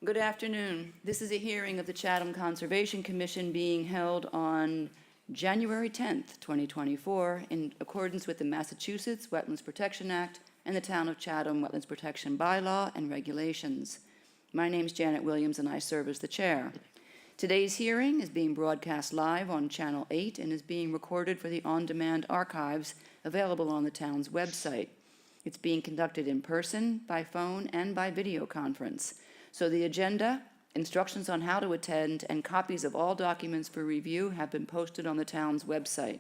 Good afternoon. This is a hearing of the Chatham Conservation Commission being held on January 10th, 2024, in accordance with the Massachusetts Wetlands Protection Act and the Town of Chatham Wetlands Protection Bylaw and Regulations. My name's Janet Williams and I serve as the chair. Today's hearing is being broadcast live on Channel 8 and is being recorded for the on-demand archives available on the town's website. It's being conducted in person, by phone, and by video conference. So the agenda, instructions on how to attend, and copies of all documents for review have been posted on the town's website.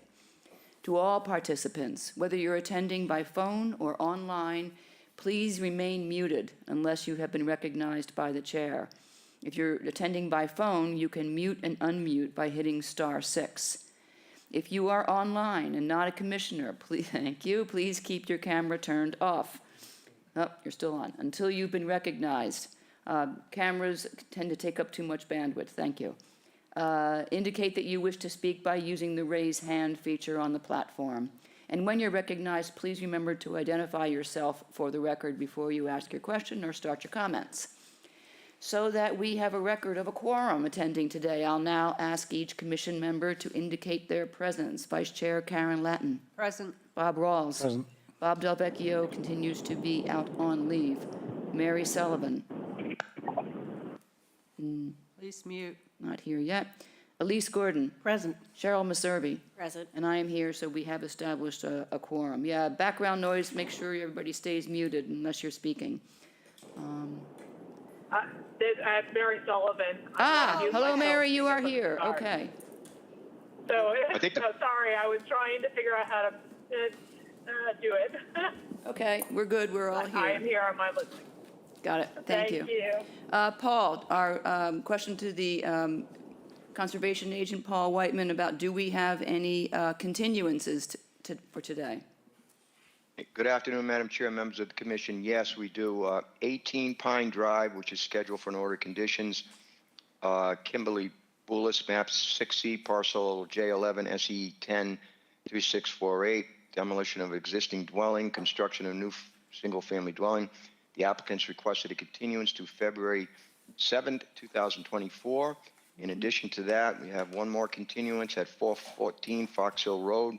To all participants, whether you're attending by phone or online, please remain muted unless you have been recognized by the chair. If you're attending by phone, you can mute and unmute by hitting *6. If you are online and not a commissioner, please, thank you, please keep your camera turned off. Oh, you're still on, until you've been recognized. Cameras tend to take up too much bandwidth, thank you. Indicate that you wish to speak by using the raise hand feature on the platform. And when you're recognized, please remember to identify yourself for the record before you ask your question or start your comments. So that we have a record of a quorum attending today, I'll now ask each commission member to indicate their presence. Vice Chair Karen Latin. Present. Bob Rawls. Present. Bob Delvecchio continues to be out on leave. Mary Sullivan. Please mute. Not here yet. Elise Gordon. Present. Cheryl Maservi. Present. And I am here, so we have established a quorum. Yeah, background noise, make sure everybody stays muted unless you're speaking. Mary Sullivan. Hello, Mary, you are here. Okay. So, sorry, I was trying to figure out how to do it. Okay, we're good. We're all I am here. here on my listening. Got it. Thank you. Paul, our question to the conservation agent, Paul Whiteman, about do we have any continuances for today? Good afternoon, Madam Chair, members of the commission. Yes, we do. 18 Pine Drive, which is scheduled for an order of conditions. Kimberly Bullis, map 6C, parcel J11, SE 103648, demolition of existing dwelling, construction of new single-family dwelling. The applicants requested a continuance to February 7th, 2024. In addition to that, we have one more continuance at 414 Fox Hill Road.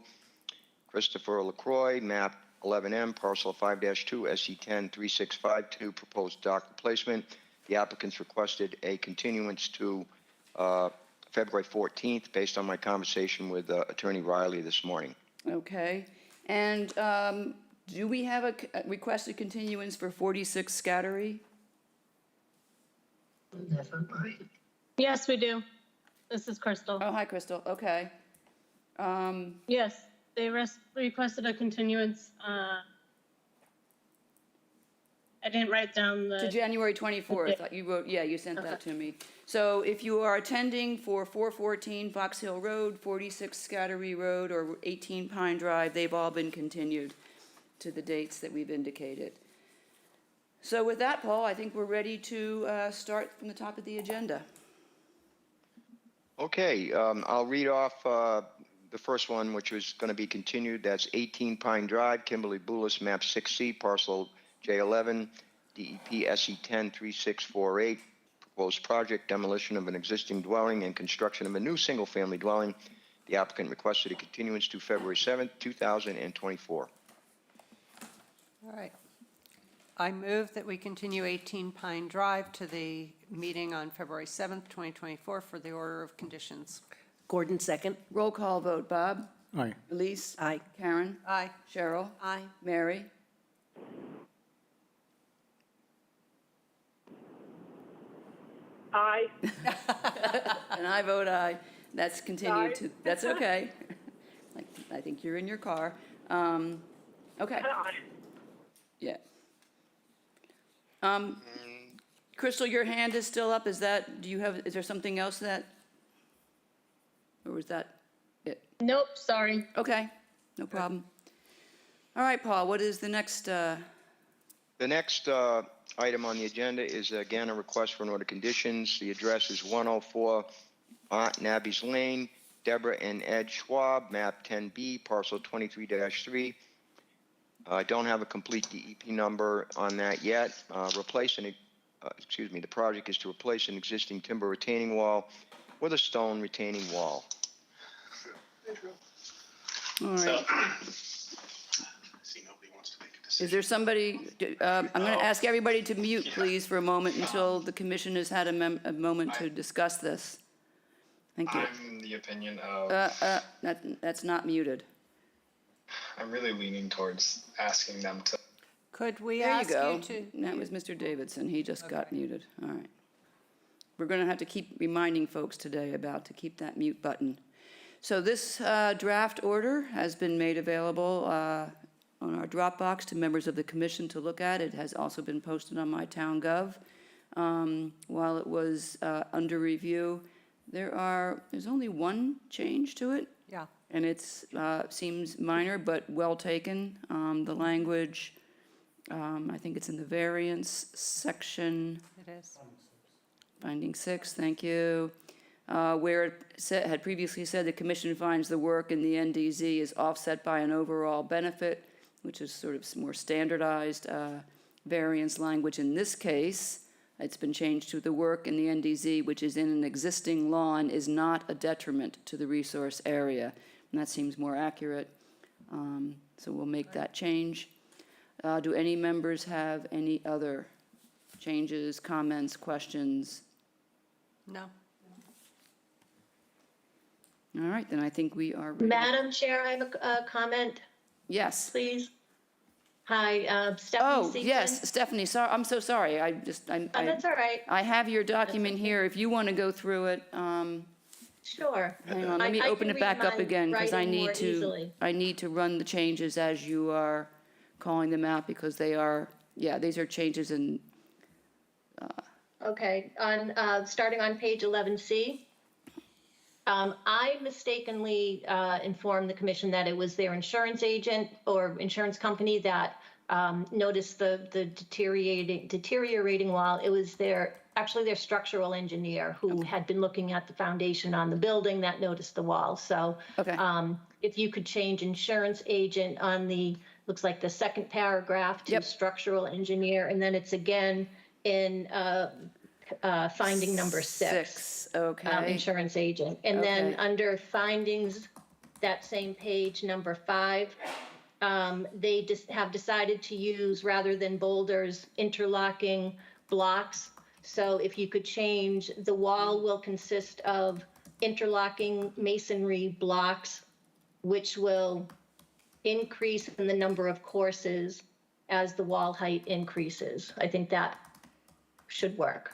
Christopher LaCroix, map 11M, parcel 5-2, SE 103652, proposed dock replacement. The applicants requested a continuance to February 14th based on my conversation with Attorney Riley this morning. Okay. And do we have a requested continuance for 46 Scattery? Yes, we do. This is Crystal. Oh, hi, Crystal. Okay. Yes, they requested a continuance. I didn't write down To the, January 24th. You wrote, yeah, you sent that to me. So if you are attending for 414 Fox Hill Road, 46 Scattery Road, or 18 Pine Drive, they've all been continued to the dates that we've indicated. So with that, Paul, I think we're ready to start from the top of the agenda. Okay, I'll read off the first one, which was going to be continued. That's 18 Pine Drive, Kimberly Bullis, map 6C, parcel J11, DEP SE 103648, proposed project, demolition of an existing dwelling and construction of a new single-family dwelling. The applicant requested a continuance to February 7th, 2024. All right. I move that we continue 18 Pine Drive to the meeting on February 7th, 2024 for the order of conditions. Gordon, second. Roll call vote. Bob? Aye. Elise? Aye. Karen? Aye. Cheryl? Aye. Mary? Aye. And I vote aye. That's continued to, that's okay. I think you're in your car. Okay, yeah. Crystal, your hand is still up. Is there something else that, or was that it? nope, sorry. Okay, no problem. All right, Paul, what is the next? The next item on the agenda is, again, a request for an order of conditions. The address is 104 Aunt Nabby's Lane, Deborah and Ed Schwab, map 10B, parcel 23-3. I don't have a complete DEP number on that yet. Replacing the project is to replace an existing timber retaining wall with a stone retaining wall. All right. See, nobody wants to make a decision. Is there somebody, I'm going to ask everybody to mute, please, for a moment until the commission has had a moment to discuss this. Thank you. I'm the opinion of, That's not muted. I'm really leaning towards asking them to. Could we There you ask go. you to? That was Mr. Davidson. He just got muted. All right. We're going to have to keep reminding folks today about to keep that mute button. So this draft order has been made available on our Dropbox to members of the commission to look at. It has also been posted on my town gov. While it was under review, there's only one change to it. Yeah, And it's, seems minor, but well taken. The language, I think it's in the variance section, it is. finding 6, thank you. Where it had previously said the commission finds the work in the NDZ is offset by an overall benefit, which is sort of more standardized variance language. In this case, it's been changed to the work in the NDZ, which is in an existing lawn, is not a detriment to the resource area. And that seems more accurate. So we'll make that change. Do any members have any other changes, comments, questions? No. All right, then I think we are ready. Madam Chair, I have a comment, Yes. please. Hi, Stephanie Oh, Seacon. yes, Stephanie, sorry, I'm so sorry. Oh, that's all right. I have your document okay. here. If you want to go through it, Sure. hang on, let me I open can it back read up mine again because writing more easily. I need to run the changes as you are calling them out because they are, yeah, these are changes in, Okay, starting on page 11C. I mistakenly informed the commission that it was their insurance agent or insurance company that noticed the deteriorating wall. It was actually their structural engineer who had been looking at the foundation on the building that noticed the wall. So Okay. if you could change insurance agent on looks like the second paragraph to Yep. structural engineer, and then it's again in finding number 6. Okay, Insurance agent. And then Okay. under findings, that same page, number 5, they just have decided to use, rather than boulders, interlocking blocks. So if you could change, the wall will consist of interlocking masonry blocks, which will increase in the number of courses as the wall height increases. I think that should work.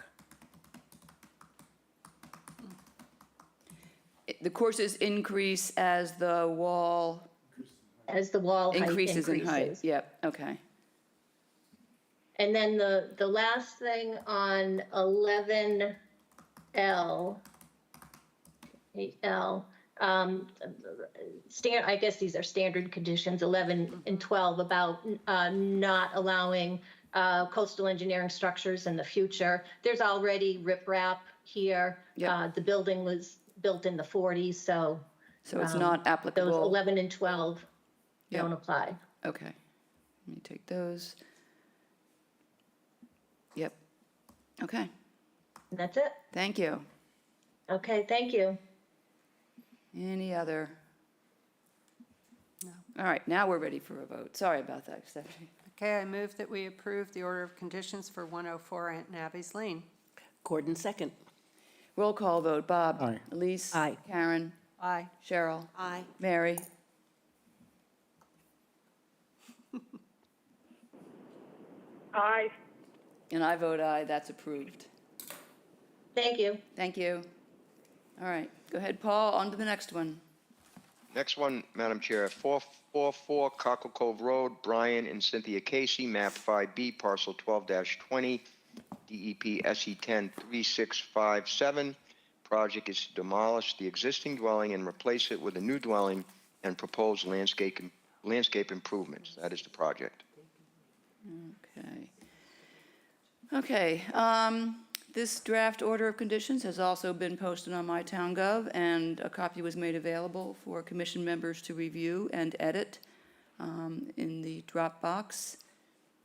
the courses increase as the wall As the wall height increases in height. increases. Yep, okay. And then the last thing on 11L, 8L, I guess these are standard conditions, 11 and 12, about not allowing coastal engineering structures in the future. There's already riprap here. Yep. The building was built in the 40s, so So it's not applicable. those 11 and 12 Yep. don't apply. Okay, let me take those. Yep, okay, And that's it. thank you. Okay, thank you. Any other? No. All right, now we're ready for a vote. Sorry about that, Stephanie. Okay, I move that we approve the order of conditions for 104 Aunt Nabby's Lane. Gordon, second. Roll call vote, Bob. Aye. Elise. Aye. Karen. Aye. Cheryl. Aye. Mary. Aye. And I vote aye, that's approved. Thank you. Thank you. All right, go ahead, Paul, on to the next one. Next one, Madam Chair, 444 Cockle Cove Road, Brian and Cynthia Casey, map 5B, parcel 12-20, DEP SE 103657. Project is to demolish the existing dwelling and replace it with a new dwelling and propose landscape improvements. That is the project. Okay. Okay, this draft order of conditions has also been posted on my town gov, and a copy was made available for commission members to review and edit in the Dropbox.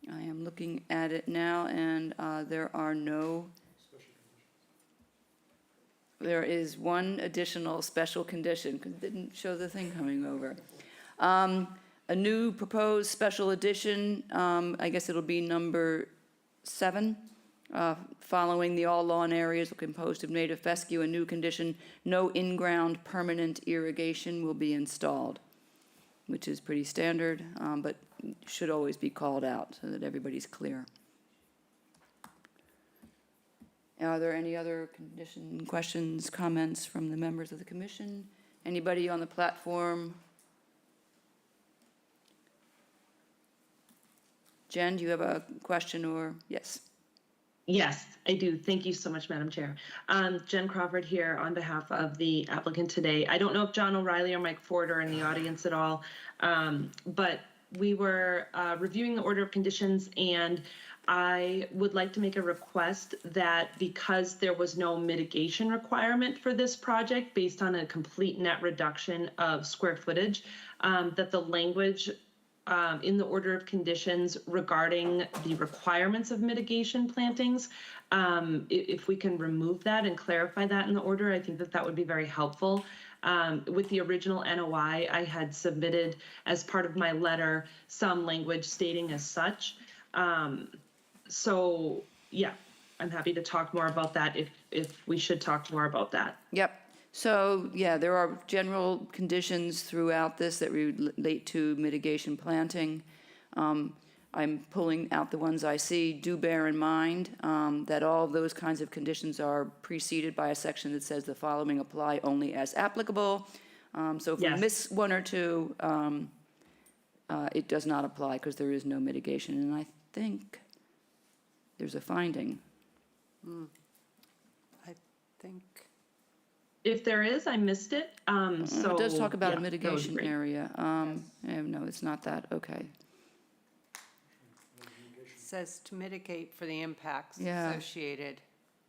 I am looking at it now, and there are no, there is one additional special condition, because it didn't show the thing coming over. A new proposed special edition, I guess it'll be number 7, following the all lawn areas composed of native fescue, a new condition, no in-ground permanent irrigation will be installed, which is pretty standard, but should always be called out so that everybody's clear. Are there any other condition, questions, comments from the members of the commission? Anybody on the platform? Jen, do you have a question or, yes? Yes, I do. Thank you so much, Madam Chair. Jen Crawford here on behalf of the applicant today. I don't know if John O'Reilly or Mike Ford are in the audience at all, but we were reviewing the order of conditions, and I would like to make a request that because there was no mitigation requirement for this project based on a complete net reduction of square footage, that the language in the order of conditions regarding the requirements of mitigation plantings, if we can remove that and clarify that in the order, I think that that would be very helpful. With the original NOI, I had submitted as part of my letter some language stating as such. So yeah, I'm happy to talk more about that if we should talk more about that. Yep. So, yeah, there are general conditions throughout this that relate to mitigation planting. I'm pulling out the ones I see. Do bear in mind that all of those kinds of conditions are preceded by a section that says the following apply only as applicable. So if we Yes. miss one or two, it does not apply because there is no mitigation. And I think there's a finding. I think, If there is, I missed it. So It does talk about yeah, a that would be mitigation great. area. No, it's not that, okay. says to mitigate for the impacts Yeah. associated,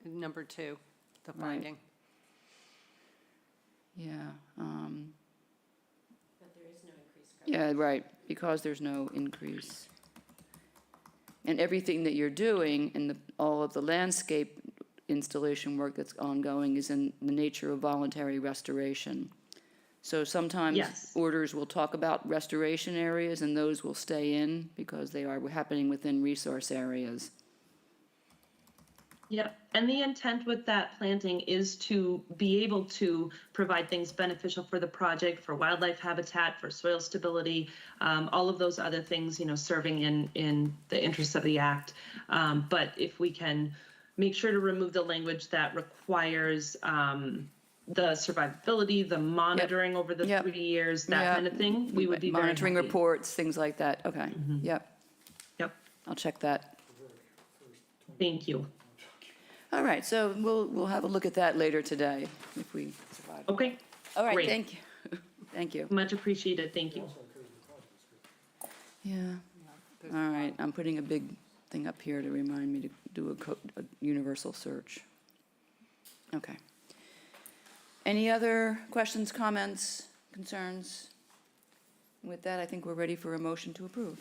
number 2, the Right. finding. Yeah. Yeah, right, because there's no increase. And everything that you're doing and all of the landscape installation work that's ongoing is in the nature of voluntary restoration. So sometimes Yes. orders will talk about restoration areas and those will stay in because they are happening within resource areas. Yep, and the intent with that planting is to be able to provide things beneficial for the project, for wildlife habitat, for soil stability, all of those other things, serving in the interests of the act. But if we can make sure to remove the language that requires the survivability, the monitoring over the Yep. 3 years, that Yep. kind of thing, we would be very Monitoring happy. reports, things like that, okay, yep, Yep, I'll check that. thank you. All right, so we'll have a look at that later today if we survive. Okay, All right, great. thank you, thank you. Much appreciated, thank you. Yeah, all right, I'm putting a big thing up here to remind me to do a universal search. Okay. Any other questions, comments, concerns? With that, I think we're ready for a motion to approve.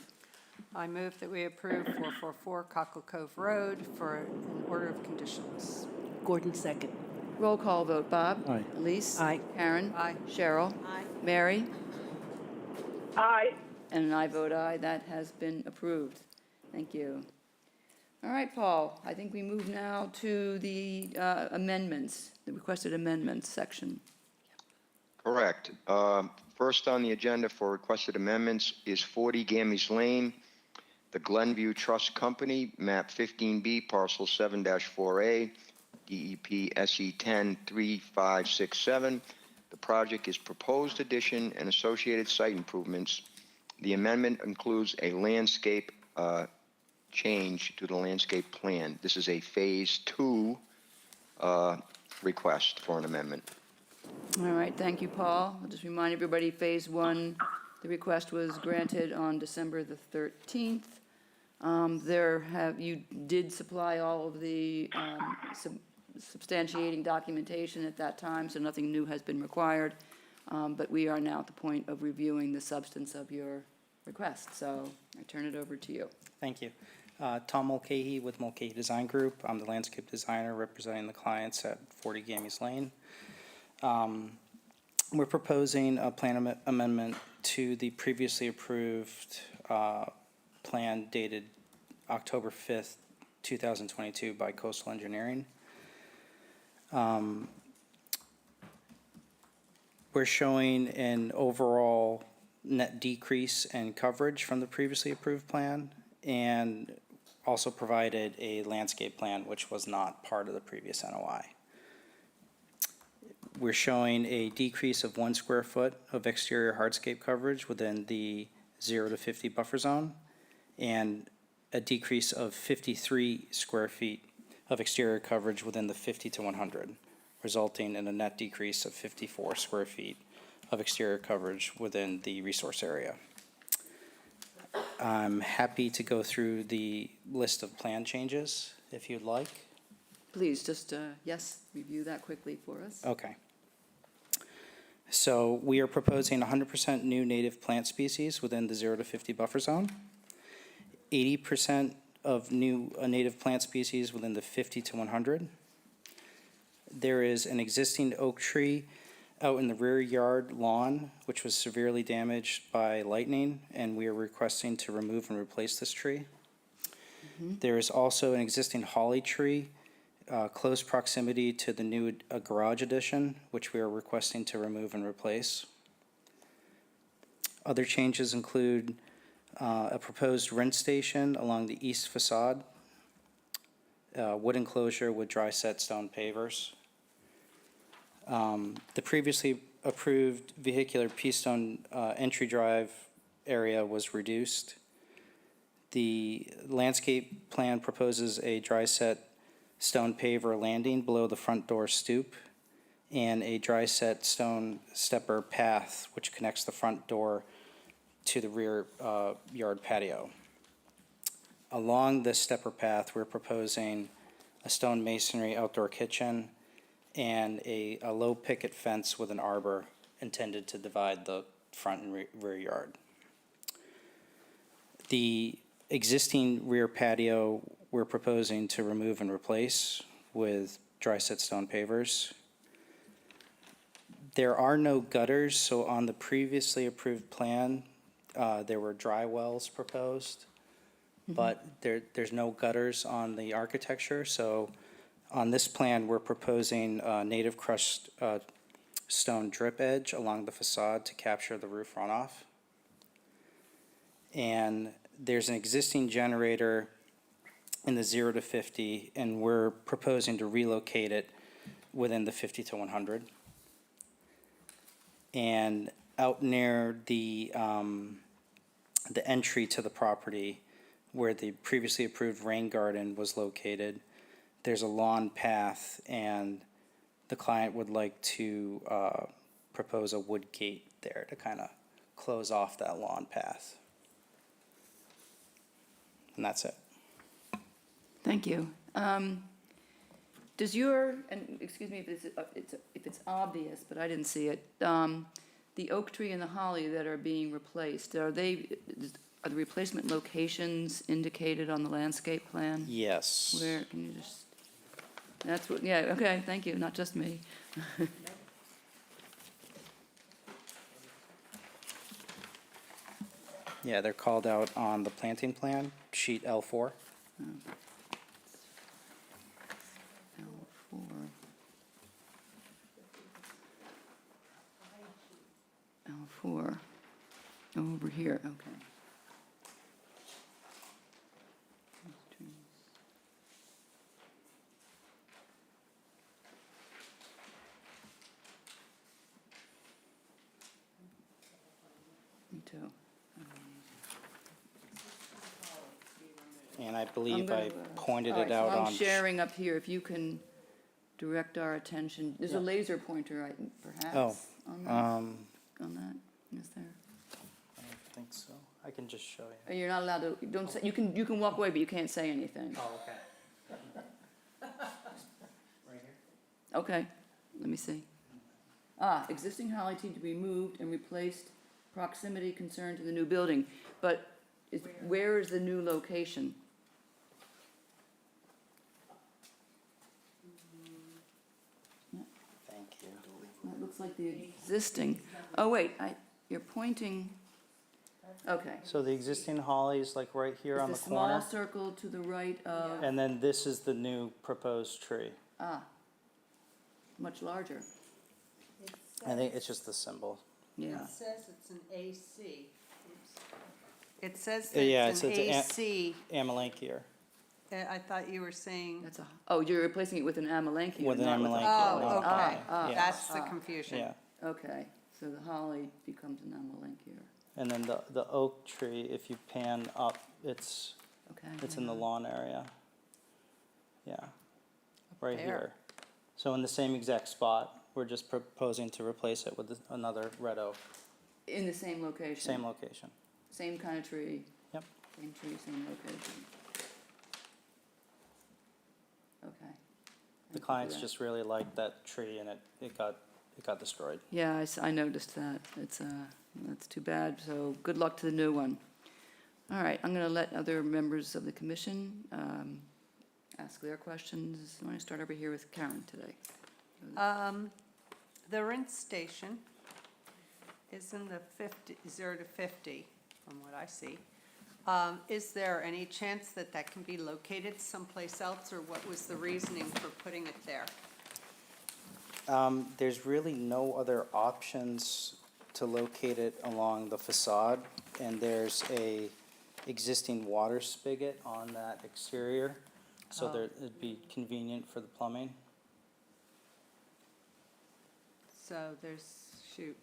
I move that we approve 444 Cockle Cove Road for an order of conditions. Gordon, second. Roll call vote, Bob? Aye. Elise? Aye. Karen? Aye. Cheryl? Mary? Aye. And I vote aye, that has been approved. Thank you. All right, Paul, I think we move now to the amendments, the requested amendments section. Correct. First on the agenda for requested amendments is 40 Gamies Lane, the Glenview Trust Company, map 15B, parcel 7-4A, DEP SE 103567. The project is proposed addition and associated site improvements. The amendment includes a landscape change to the landscape plan. This is a phase 2 request for an amendment. All right, thank you, Paul. I'll just remind everybody, Phase 1, the request was granted on December the 13th. You did supply all of the substantiating documentation at that time, so nothing new has been required. But we are now at the point of reviewing the substance of your request. So I turn it over to you. Thank you. Tom Mulcahy with Mulcahy Design Group. I'm the landscape designer representing the clients at 40 Gamies Lane. We're proposing a plan amendment to the previously approved plan dated October 5th, 2022 by Coastal Engineering. We're showing an overall net decrease in coverage from the previously approved plan, and also provided a landscape plan which was not part of the previous NOI. We're showing a decrease of 1 square foot of exterior hardscape coverage within the 0 to 50 buffer zone, and a decrease of 53 square feet of exterior coverage within the 50 to 100, resulting in a net decrease of 54 square feet of exterior coverage within the resource area. I'm happy to go through the list of plan changes if you'd like. Please, just, yes, review that quickly for us. Okay. So we are proposing 100% new native plant species within the 0 to 50 buffer zone, 80% of new native plant species within the 50 to 100. There is an existing oak tree out in the rear yard lawn, which was severely damaged by lightning, and we are requesting to remove and replace this tree. There is also an existing holly tree, close proximity to the new garage addition, which we are requesting to remove and replace. Other changes include a proposed rinse station along the east facade, wood enclosure with dry set stone pavers. The previously approved vehicular P-stone entry drive area was reduced. The landscape plan proposes a dry set stone paver landing below the front door stoop and a dry set stone stepper path which connects the front door to the rear yard patio. Along this stepper path, we're proposing a stone masonry outdoor kitchen and a low picket fence with an arbor intended to divide the front and rear yard. The existing rear patio we're proposing to remove and replace with dry set stone pavers. There are no gutters, so on the previously approved plan, there were dry wells proposed, but there's no gutters on the architecture, so on this plan, we're proposing native crushed stone drip edge along the facade to capture the roof runoff. And there's an existing generator in the 0 to 50, and we're proposing to relocate it within the 50 to 100. And out near the entry to the property where the previously approved rain garden was located, there's a lawn path, and the client would like to propose a wood gate there to kind of close off that lawn path. And that's it. Thank you. Does your, and excuse me if it's obvious, but I didn't see it, the oak tree and the holly that are being replaced, are the replacement locations indicated on the landscape plan? Yes. Where, can you just, that's what, yeah, okay, thank you, not just me. Yeah, they're called out on the planting plan, sheet L4. L4. L4, over here, okay. Me too. And I believe I I'm gonna, pointed all it right, out so on. I'm sharing up here, if you can direct our attention, there's a laser pointer, perhaps, on that, is there? I don't think so. I can just show you. You're not allowed to, don't say, you can walk away, but you can't say anything. Oh, okay. Right here? Okay, let me see. Existing holly tree to be removed and replaced proximity concern to the new building, but where is the new location? Thank you. That looks like the existing, oh, wait, you're pointing, okay. So the existing holly is like right here on the Is the small corner, circle to the right of, and then this is the new proposed tree. much larger, I think it's just the symbol. yeah. It says it's an AC. It says that Yeah, it's an it's an AC. Amelanchier. I thought you were saying, That's oh, you're replacing it with an Amelanchier, With an not with a- Amelanchier. oh, okay. Yeah. That's the confusion. Yeah, Okay, so the holly becomes an Amelanchier, and then the oak tree, if you pan up, it's okay. in the lawn area. Yeah, right there. here. So in the same exact spot, we're just proposing to replace it with another red oak, In the same location? same location. Same kind of tree? Yep. Same tree, same location? Okay. The Thank you for clients that. just really liked that tree, and it got destroyed. Yeah, I noticed that. That's too bad, so good luck to the new one. All right, I'm going to let other members of the commission ask their questions. I want to start over here with Karen today. The rent station is in the 0 to 50, from what I see. Is there any chance that that can be located someplace else, or what was the reasoning for putting it there? There's really no other options to locate it along the facade, and there's a existing water spigot on that exterior, so it'd be convenient for the plumbing. So shoot.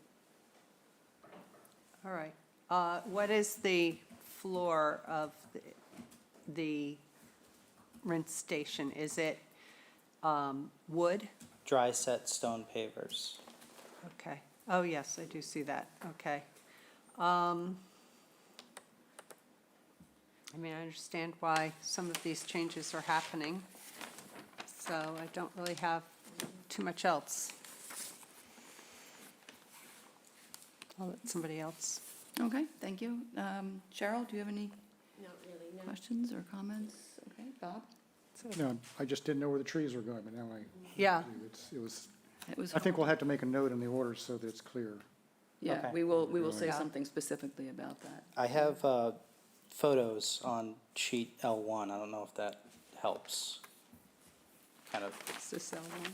All right. What is the floor of the rent station? Is it wood? Dry set stone pavers. Okay. Oh, yes, I do see that. Okay. I mean, I understand why some of these changes are happening, so I don't really have too much else. I'll let somebody else. Okay, thank you. Cheryl, do you have any Not really, no. questions or comments? Okay, Bob? No, I just didn't know where the trees were going, but now Yeah. it was, It was I think we'll have to make a note in the order so that it's clear. Yeah, Okay. we will say Yeah. something specifically about that. I have photos on sheet L1. I don't know if that helps. Kind of Is this L1?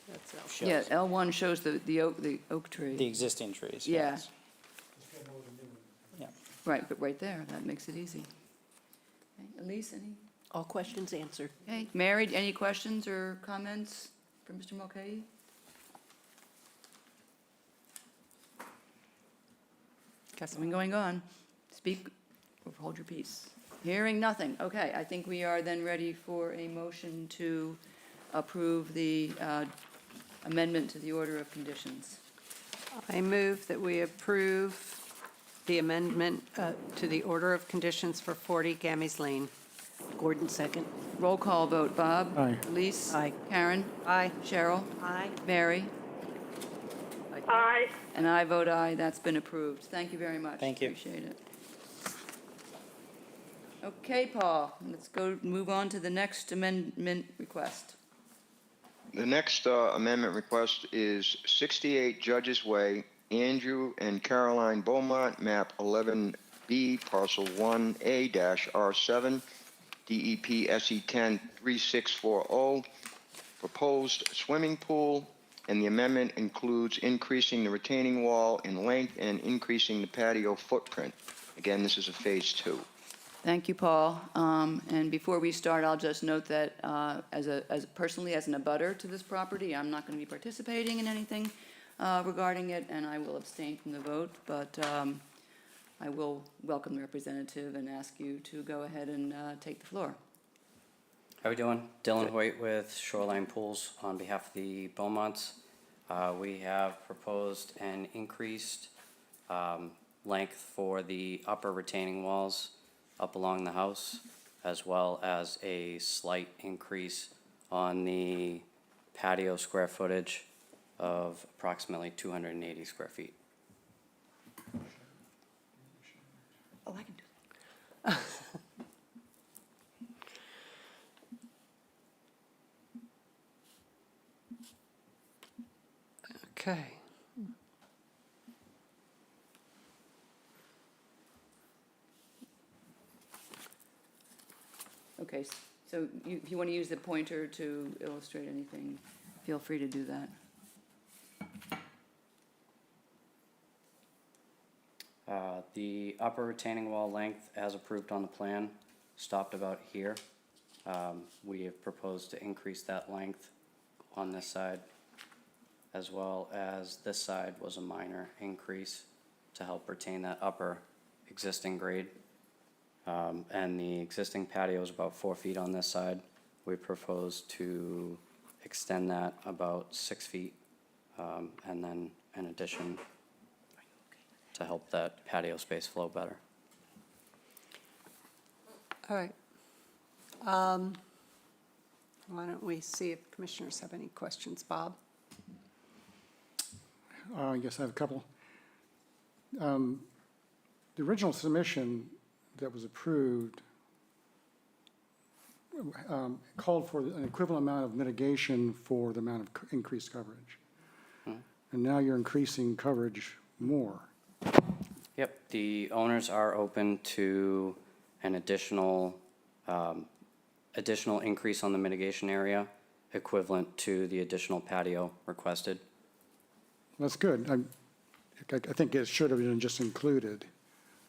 That's L. shows Yeah, L1 shows the oak tree. the existing trees. Yeah. yes. Yeah. Right, but right there, that makes it easy. Okay, Elise, any? All questions answered. Okay, Mary, any questions or comments for Mr. Mulcahy? Guess Going, going on. Speak or hold your peace. Hearing nothing. Okay, I think we are then ready for a motion to approve the amendment to the order of conditions. I move that we approve the amendment to the order of conditions for 40 Gammy's Lane. Gordon, second. Roll call vote. Bob? Aye. Elise? Aye. Karen? Aye. Cheryl? Aye. Mary? Aye. And I vote aye. That's been approved. Thank you very much. Thank you. Appreciate it. Okay, Paul, let's move on to the next amendment request. The next amendment request is 68 Judges Way, Andrew and Caroline Beaumont, map 11B, parcel 1A-R7, DEP SE 10 3640, proposed swimming pool, and the amendment includes increasing the retaining wall in length and increasing the patio footprint. Again, this is a phase 2. Thank you, Paul. And before we start, I'll just note that personally, as an abutter to this property, I'm not going to be participating in anything regarding it, and I will abstain from the vote, but I will welcome the representative and ask you to go ahead and take the floor. How we doing? Dylan Hoyt with Shoreline Pools on behalf of the Beaumonts. We have proposed an increased length for the upper retaining walls up along the house, as well as a slight increase on the patio square footage of approximately 280 square feet. Oh, I can do that. Okay. Okay, so if you want to use the pointer to illustrate anything, feel free to do that. The upper retaining wall length, as approved on the plan, stopped about here. We have proposed to increase that length on this side, as well as this side was a minor increase to help retain that upper existing grade. And the existing patio is about 4 feet on this side. We propose to extend that about 6 feet, and then an addition to help that patio space flow better. All right. Why don't we see if commissioners have any questions? Bob? I guess I have a couple. The original submission that was approved called for an equivalent amount of mitigation for the amount of increased coverage. And now you're increasing coverage more. Yep, the owners are open to an additional increase on the mitigation area, equivalent to the additional patio requested. That's good. I think it should have been just included,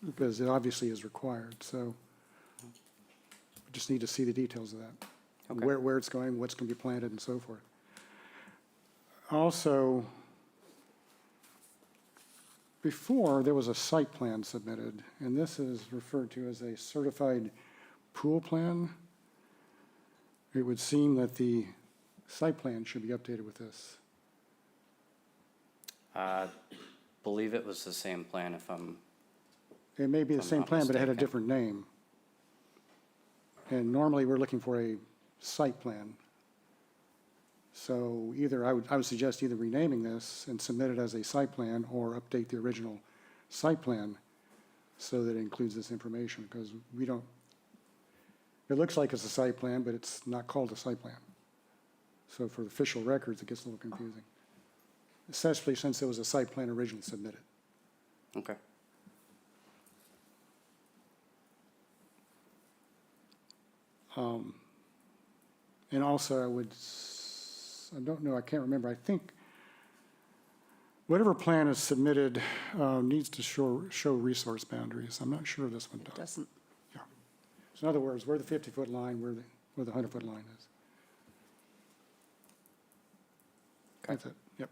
because it obviously is required, so we just need to see the details of that. Okay. Where it's going, what's going to be planted, and so forth. Also, before, there was a site plan submitted, and this is referred to as a certified pool plan. It would seem that the site plan should be updated with this. Believe it was the same plan if I'm, It may be the I'm same not plan, but it had a mistaken. different name. And normally, we're looking for a site plan. So either, I would suggest either renaming this and submit it as a site plan, or update the original site plan so that it includes this information, because we don't, it looks like it's a site plan, but it's not called a site plan. So for official records, it gets a little confusing, especially since there was a site plan originally submitted. okay. And also, I don't know, I can't remember, I think whatever plan is submitted needs to show resource boundaries. I'm not sure this one It does. doesn't. Yeah. So in other words, where the 50-foot line, where the 100-foot line is. That's it, yep.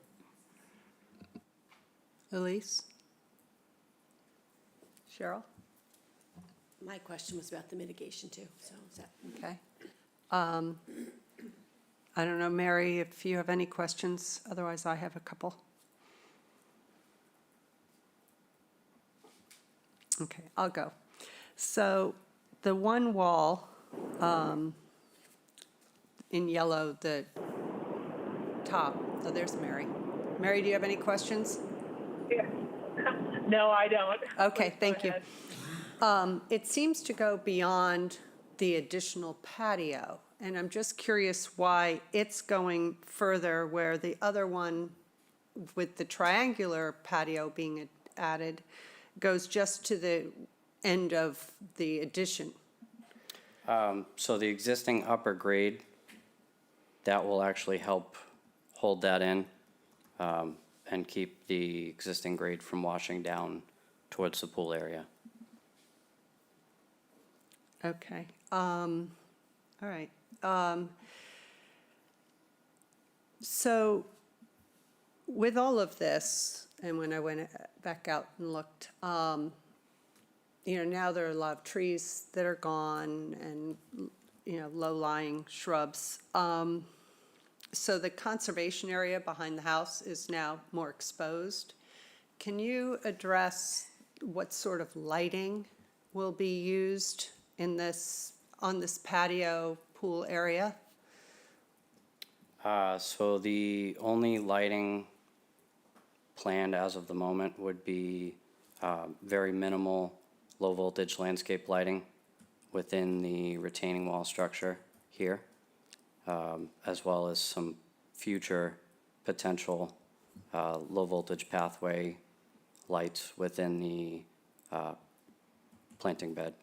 Elise? Cheryl? My question was about the mitigation too, so is that? Okay. I don't know, Mary, if you have any questions, otherwise I have a couple. Okay, I'll go. So the one wall in yellow, the top, oh, there's Mary. Mary, do you have any questions? Yeah. No, I don't. Okay, Please go thank you. ahead. It seems to go beyond the additional patio, and I'm just curious why it's going further where the other one with the triangular patio being added goes just to the end of the addition. So the existing upper grade, that will actually help hold that in, and keep the existing grade from washing down towards the pool area. Okay, all right. So with all of this, and when I went back out and looked, now there are a lot of trees that are gone and, low-lying shrubs. So the conservation area behind the house is now more exposed. Can you address what sort of lighting will be used in on this patio pool area? So the only lighting planned as of the moment would be very minimal low-voltage landscape lighting within the retaining wall structure here, as well as some future potential low-voltage pathway lights within the planting bed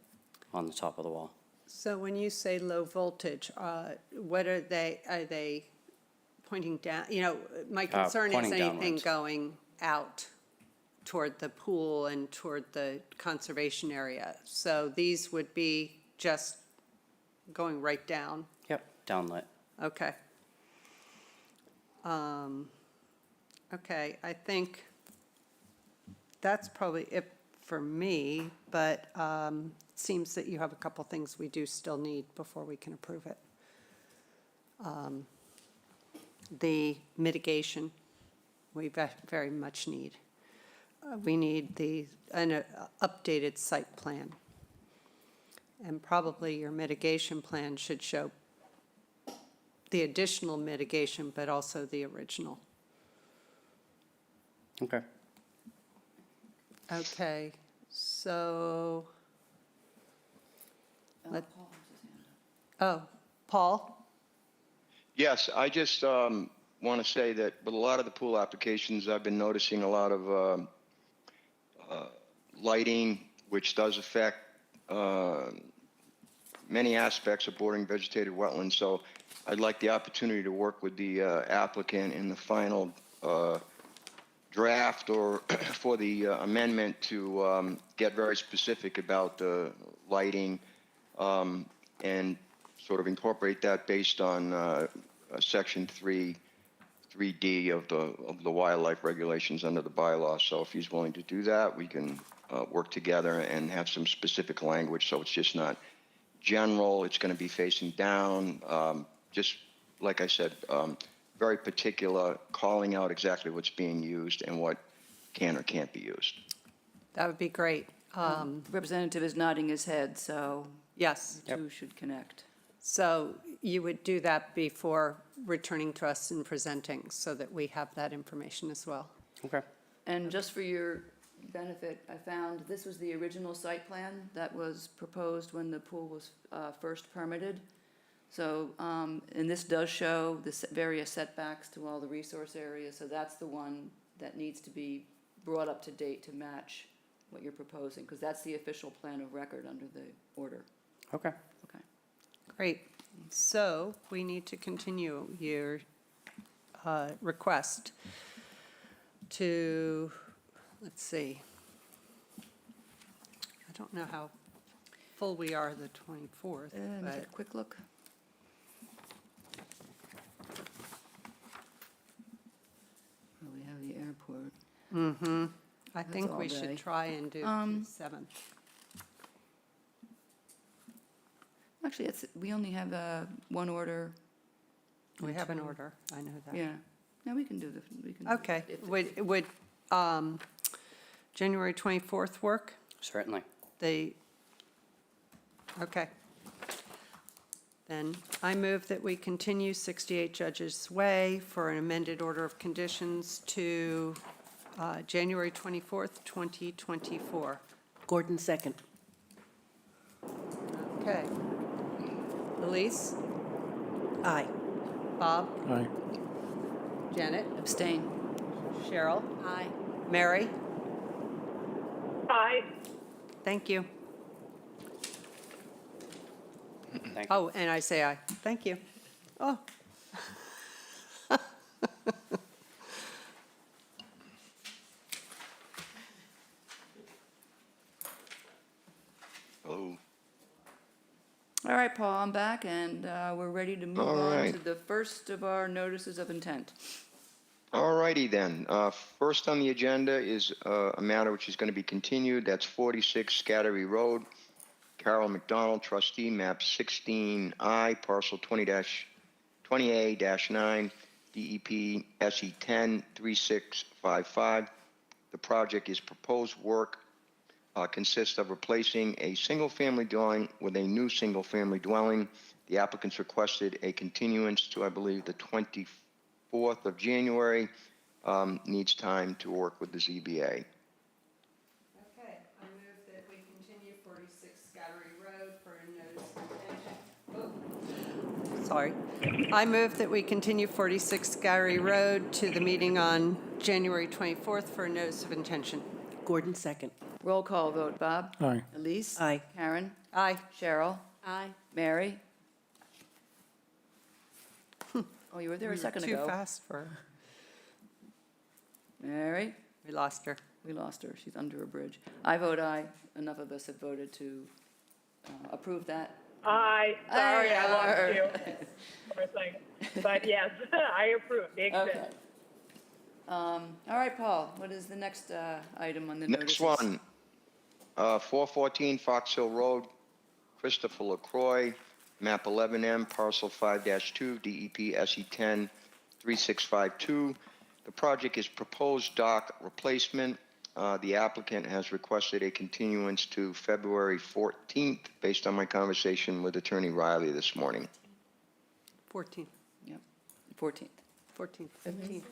on the top of the wall. So when you say low voltage, what are they pointing down? You know, my concern is Pointing anything downwards. going out toward the pool and toward the conservation area. So these would be just going right down? Yep, downlit. Okay. Okay, I think that's probably it for me, but it seems that you have a couple things we do still need before we can approve it. The mitigation, we very much need. We need an updated site plan. And probably your mitigation plan should show the additional mitigation, but also the original. Okay. Okay, so, Paul? Yes, I just want to say that with a lot of the pool applications, I've been noticing a lot of lighting, which does affect many aspects of bordering vegetated wetlands. So I'd like the opportunity to work with the applicant in the final draft or for the amendment to get very specific about the lighting and sort of incorporate that based on Section 3D of the wildlife regulations under the bylaw. So if he's willing to do that, we can work together and have some specific language so it's just not general, it's going to be facing down, just like I said, very particular, calling out exactly what's being used and what can or can't be used. That would be great. Representative is nodding his head, so Yes, the two should connect. so you would do that before returning to us and presenting so that we have that information as well. Okay. And just for your benefit, I found this was the original site plan that was proposed when the pool was first permitted. So, and this does show the various setbacks to all the resource areas, so that's the one that needs to be brought up to date to match what you're proposing, because that's the official plan of record under the order. Okay. Okay. Great. So we need to continue your request to, let's see. I don't know how full we are the 24th, Let me take but a quick look. Well, we have the airport. I That's think all we day. should try and do the 7th. Actually, we only have one order. We have an order, I know that. Yeah. No, we can do the. Okay, would January 24th work? Certainly. Okay. Then I move that we continue 68 Judges Way for an amended order of conditions to January 24th, 2024. Gordon, second. Okay. Elise? Aye. Bob? Aye. Janet? Abstain. Cheryl? Aye. Mary? Aye. Thank you. Thank you. Oh, and I say aye. Thank you. Oh. Hello. All right, Paul, I'm back, and we're ready to move All on right. to the first of our notices of intent. All righty then. First on the agenda is a matter which is going to be continued. That's 46 Scattery Road. Carol McDonald, trustee, map 16I, parcel 20-20A-9, DEP SE 103655. The project is proposed work consists of replacing a single-family dwelling with a new single-family dwelling. The applicants requested a continuance to, I believe, the 24th of January. Needs time to work with the ZBA. Okay, I move that we continue sorry. I move that we continue 46 Gary Road to the meeting on January 24th for a notice of intention. Gordon, second. Roll call vote. Bob? Aye. Elise? Aye. Karen? Aye. Cheryl? Aye. Mary? Oh, you were there a second Too ago. fast for, Mary? we lost her. We lost her. She's under a bridge. I vote aye. Enough of us have voted to approve that. Aye, sorry, I lost Aye. you for a second. But yes, I approve, the Okay. extension. All right, Paul, what is the next item on the Next notices? one, 414 Fox Hill Road, Christopher LaCroix, map 11M, parcel 5-2, DEP SE 10 3652. The project is proposed dock replacement. The applicant has requested a continuance to February 14th based on my conversation with Attorney Riley this morning. 14th, Yep, 14th. 14th, 15th.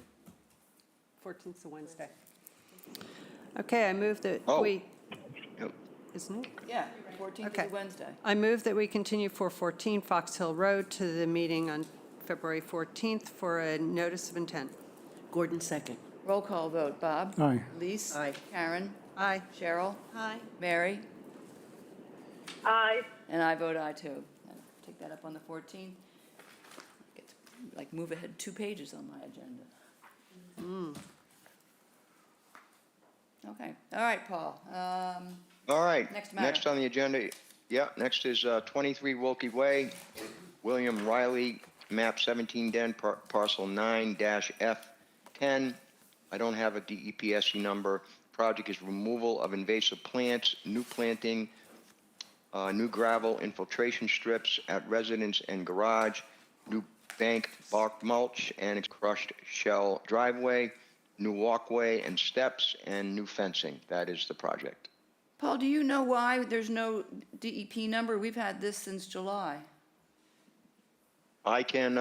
14th's a Wednesday. Okay, I move that Oh. we, Yep. isn't it? Yeah, 14th Okay. is a Wednesday. I move that we continue 414 Fox Hill Road to the meeting on February 14th for a notice of intent. Gordon, second. Roll call vote. Bob? Aye. Elise? Aye. Karen? Aye. Cheryl? Aye. Mary? Aye, And I vote aye, too. I'll take that up on the 14th. Get to, like, move ahead 2 pages on my agenda. Okay, all right, Paul. All right. Next matter. Next on the agenda, next is 23 Wilkie Way, William Riley, map 1710, parcel 9-F10. I don't have a DEPSE number. Project is removal of invasive plants, new planting, new gravel infiltration strips at residence and garage, new bank bark mulch and crushed shell driveway, new walkway and steps, and new fencing. That is the project. Paul, do you know why there's no DEP number? We've had this since July. I can,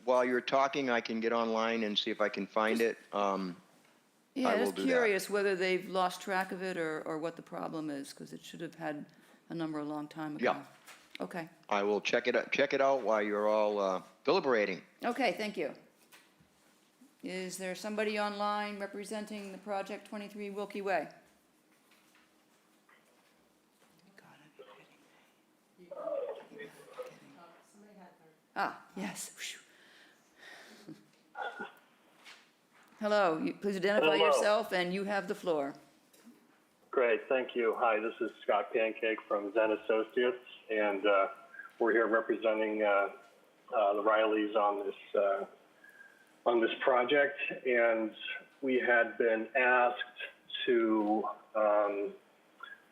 while you're talking, I can get online and see if I can find it. Yeah, I will just do that. curious whether they've lost track of it or what the problem is, because it should have had a number a long time ago. Yeah. Okay, I will check it out while you're all deliberating. okay, thank you. Is there somebody online representing the project 23 Wilkie Way? Ah, yes. Phew. Hello, please identify Hello. yourself, and you have the floor. Great, thank you. Hi, this is Scott Pancake from Zen Associates, and we're here representing the Rileys on this project. And we had been asked to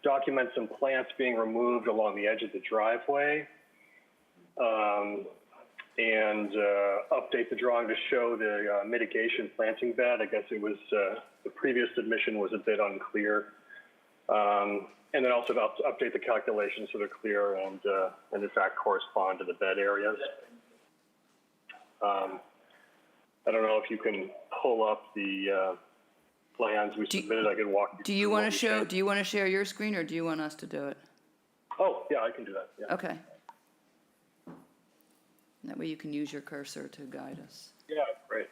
document some plants being removed along the edge of the driveway, and update the drawing to show the mitigation planting bed. I guess it was the previous submission was a bit unclear. And then also update the calculations so they're clear and in fact correspond to the bed areas. I don't know if you can pull up the plans we submitted. I can walk you Do you want to share your screen, or do you want us to do it? Oh, yeah, I can do that. Yeah. Okay. That way you can use your cursor to guide us. Yeah, great.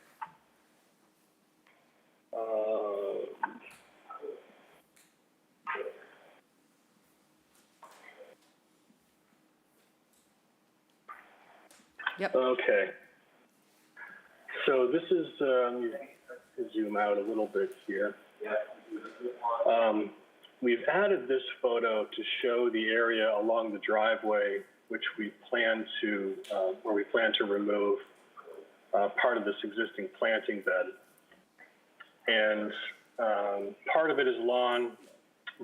Yep. Okay. So this is, zoom out a little bit here. We've added this photo to show the area along the driveway which we plan to, where we plan to remove part of this existing planting bed. And part of it is lawn,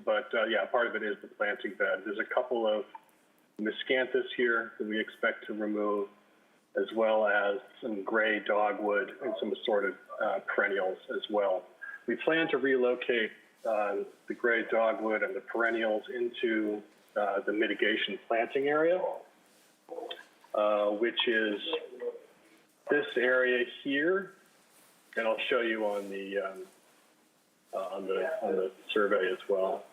but yeah, part of it is the planting bed. There's a couple of miscanthus here that we expect to remove, as well as some gray dogwood and some assorted perennials as well. We plan to relocate the gray dogwood and the perennials into the mitigation planting area, which is this area here, and I'll show you on the survey as well.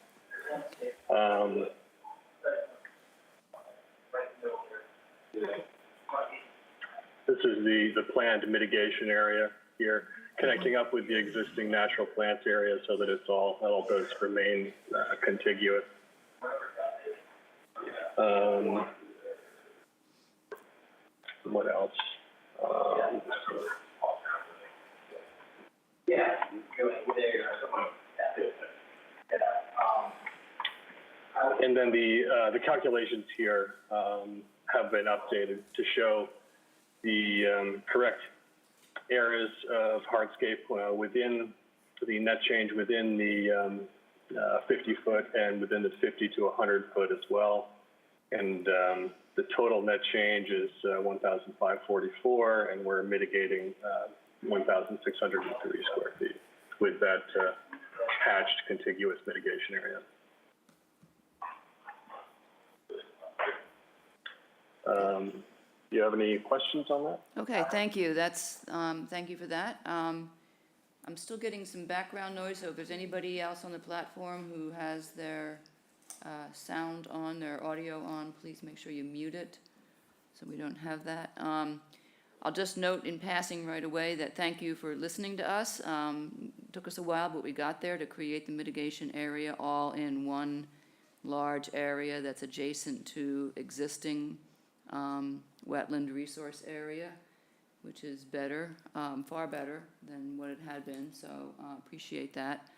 This is the planned mitigation area here, connecting up with the existing natural plants area so that that all does remain contiguous. What else? And then the calculations here have been updated to show the correct areas of hardscape within the net change within the 50-foot and within the 50 to 100-foot as well. And the total net change is 1,544, and we're mitigating 1,603 square feet with that hatched contiguous mitigation area. Do you have any questions on that? Okay, thank you. Thank you for that. I'm still getting some background noise, so if there's anybody else on the platform who has their sound on, their audio on, please make sure you mute it so we don't have that. I'll just note in passing right away that thank you for listening to us. Took us a while, but we got there to create the mitigation area all in one large area that's adjacent to existing wetland resource area, which is better, far better than what it had been, so appreciate that.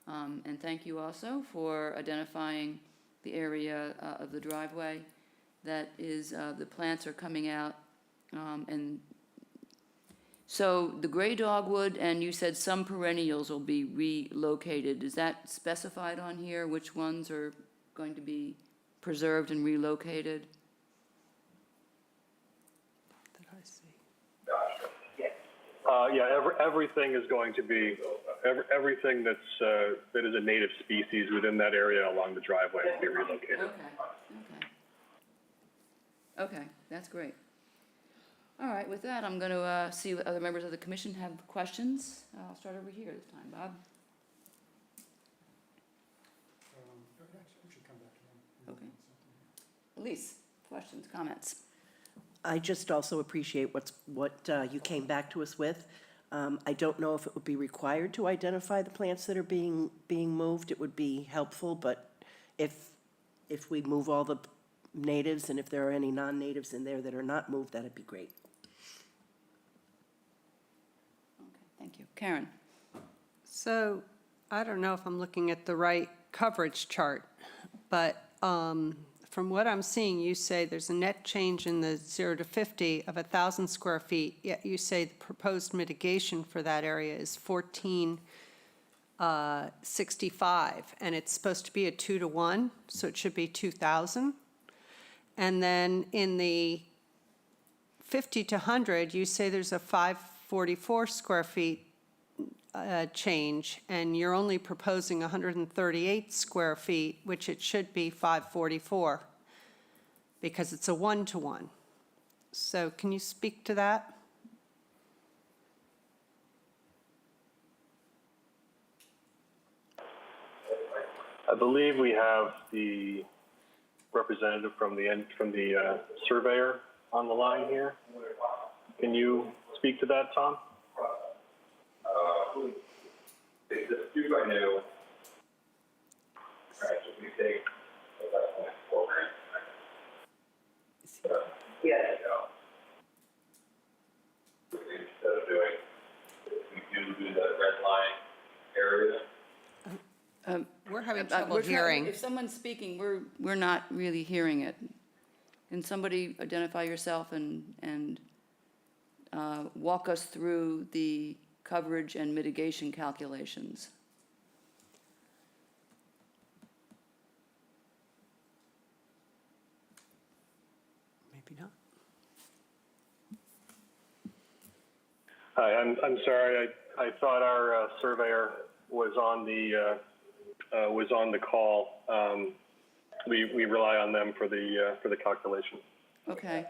And thank you also for identifying the area of the driveway that is, the plants are coming out. And so the gray dogwood, and you said some perennials will be relocated. Is that specified on here, which ones are going to be preserved and relocated? Yeah, everything is going to be, everything that is a native species within that area along the driveway will be relocated. Okay, that's great. All right, with that, I'm going to see what other members of the commission have questions. I'll start over here this time. Bob? Okay. Elise, questions, comments? I just also appreciate what you came back to us with. I don't know if it would be required to identify the plants that are being moved. It would be helpful, but if we move all the natives and if there are any non-natives in there that are not moved, that'd be great. Okay, thank you. Karen? So I don't know if I'm looking at the right coverage chart, but from what I'm seeing, you say there's a net change in the 0 to 50 of 1,000 square feet, yet you say the proposed mitigation for that area is 1,465, and it's supposed to be a 2 to 1, so it should be 2,000. And then in the 50 to 100, you say there's a 544 square feet change, and you're only proposing 138 square feet, which it should be 544, because it's a 1-to-1. So can you speak to that? I believe we have the representative from the surveyor on the line here. Can you speak to that, Tom? I know. Yeah. Instead of doing, we do the red line area. We're having trouble hearing. If someone's speaking, we're not really hearing it. Can somebody identify yourself and walk us through the coverage and mitigation calculations? Maybe not. Hi, I'm sorry. I thought our surveyor was on the call. We rely on them for the calculation. Okay.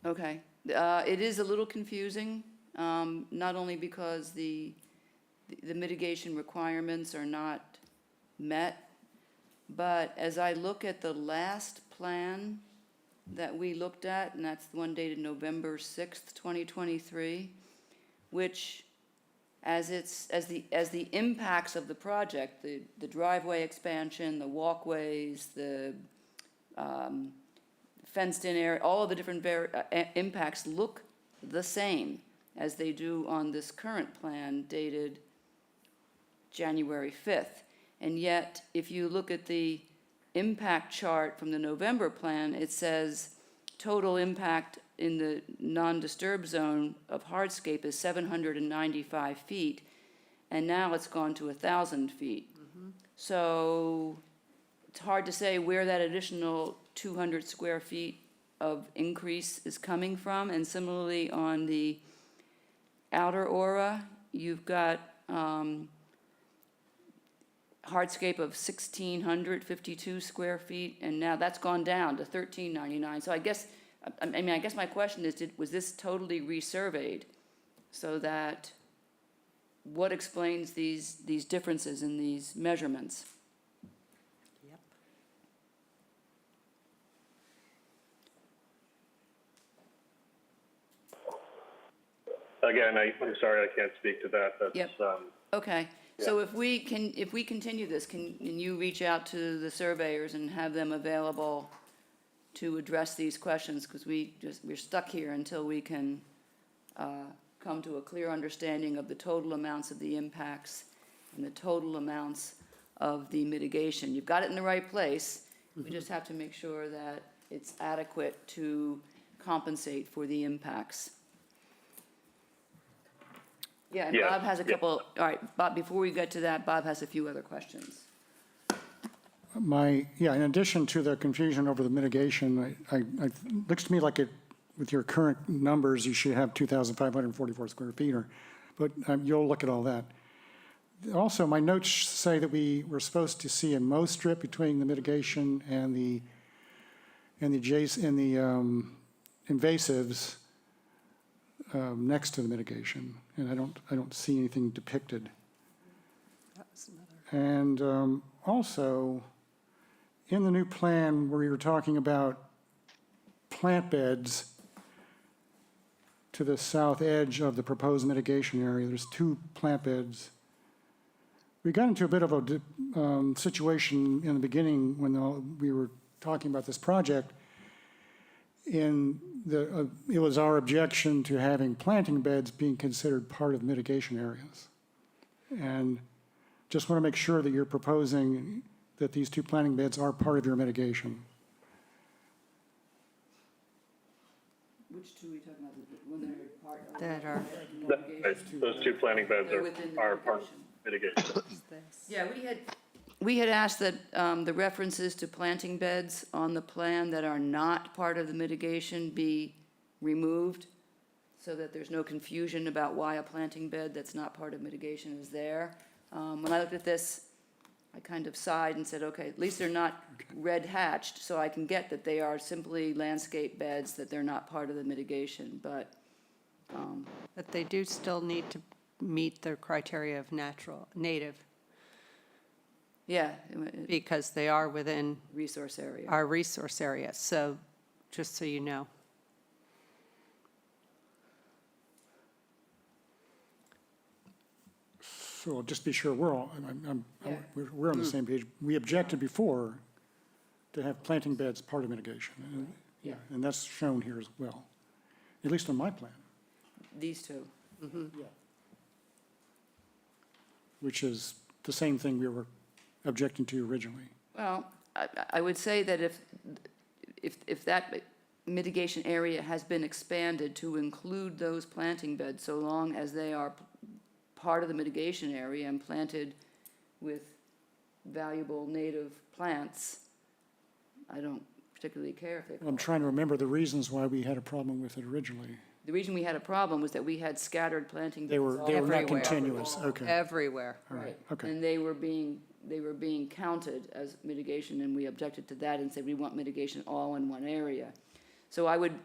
Okay. It is a little confusing, not only because the mitigation requirements are not met, but as I look at the last plan that we looked at, and that's the one dated November 6th, 2023, which, as the impacts of the project, the driveway expansion, the walkways, the fenced-in area, all of the different impacts look the same as they do on this current plan dated January 5th. And yet, if you look at the impact chart from the November plan, it says total impact in the non-disturbed zone of hardscape is 795 feet, and now it's gone to 1,000 feet. So it's hard to say where that additional 200 square feet of increase is coming from. And similarly, on the outer aura, you've got hardscape of 1,652 square feet, and now that's gone down to 1,399. So I guess my question is, was this totally resurveyed? So that, what explains these differences in these measurements? Yep. Again, I'm sorry, I can't speak to that. That's, Yep. Okay, so if we continue this, can you reach out to the surveyors and have them available to address these questions? Because we're stuck here until we can come to a clear understanding of the total amounts of the impacts and the total amounts of the mitigation. You've got it in the right place. We just have to make sure that it's adequate to compensate for the impacts. Yeah, and Yeah, Bob has a couple, all right, Bob, before we get to that, Bob has a few other questions. In addition to the confusion over the mitigation, it looks to me like with your current numbers, you should have 2,544 square feet, but you'll look at all that. Also, my notes say that we were supposed to see a mow strip between the mitigation and the invasives next to the mitigation, and I don't see anything depicted. That was another. And also, in the new plan where you were talking about plant beds to the south edge of the proposed mitigation area, there's 2 plant beds. We got into a bit of a situation in the beginning when we were talking about this project. It was our objection to having planting beds being considered part of mitigation areas. And just want to make sure that you're proposing that these 2 planting beds are part of your mitigation. Which two are we talking about? When they're part of That are- those 2 planting beds They're within the are part of mitigation. mitigation. Yeah, we had asked that the references to planting beds on the plan that are not part of the mitigation be removed, so that there's no confusion about why a planting bed that's not part of mitigation is there. When I looked at this, I kind of sighed and said, okay, at least they're not red hatched, so I can get that they are simply landscape beds, that they're not part of the mitigation, but But they do still need to meet the criteria of native, yeah, because they are within resource area. our resource area, so, just so you know. So just be sure we're all, Yeah. we're on the same page. We objected before to have planting beds part of mitigation. And that's shown here as well, at least on my plan. These two. Which is the same thing we were objecting to originally. Well, I would say that if that mitigation area has been expanded to include those planting beds, so long as they are part of the mitigation area and planted with valuable native plants, I don't particularly care if they. I'm trying to remember the reasons why we had a problem with it originally. The reason we had a problem was that we had scattered planting beds. They were all not Everywhere. continuous, okay. Everywhere. All right, okay. And they were being counted as mitigation, and we objected to that and said we want mitigation all in one area. So I would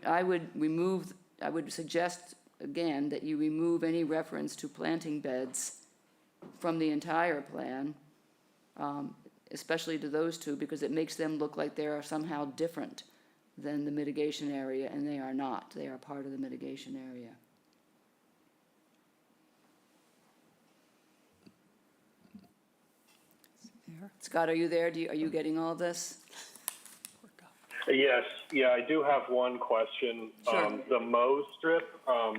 suggest, again, that you remove any reference to planting beds from the entire plan, especially to those 2, because it makes them look like they are somehow different than the mitigation area, and they are not. They are part of the mitigation area. Scott, are you there? Are you getting all this? Yes, yeah, I do have one question. Sure. The Mow strip, I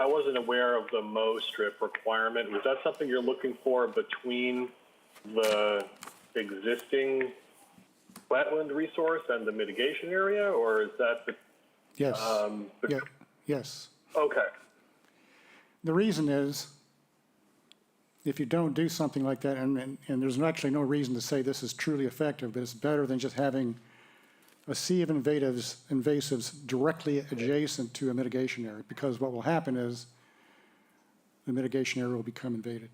wasn't aware of the Mow strip requirement. Was that something you're looking for between the existing wetland resource and the mitigation area, or is that the? Yes, yes. Okay. The reason is, if you don't do something like that, and there's actually no reason to say this is truly effective, but it's better than just having a sea of invasives directly adjacent to a mitigation area, because what will happen is the mitigation area will become invaded.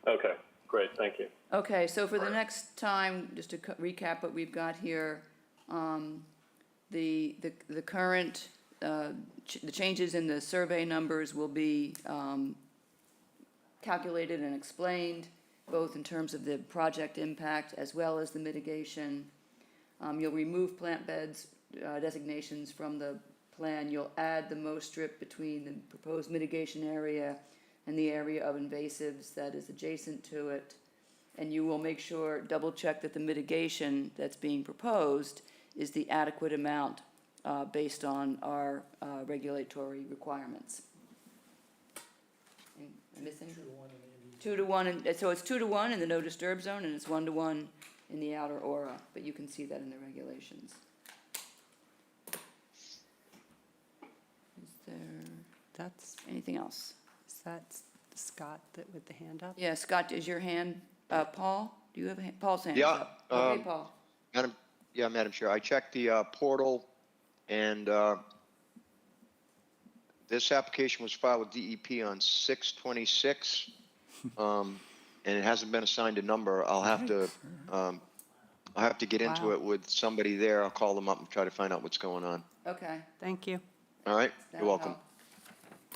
Okay, great, thank you. Okay, so for the next time, just to recap what we've got here, the current, the changes in the survey numbers will be calculated and explained, both in terms of the project impact as well as the mitigation. You'll remove plant beds designations from the plan. You'll add the Mow strip between the proposed mitigation area and the area of invasives that is adjacent to it. And you will make sure, double check that the mitigation that's being proposed is the adequate amount based on our regulatory requirements. Am I missing? 2 to 1. So it's 2 to 1 in the no disturb zone, and it's 1 to 1 in the outer aura, but you can see that in the regulations. Is there anything else? Is that Scott with the hand up? Yeah, Scott, is your hand, Paul? Do you have a hand? Paul's hand is Yeah, up. Okay, Paul. Madam Chair, I checked the portal, and this application was filed with DEP on 6/26, and it hasn't been assigned a number. I'll have to get into it with somebody there. I'll call them up and try to find out what's going on. Okay. Thank you. All right, That'll you're welcome. help.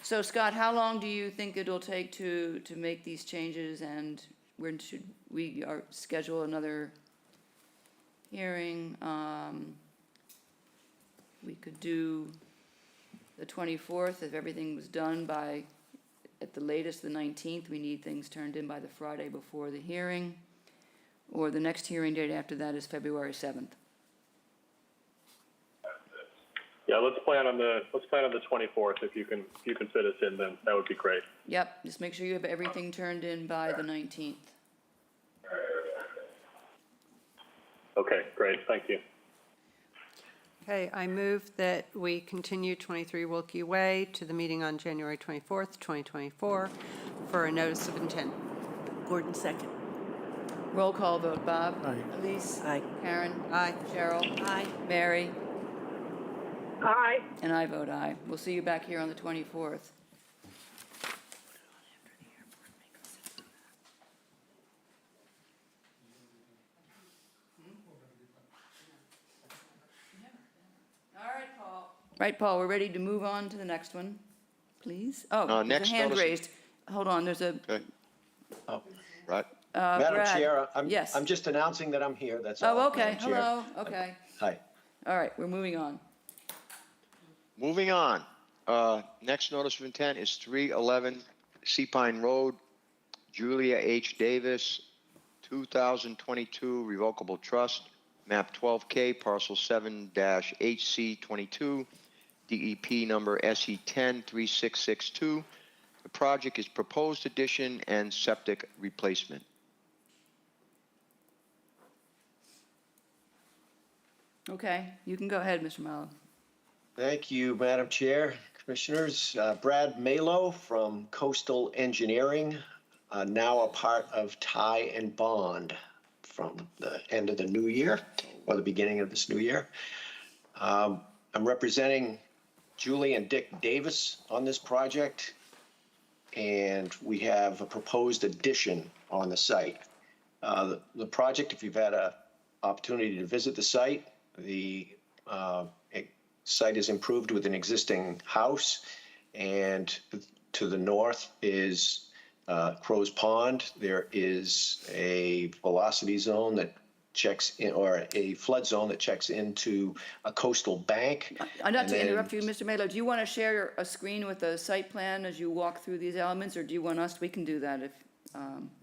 So Scott, how long do you think it'll take to make these changes, and when should we schedule another hearing? We could do the 24th if everything was done by, at the latest, the 19th. We need things turned in by the Friday before the hearing, or the next hearing date after that is February 7th. Yeah, let's plan on the 24th. If you can fit us in, then that would be great. Yep, just make sure you have everything turned in by the 19th. Okay, great, thank you. Okay, I move that we continue 23 Wilkie Way to the meeting on January 24th, 2024 for a notice of intent. Gordon, second. Roll call vote. Bob? Aye. Elise? Aye. Karen? Aye. Cheryl? Aye. Mary? Aye. And I vote aye. We'll see you back here on the 24th. All right, Paul. Right, Paul, we're ready to move on to the next one, please. Oh, there's next a hand notice- raised. Hold on, there's a, Okay. Right. Madam Brad. Chair, Yes. I'm just announcing that I'm here, that's all. Oh, okay, Madam Chair. hello, okay. Hi. All right, we're moving on. Moving on. Next notice of intent is 311 Seapine Road, Julia H. Davis, 2022 Revocable Trust, map 12K, parcel 7-HC22, DEP number SE103662. The project is proposed addition and septic replacement. Okay, you can go ahead, Mr. Mallow. Thank you, Madam Chair, Commissioners. Brad Malo from Coastal Engineering, now a part of Ty and Bond from the end of the new year, or the beginning of this new year. I'm representing Julie and Dick Davis on this project, and we have a proposed addition on the site. The project, if you've had an opportunity to visit the site, the site is improved with an existing house, and to the north is Crow's Pond, there is a velocity zone that checks in, or a flood zone that checks into a coastal bank. Not And to then- interrupt you, Mr. Melo, do you want to share a screen with a site plan as you walk through these elements, or do you want us, we can do that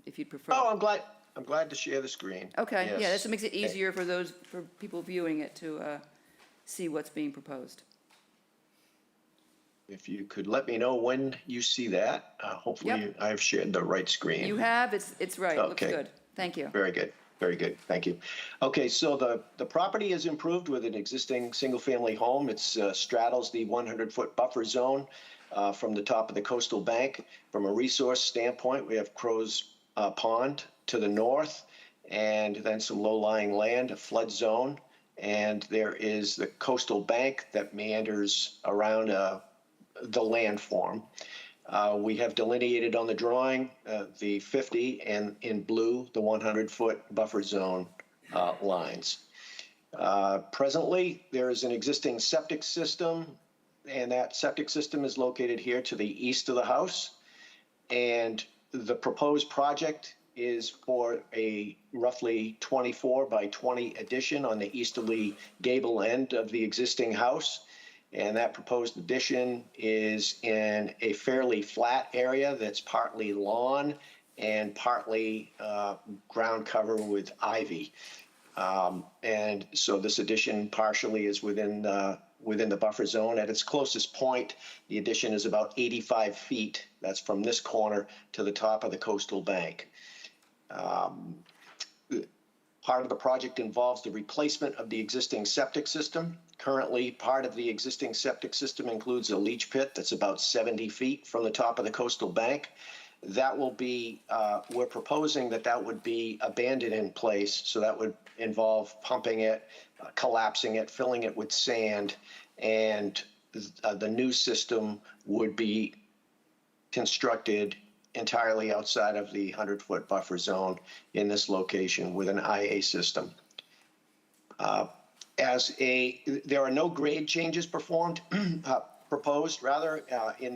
if you'd prefer. Oh, I'm glad to share the screen. Okay, yeah, Yes. this makes it easier for people viewing it to see what's being proposed. If you could let me know when you see that, hopefully I've shared the right screen. You have, it's right, looks Okay. good. Thank you. Very good, very good, thank you. Okay, so the property is improved with an existing single-family home. It straddles the 100-foot buffer zone from the top of the coastal bank. From a resource standpoint, we have Crow's Pond to the north, and then some low-lying land, a flood zone, and there is the coastal bank that meanders around the landform. We have delineated on the drawing the 50 and in blue the 100-foot buffer zone lines. Presently, there is an existing septic system, and that septic system is located here to the east of the house. And the proposed project is for a roughly 24 by 20 addition on the easterly gable end of the existing house. And that proposed addition is in a fairly flat area that's partly lawn and partly ground cover with ivy. And so this addition partially is within the buffer zone. At its closest point, the addition is about 85 feet. That's from this corner to the top of the coastal bank. Part of the project involves the replacement of the existing septic system. Currently, part of the existing septic system includes a leach pit that's about 70 feet from the top of the coastal bank. That will be, we're proposing that would be abandoned in place, so that would involve pumping it, collapsing it, filling it with sand, and the new system would be constructed entirely outside of the 100-foot buffer zone in this location with an IA system. There are no grade changes proposed, in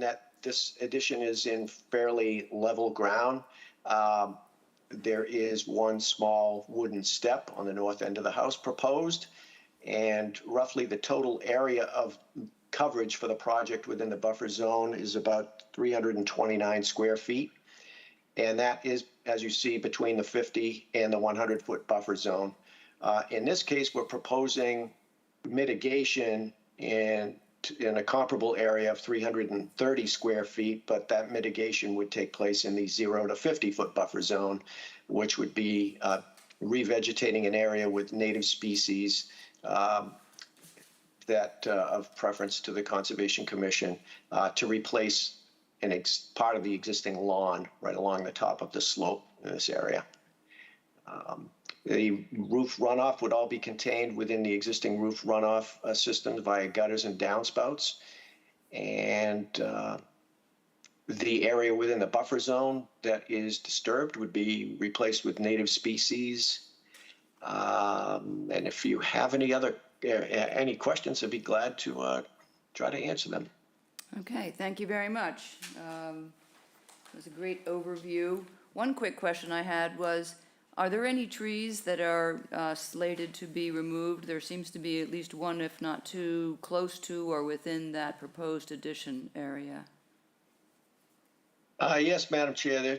that this addition is in fairly level ground. There is one small wooden step on the north end of the house proposed, and roughly the total area of coverage for the project within the buffer zone is about 329 square feet. And that is, as you see, between the 50 and the 100-foot buffer zone. In this case, we're proposing mitigation in a comparable area of 330 square feet, but that mitigation would take place in the 0 to 50-foot buffer zone, which would be revegetating an area with native species that of preference to the Conservation Commission to replace part of the existing lawn right along the top of the slope in this area. The roof runoff would all be contained within the existing roof runoff systems via gutters and downspouts. And the area within the buffer zone that is disturbed would be replaced with native species. And if you have any questions, I'd be glad to try to answer them. Okay, thank you very much. It was a great overview. One quick question I had was, are there any trees that are slated to be removed? There seems to be at least one, if not two, close to or within that proposed addition area. Yes, Madam Chair,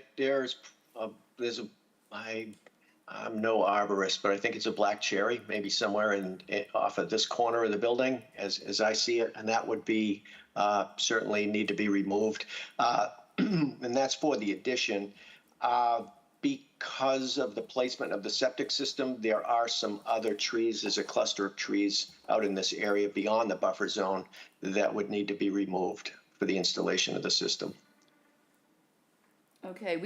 I'm no arborist, but I think it's a black cherry, maybe somewhere off of this corner of the building, as I see it, and that would be certainly need to be removed. And that's for the addition. Because of the placement of the septic system, there are some other trees. There's a cluster of trees out in this area beyond the buffer zone that would need to be removed for the installation of the system. Okay,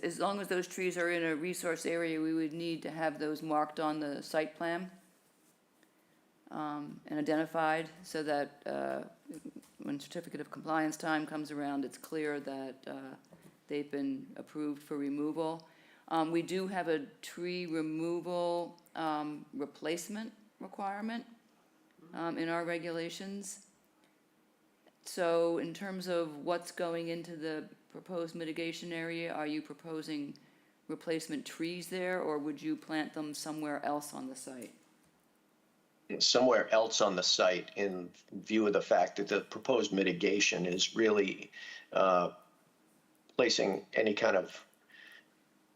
as long as those trees are in a resource area, we would need to have those marked on the site plan and identified so that when certificate of compliance time comes around, it's clear that they've been approved for removal. We do have a tree removal replacement requirement in our regulations. So in terms of what's going into the proposed mitigation area, are you proposing replacement trees there, or would you plant them somewhere else on the site? Somewhere else on the site, in view of the fact that the proposed mitigation is really placing any kind of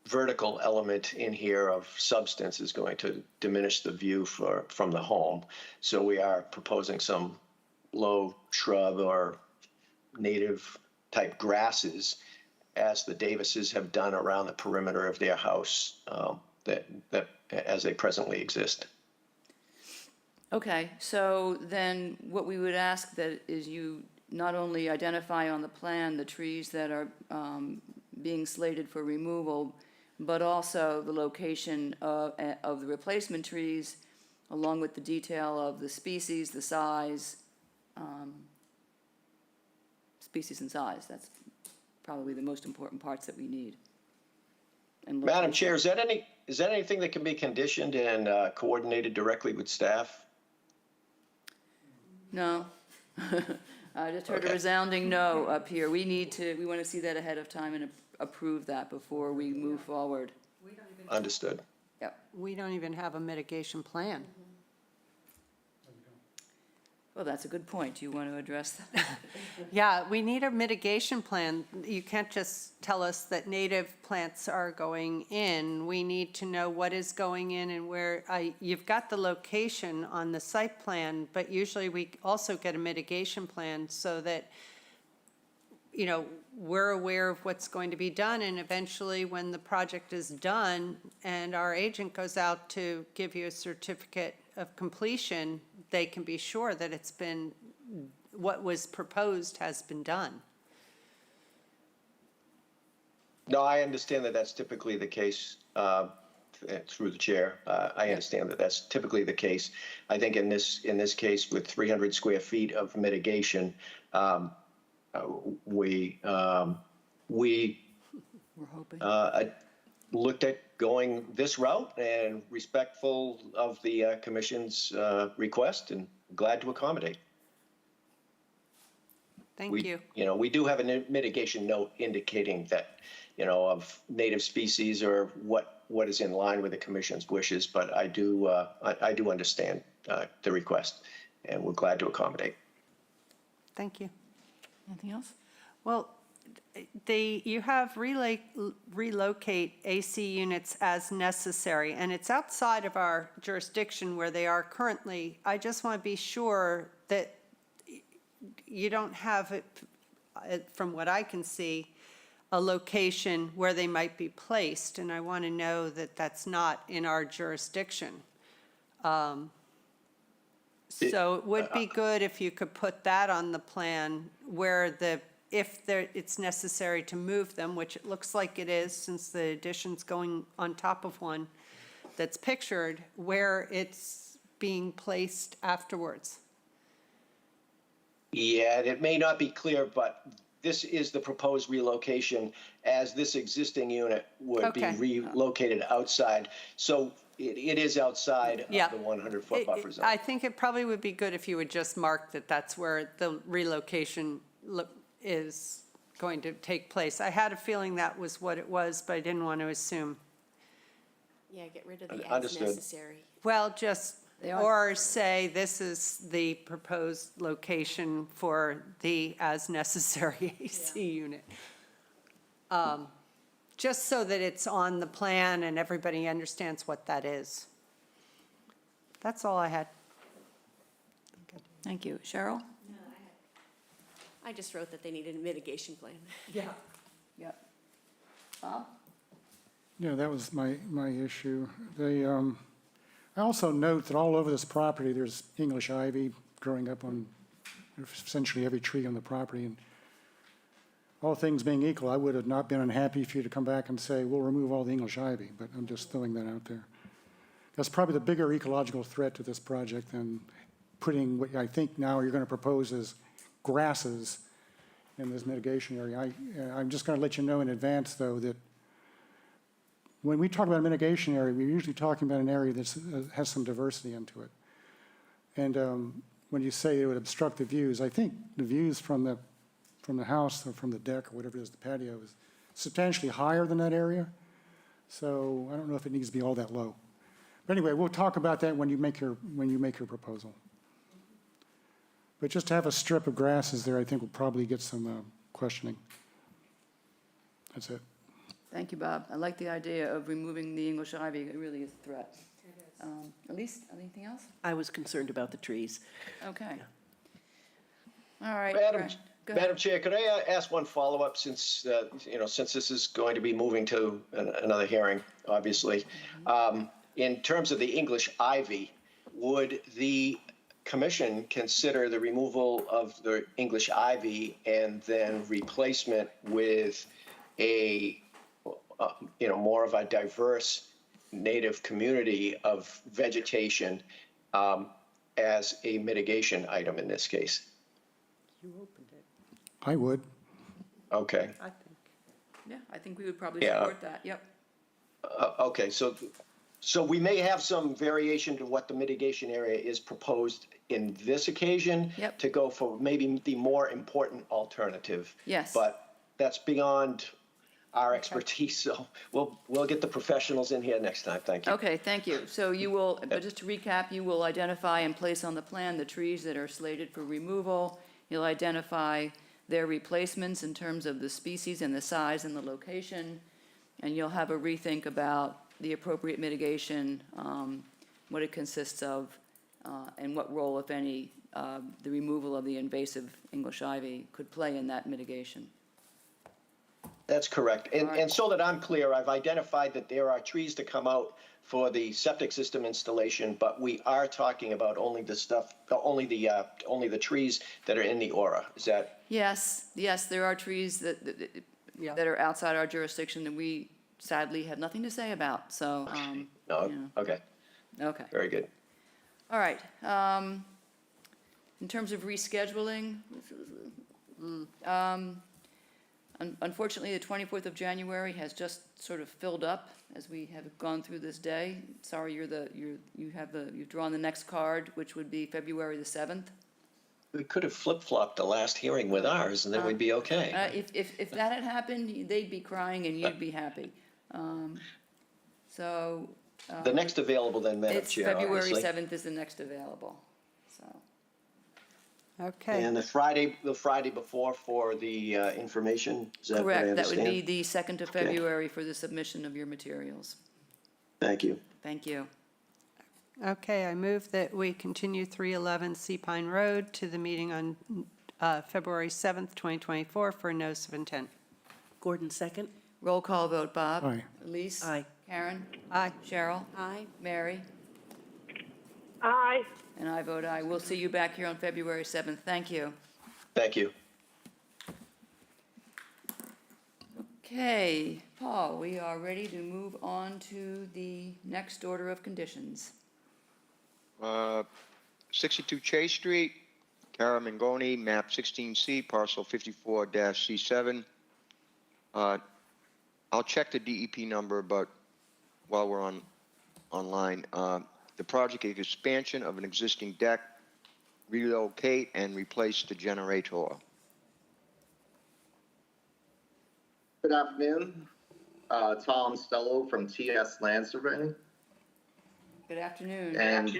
vertical element in here of substance is going to diminish the view from the home. So we are proposing some low shrub or native type grasses, as the Davises have done around the perimeter of their house, that as they presently exist. Okay, so then what we would ask that is you not only identify on the plan the trees that are being slated for removal, but also the location of the replacement trees, along with the detail of the species, the size, species and size. That's probably the most important parts that we need. And Madam location. Chair, is that anything that can be conditioned and coordinated directly with staff? No. I just heard a Okay. resounding no up here. We want to see that ahead of time and approve that before we move forward. Understood. Yep. We don't even have a mitigation plan. Well, that's a good point. Do you want to address that? Yeah, we need a mitigation plan. You can't just tell us that native plants are going in. We need to know what is going in and where. You've got the location on the site plan, but usually we also get a mitigation plan so that, you know, we're aware of what's going to be done, and eventually when the project is done and our agent goes out to give you a certificate of completion, they can be sure that it's been, what was proposed has been done. No, I understand that that's typically the case through the chair. I understand that that's typically the case. I think in this case, with 300 square feet of mitigation, we We're hoping. looked at going this route and respectful of the commission's request and glad to accommodate. Thank you. You know, we do have a mitigation note indicating that, you know, of native species or what is in line with the commission's wishes, but I do understand the request, and we're glad to accommodate. Thank you. Anything else? Well, you have relocate AC units as necessary, and it's outside of our jurisdiction where they are currently. I just want to be sure that you don't have it, from what I can see, a location where they might be placed, and I want to know that that's not in our jurisdiction. So it would be good if you could put that on the plan where it's necessary to move them, which it looks like it is since the addition's going on top of one that's pictured, where it's being placed afterwards. Yeah, it may not be clear, but this is the proposed relocation as this existing unit would be Okay. relocated outside. So it is outside Yeah. of the 100-foot buffer zone. I think it probably would be good if you would just mark that that's where the relocation is going to take place. I had a feeling that was what it was, but I didn't want to assume. Yeah, get rid of the as Understood. necessary. Well, just, They are- or say this is the proposed location for the as-necessary AC unit. Just so that it's on the plan and everybody understands what that is. That's all I had. Thank you. Cheryl? I just wrote that they needed a mitigation plan. Yeah. Yep. Bob? Yeah, that was my issue. I also note that all over this property, there's English ivy growing up on essentially every tree on the property. And all things being equal, I would have not been unhappy for you to come back and say, we'll remove all the English ivy, but I'm just throwing that out there. That's probably the bigger ecological threat to this project than putting what I think now you're going to propose as grasses in this mitigation area. I'm just going to let you know in advance, though, that when we talk about a mitigation area, we're usually talking about an area that has some diversity into it. And when you say it would obstruct the views, I think the views from the from the house or from the deck or whatever it is, the patio is substantially higher than that area. So I don't know if it needs to be all that low. But anyway, we'll talk about that when you make your proposal. But just to have a strip of grasses there, I think will probably get some questioning. That's it. Thank you, Bob. I like the idea of removing the English ivy. It really is a threat. Elise, anything else? I was concerned about the trees. Okay. All right. Madam, Brad, go ahead. Madam Chair, could I ask one follow-up since, since this is going to be moving to another hearing, obviously. In terms of the English ivy, would the commission consider the removal of the English ivy and then replacement with a, more of a diverse native community of vegetation as a mitigation item in this case? You opened it, I would. Okay. I think. Yeah, I think we would probably Yeah. support that. Yep. Okay, so we may have some variation to what the mitigation area is proposed in this occasion. Yep. To go for maybe the more important alternative. Yes. But that's beyond our expertise, so we'll get the professionals in here next time. Thank you. Okay, thank you. So you will, but just to recap, you will identify and place on the plan the trees that are slated for removal. You'll identify their replacements in terms of the species and the size and the location. And you'll have a rethink about the appropriate mitigation, what it consists of, and what role, if any, the removal of the invasive English ivy could play in that mitigation. That's correct. All right. And so that I'm clear, I've identified that there are trees to come out for the septic system installation, but we are talking about only the trees that are in the aura. Is that? Yes, there are trees that are outside our jurisdiction that we sadly have nothing to say about, so, No, you know. okay, Okay. very good. All right. In terms of rescheduling, unfortunately, the 24th of January has just sort of filled up as we have gone through this day. Sorry, you've drawn the next card, which would be February the 7th. We could have flip-flopped the last hearing with ours, and then we'd be okay. If that had happened, they'd be crying and you'd be happy. The next available then, Madam It's Chair, February obviously. 7th is the next available, so. Okay. And the Friday before for the information, is that what I Correct, that understand? would be the 2nd of Okay. February for the submission of your materials. Thank you. Thank you. Okay, I move that we continue 311 Sea Pine Road to the meeting on February 7th, 2024 for a notice of intent. Gordon, second? Roll call vote, Bob? Aye. Elise? Aye. Karen? Aye. Cheryl? Aye. Mary? Aye. And I vote aye. We'll see you back here on February 7th. Thank you. Thank you. Okay, Paul, we are ready to move on to the next order of conditions. 62 Chase Street, Cara Mangoni, map 16C, parcel 54-C7. I'll check the DEP number, but while we're online, the project is expansion of an existing deck, relocate and replace the generator. Good afternoon. Tom Stello from TS Land Surveying. Good afternoon. And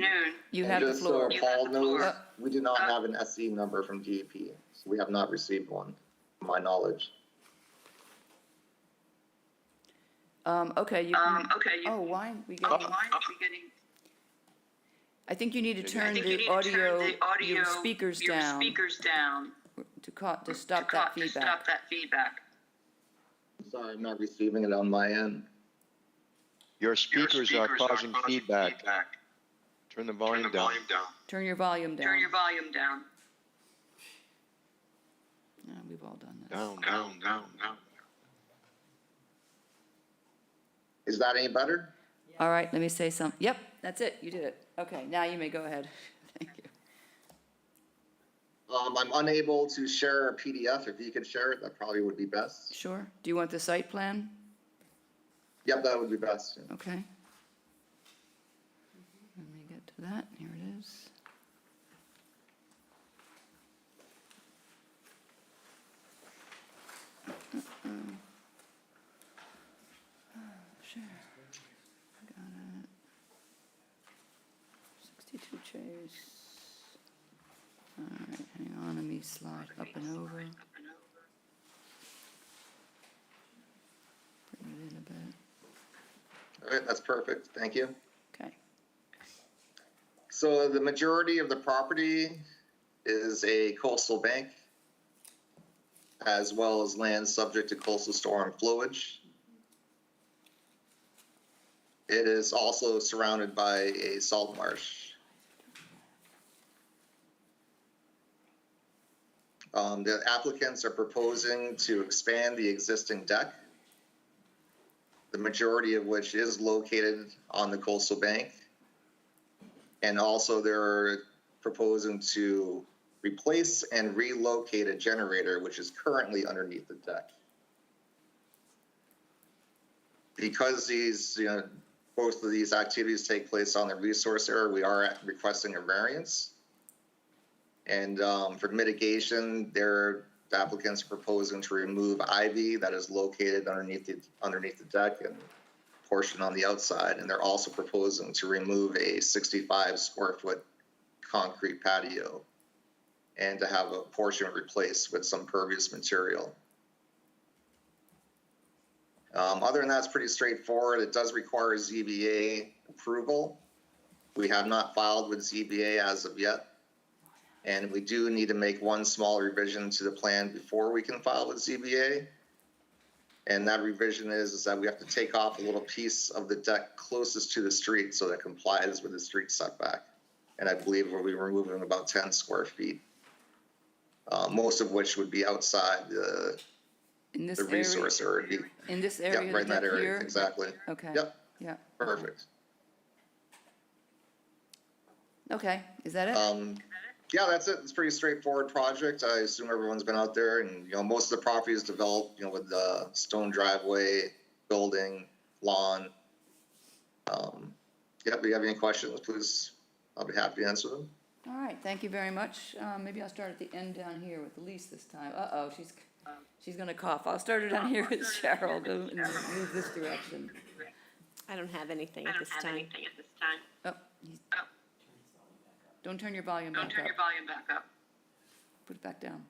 You have the just floor. so Paul knows, we do not have an SE number from DEP, so we have not received one, to my knowledge. Okay, you can. Oh, why are we getting? I think you need to turn the audio, your speakers down. To stop that feedback. I'm sorry, I'm not receiving it on my end. Your speakers are causing feedback. Turn the volume down. Turn your volume down. Yeah, we've all done this. Down. Is that any better? All right, let me say some. Yep, that's it. You did it. Okay, now you may go ahead. Thank you. I'm unable to share a PDF. If you could share it, that probably would be best. Sure. Do you want the site plan? Yep, that would be best. Okay. Let me get to that. Here it is. All right, hang on, let me slide up and over. Bring it in a bit. All right, that's perfect. Thank you. Okay. So the majority of the property is a coastal bank, as well as land subject to coastal storm flowage. It is also surrounded by a salt marsh. The applicants are proposing to expand the existing deck, the majority of which is located on the coastal bank. And also they're proposing to replace and relocate a generator, which is currently underneath the deck. Because these, both of these activities take place on the resource area, we are requesting a variance. And for mitigation, the applicants are proposing to remove ivy that is located underneath the deck and portion on the outside. And they're also proposing to remove a 65 square foot concrete patio and to have a portion replaced with some pervious material. Other than that, it's pretty straightforward. It does require ZBA approval. We have not filed with ZBA as of yet. And we do need to make one small revision to the plan before we can file with ZBA. And that revision is that we have to take off a little piece of the deck closest to the street so that complies with the street setback. And I believe we'll be removing about 10 square feet, most of which would be outside the resource area. In this area? Yeah, right in that area, here? exactly. Okay. Yep. Yeah. Perfect. Okay, is that it? Yeah, that's it. It's a pretty straightforward project. I assume everyone's been out there, and most of the property is developed, with the stone driveway, building, lawn. If you have any questions, please, I'll be happy to answer them. All right, thank you very much. Maybe I'll start at the end down here with Elise this time. Uh-oh, she's gonna cough. I'll start her down here with Cheryl. Go and move this direction. I don't have anything at this time. Oh, don't turn your volume back up. Put it back down.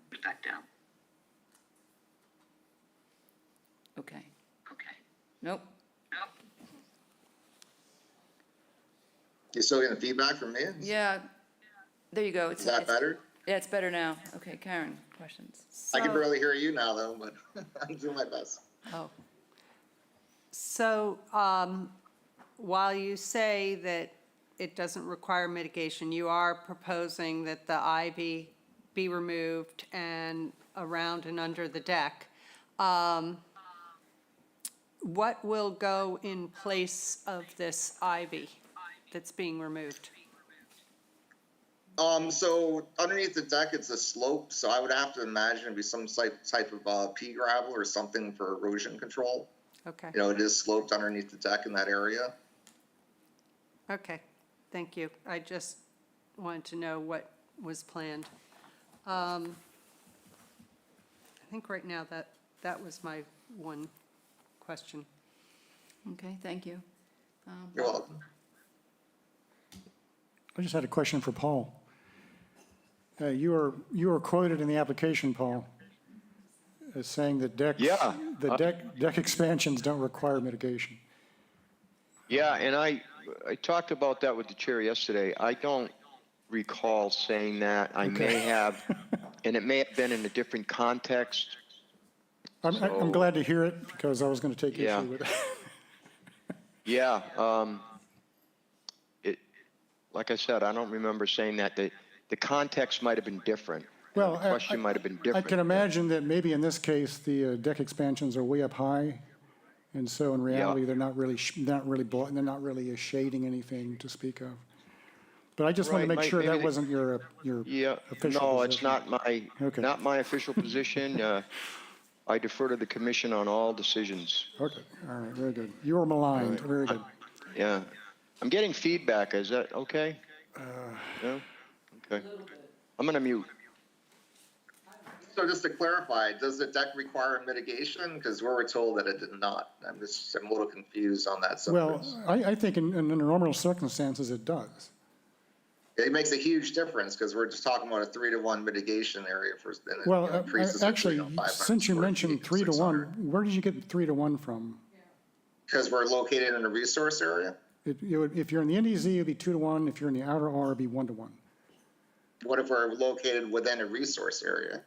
Okay. Nope. You still getting feedback from me? Yeah, there you go. Is that better? Yeah, it's better now. Okay, Karen, questions? I can barely hear you now, though, but I'm doing my best. Oh. So while you say that it doesn't require mitigation, you are proposing that the ivy be removed and around and under the deck. What will go in place of this ivy that's being removed? So underneath the deck, it's a slope, so I would have to imagine it'd be some type of pea gravel or something for erosion control. Okay. It is sloped underneath the deck in that area. Okay, thank you. I just wanted to know what was planned. I think right now that was my one question. Okay, thank you. You're welcome. I just had a question for Paul. You were quoted in the application, Paul, as saying that deck expansions don't require mitigation. Yeah, and I talked about that with the chair yesterday. I don't recall saying that. I may have, and it may have been in a different context. I'm glad to hear it, because I was going to take issue with it. Yeah, like I said, I don't remember saying that. The context might have been different. Well, the question might have been different. I can imagine that maybe in this case, the deck expansions are way up high, and so in reality, they're not really shading anything to speak of. But I just want to make sure that wasn't your official position. No, it's not my official position. I defer to the commission on all decisions. Okay, all right, very good. You were maligned, very good. Yeah, I'm getting feedback. Is that okay? No? Okay. I'm going to mute. So just to clarify, does the deck require mitigation? Because we were told that it did not. I'm a little confused on that subject. Well, I think in normal circumstances, it does. It makes a huge difference because we're just talking about a 3-to-1 mitigation area for, and it Well, increases it to, actually, 500 since you square mentioned feet, 3-to-1, where did you get 3-to-1 from? Because we're located in a resource area. If you're in the NDZ, it'd be 2-to-1. If you're in the outer R, it'd be 1-to-1. What if we're located within a resource area?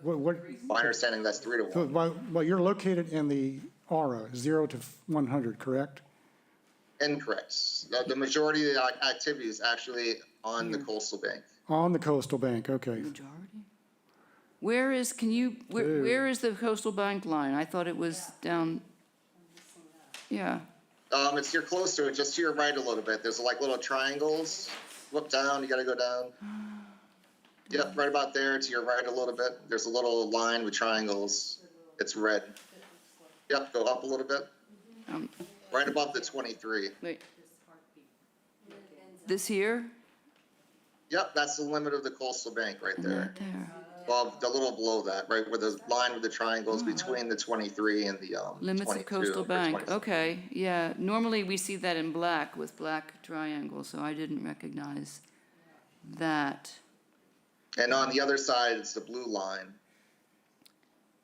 My understanding, that's 3-to-1. Well, you're located in the aura, 0 to 100, correct? Incorrect. The majority of the activity is actually on the coastal bank. On the coastal bank, okay. Majority? Where is, where is the coastal bank line? I thought it was down, yeah. You're close to it, just to your right a little bit. There's like little triangles. Look down, you gotta go down. Yep, right about there, to your right a little bit. There's a little line with triangles. It's red. Yep, go up a little bit. Right above the 23. Wait. This here? Yep, that's the limit of the coastal bank right there. Right there. Well, the little below that, right where the line with the triangles between the 23 and the Limits 22, of coastal or bank, 24. okay, yeah. Normally, we see that in black with black triangles, so I didn't recognize that. And on the other side, it's the blue line.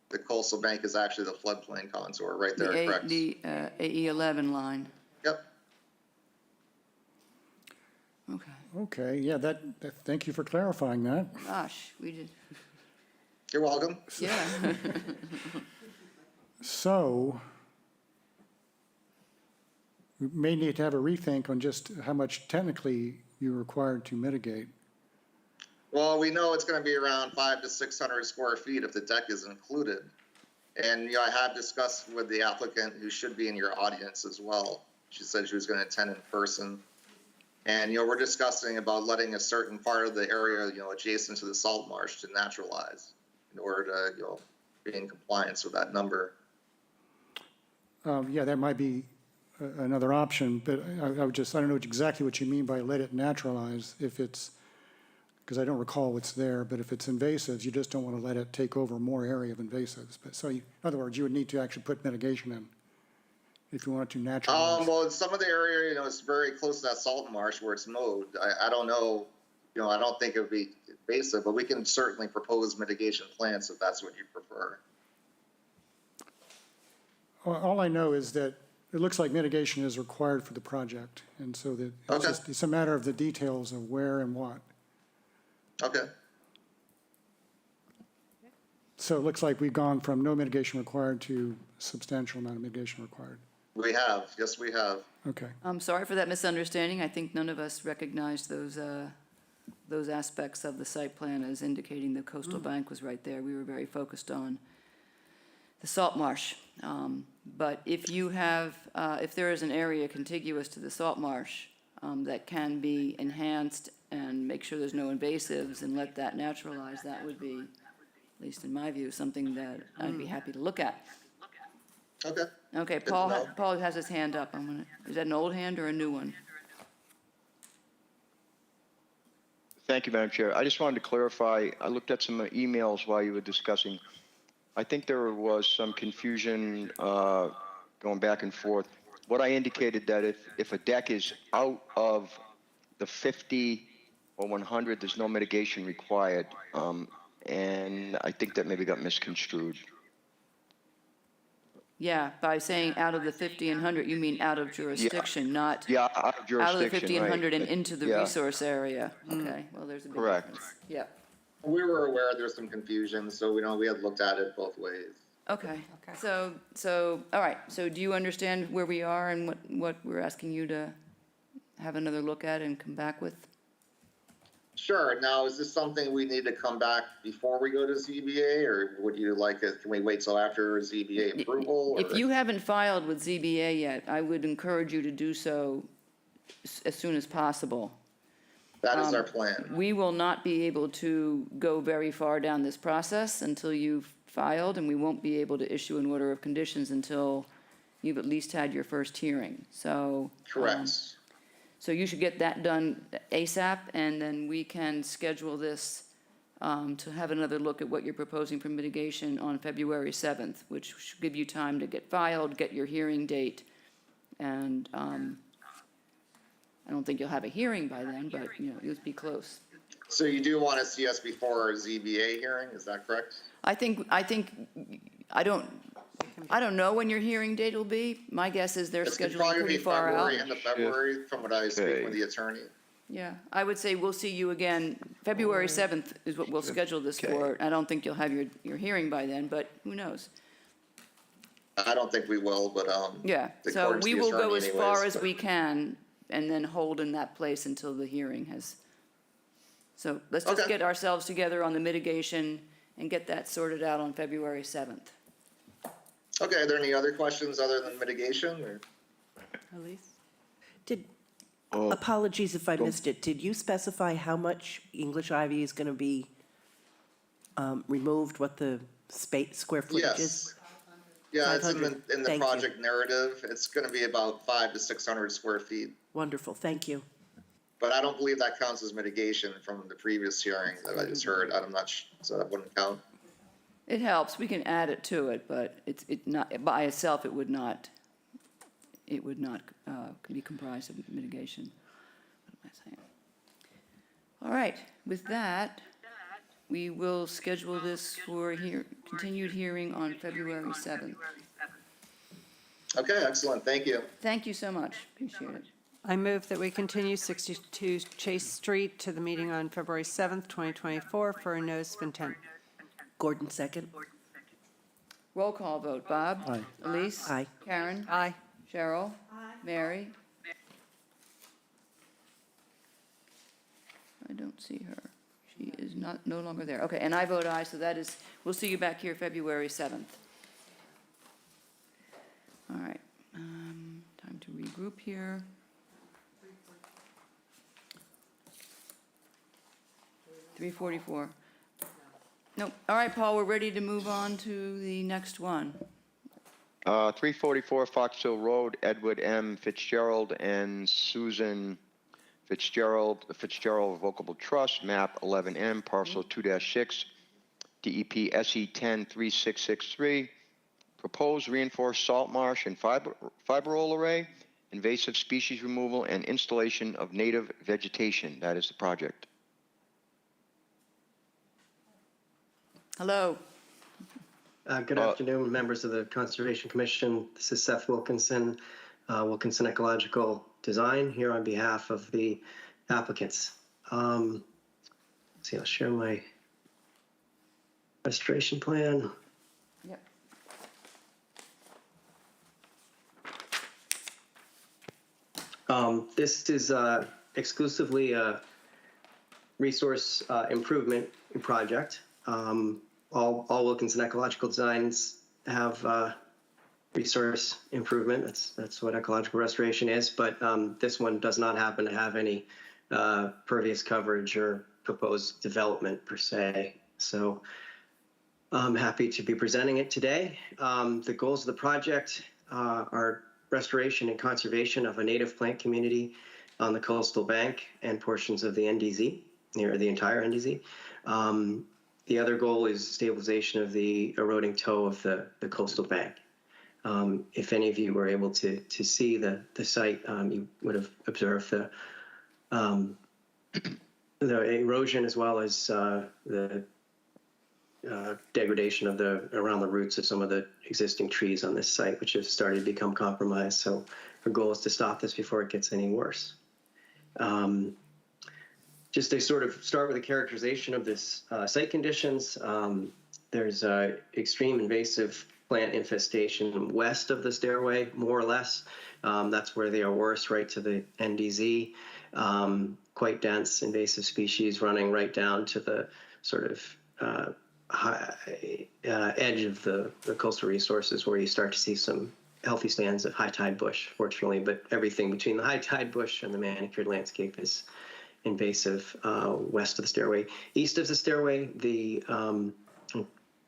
The coastal bank is actually the floodplain contour right there, correct? The AE11 line, Yep. okay. Okay, yeah, thank you for clarifying that. Gosh, we did, You're welcome. yeah. So, we may need to have a rethink on just how much technically you're required to mitigate. Well, we know it's going to be around 500 to 600 square feet if the deck is included. And, I have discussed with the applicant, who should be in your audience as well. She said she was going to attend in person. And, we're discussing about letting a certain part of the area, adjacent to the salt marsh to naturalize in order to, be in compliance with that number. Yeah, that might be another option, but I don't know exactly what you mean by let it naturalize, if it's, because I don't recall what's there, but if it's invasives, you just don't want to let it take over more area of invasives. But so, in other words, you would need to actually put mitigation in if you wanted to naturalize. Well, some of the area, is very close to that salt marsh where it's mowed. I don't know, I don't think it would be invasive, but we can certainly propose mitigation plans if that's what you prefer. All I know is that it looks like mitigation is required for the project, and so that it's a matter of the details of where and what. Okay. So it looks like we've gone from no mitigation required to substantial amount of mitigation required. We have. Yes, we have. Okay. I'm sorry for that misunderstanding. I think none of us recognized those aspects of the site plan as indicating the coastal bank was right there. We were very focused on the salt marsh. But if you have, if there is an area contiguous to the salt marsh that can be enhanced and make sure there's no invasives and let that naturalize, that would be, at least in my view, something that I'd be happy to look at. Okay. Okay, Paul has his hand up. Is that an old hand or a new one? Thank you, Madam Chair. I just wanted to clarify, I looked at some emails while you were discussing. I think there was some confusion going back and forth. What I indicated that if a deck is out of the 50 or 100, there's no mitigation required. And I think that maybe got misconstrued. Yeah, by saying out of the 50 and 100, you mean out of jurisdiction, not Yeah, out of jurisdiction, out of the 50 and right. 100 and into the Yeah. resource area. Okay, well, there's a big Correct. difference. Yeah, We were aware there's some confusion, so we had looked at it both ways. okay. So, all right, so do you understand where we are and what we're asking you to have another look at and come back with? Sure. Now, is this something we need to come back before we go to ZBA, or would you like it? Can we wait till after ZBA approval? If you haven't filed with ZBA yet, I would encourage you to do so as soon as possible. That is our plan. We will not be able to go very far down this process until you've filed, and we won't be able to issue an order of conditions until you've at least had your first hearing. So. Correct. So you should get that done ASAP, and then we can schedule this to have another look at what you're proposing for mitigation on February 7th, which should give you time to get filed, get your hearing date, and I don't think you'll have a hearing by then, but, you'll be close. So you do want to see us before our ZBA hearing, is that correct? I don't know when your hearing date will be. My guess is they're It's gonna scheduling probably pretty be far out. February, end of February, from what I was speaking with Okay. the attorney. Yeah, I would say we'll see you again, February 7th is what we'll schedule this for. I don't think you'll have your hearing by then, but who knows? I don't think we will, but, Yeah, so according to we the will go attorney as far anyways, as we can and then hold in that place until the hearing has. So let's just Okay. get ourselves together on the mitigation and get that sorted out on February 7th. Okay, are there any other questions other than mitigation, or? Elise? Apologies if I missed it. Did you specify how much English ivy is going to be removed, what the square footage is? Yes. Yeah, it's in 500. the Thank you. project narrative. It's gonna be about 500 to 600 square feet. Wonderful, thank you. But I don't believe that counts as mitigation from the previous hearing that I just heard. I'm not, so that wouldn't count. It helps, we can add it to it, but it's not, by itself, it would not be comprised of mitigation. What am I saying? All right, with that, we will schedule this for continued hearing on February 7th. Okay, excellent, thank you. Thank you so much, appreciate it. I move that we continue 62 Chase Street to the meeting on February 7th, 2024 for a notice of intent. Gordon, second. Roll call vote, Bob? Aye. Elise? Aye. Karen? Aye. Cheryl? Mary? I don't see her. She is no longer there. Okay, and I vote aye, so that is, we'll see you back here February 7th. All right, time to regroup here. $3:44. Nope. All right, Paul, we're ready to move on to the next one. 344 Fox Hill Road, Edward M. Fitzgerald and Susan Fitzgerald, the Fitzgerald Revocable Trust, map 11M, parcel 2-6, DEP SE 103663. Proposed reinforced salt marsh and fibril array, invasive species removal, and installation of native vegetation. That is the project. Hello. Good afternoon, members of the Conservation Commission. This is Seth Wilkinson, Wilkinson Ecological Design, here on behalf of the applicants. Let's see, I'll share my restoration plan. Yep. This is exclusively a resource improvement project. All Wilkinson Ecological Designs have resource improvement. That's what ecological restoration is. But this one does not happen to have any pervious coverage or proposed development per se. So I'm happy to be presenting it today. The goals of the project are restoration and conservation of a native plant community on the coastal bank and portions of the NDZ, near the entire NDZ. The other goal is stabilization of the eroding toe of the coastal bank. If any of you were able to see the site, you would have observed the erosion as well as the degradation of around the roots of some of the existing trees on this site, which have started to become compromised. So our goal is to stop this before it gets any worse. Just to sort of start with a characterization of this site conditions, there's extreme invasive plant infestation west of the stairway, more or less. That's where they are worse, right to the NDZ. Quite dense invasive species running right down to the sort of edge of the coastal resources, where you start to see some healthy stands of high tide bush, fortunately, but everything between the high tide bush and the manicured landscape is invasive west of the stairway. East of the stairway, the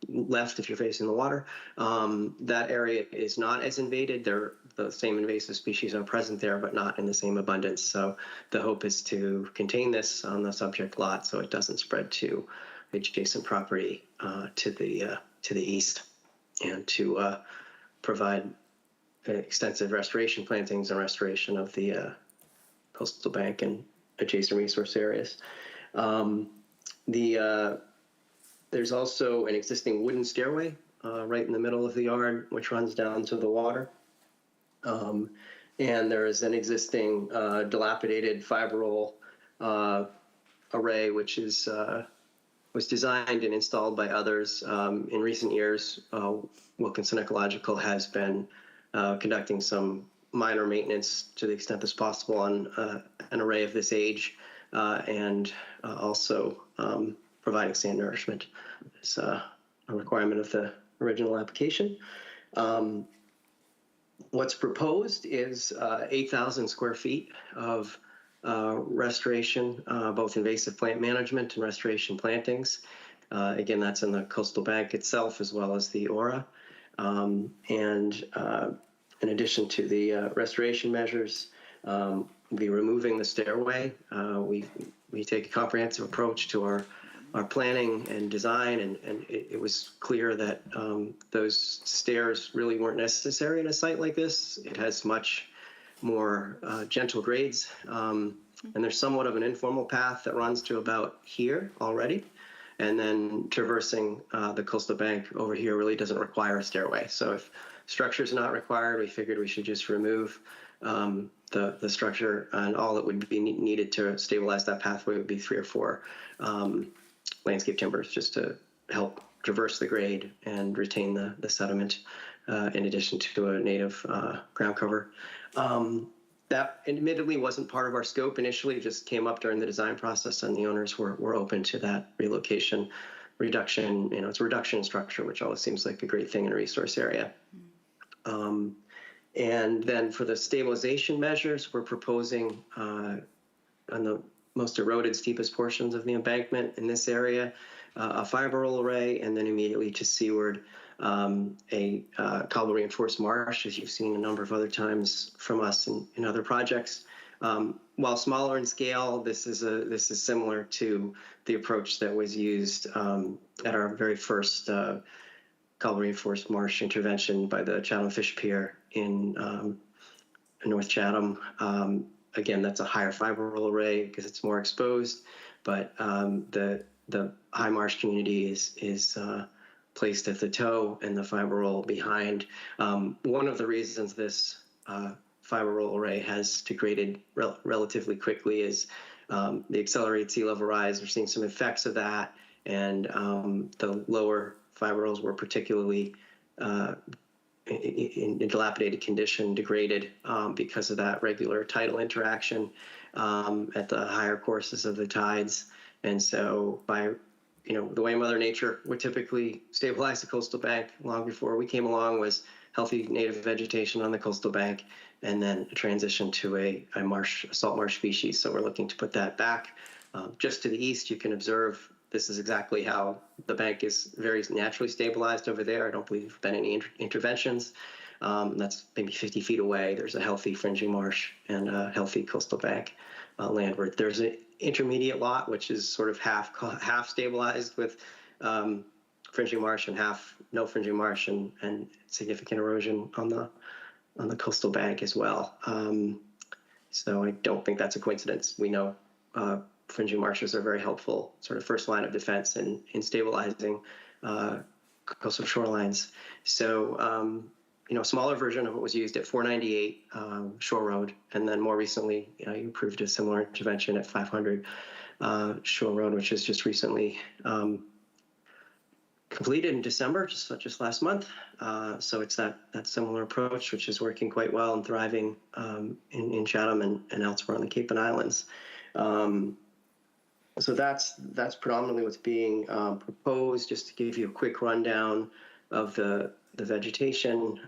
left if you're facing the water, that area is not as invaded. The same invasive species are present there, but not in the same abundance. So the hope is to contain this on the subject lot so it doesn't spread to adjacent property to the east, and to provide extensive restoration plantings and restoration of the coastal bank and adjacent resource areas. There's also an existing wooden stairway right in the middle of the yard, which runs down to the water. And there is an existing dilapidated fiber roll array, which is was designed and installed by others. In recent years, Wilkinson Ecological has been conducting some minor maintenance to the extent that's possible on an array of this age, and also providing sand nourishment is a requirement of the original application. What's proposed is 8,000 square feet of restoration, both invasive plant management and restoration plantings. Again, that's in the coastal bank itself as well as the aura. And in addition to the restoration measures, we'll be removing the stairway. We take a comprehensive approach to our planning and design, and it was clear that those stairs really weren't necessary in a site like this. It has much more gentle grades, and there's somewhat of an informal path that runs to about here already, and then traversing the coastal bank over here really doesn't require a stairway. So if structure's not required, we figured we should just remove the structure, and all that would be needed to stabilize that pathway would be 3 or 4 landscape timbers just to help traverse the grade and retain the sediment, in addition to a native ground cover. That admittedly wasn't part of our scope initially. It just came up during the design process, and the owners were open to that relocation, reduction. It's a reduction in structure, which always seems like a great thing in a resource area. And then for the stabilization measures, we're proposing on the most eroded, steepest portions of the embankment in this area, a fiber roll array, and then immediately to seaward, a cobble reinforced marsh, as you've seen a number of other times from us in other projects. While smaller in scale, this is similar to the approach that was used at our very first cobble reinforced marsh intervention by the Chatham Fish Pier in North Chatham. Again, that's a higher fiber roll array because it's more exposed, but the high marsh community is placed at the toe and the fiber roll behind. One of the reasons this fiber roll array has degraded relatively quickly is the accelerated sea level rise. We're seeing some effects of that, and the lower fiber rolls were particularly in dilapidated condition, degraded because of that regular tidal interaction at the higher courses of the tides. And so by, the way Mother Nature would typically stabilize the coastal bank long before we came along was healthy native vegetation on the coastal bank, and then a transition to a salt marsh species. So we're looking to put that back. Just to the east, you can observe this is exactly how the bank is very naturally stabilized over there. I don't believe there have been any interventions. That's maybe 50 feet away. There's a healthy fringing marsh and a healthy coastal bank landward. There's an intermediate lot, which is sort of half stabilized with fringing marsh and half no fringing marsh, and significant erosion on the coastal bank as well. So I don't think that's a coincidence. We know fringing marshes are very helpful, sort of first line of defense in stabilizing coastal shorelines. So, a smaller version of what was used at 498 Shore Road, and then more recently, you approved a similar intervention at 500 Shore Road, which is just recently completed in December, just last month. So it's that similar approach, which is working quite well and thriving in Chatham and elsewhere on the Cape and Islands. So that's predominantly what's being proposed. Just to give you a quick rundown of the vegetation,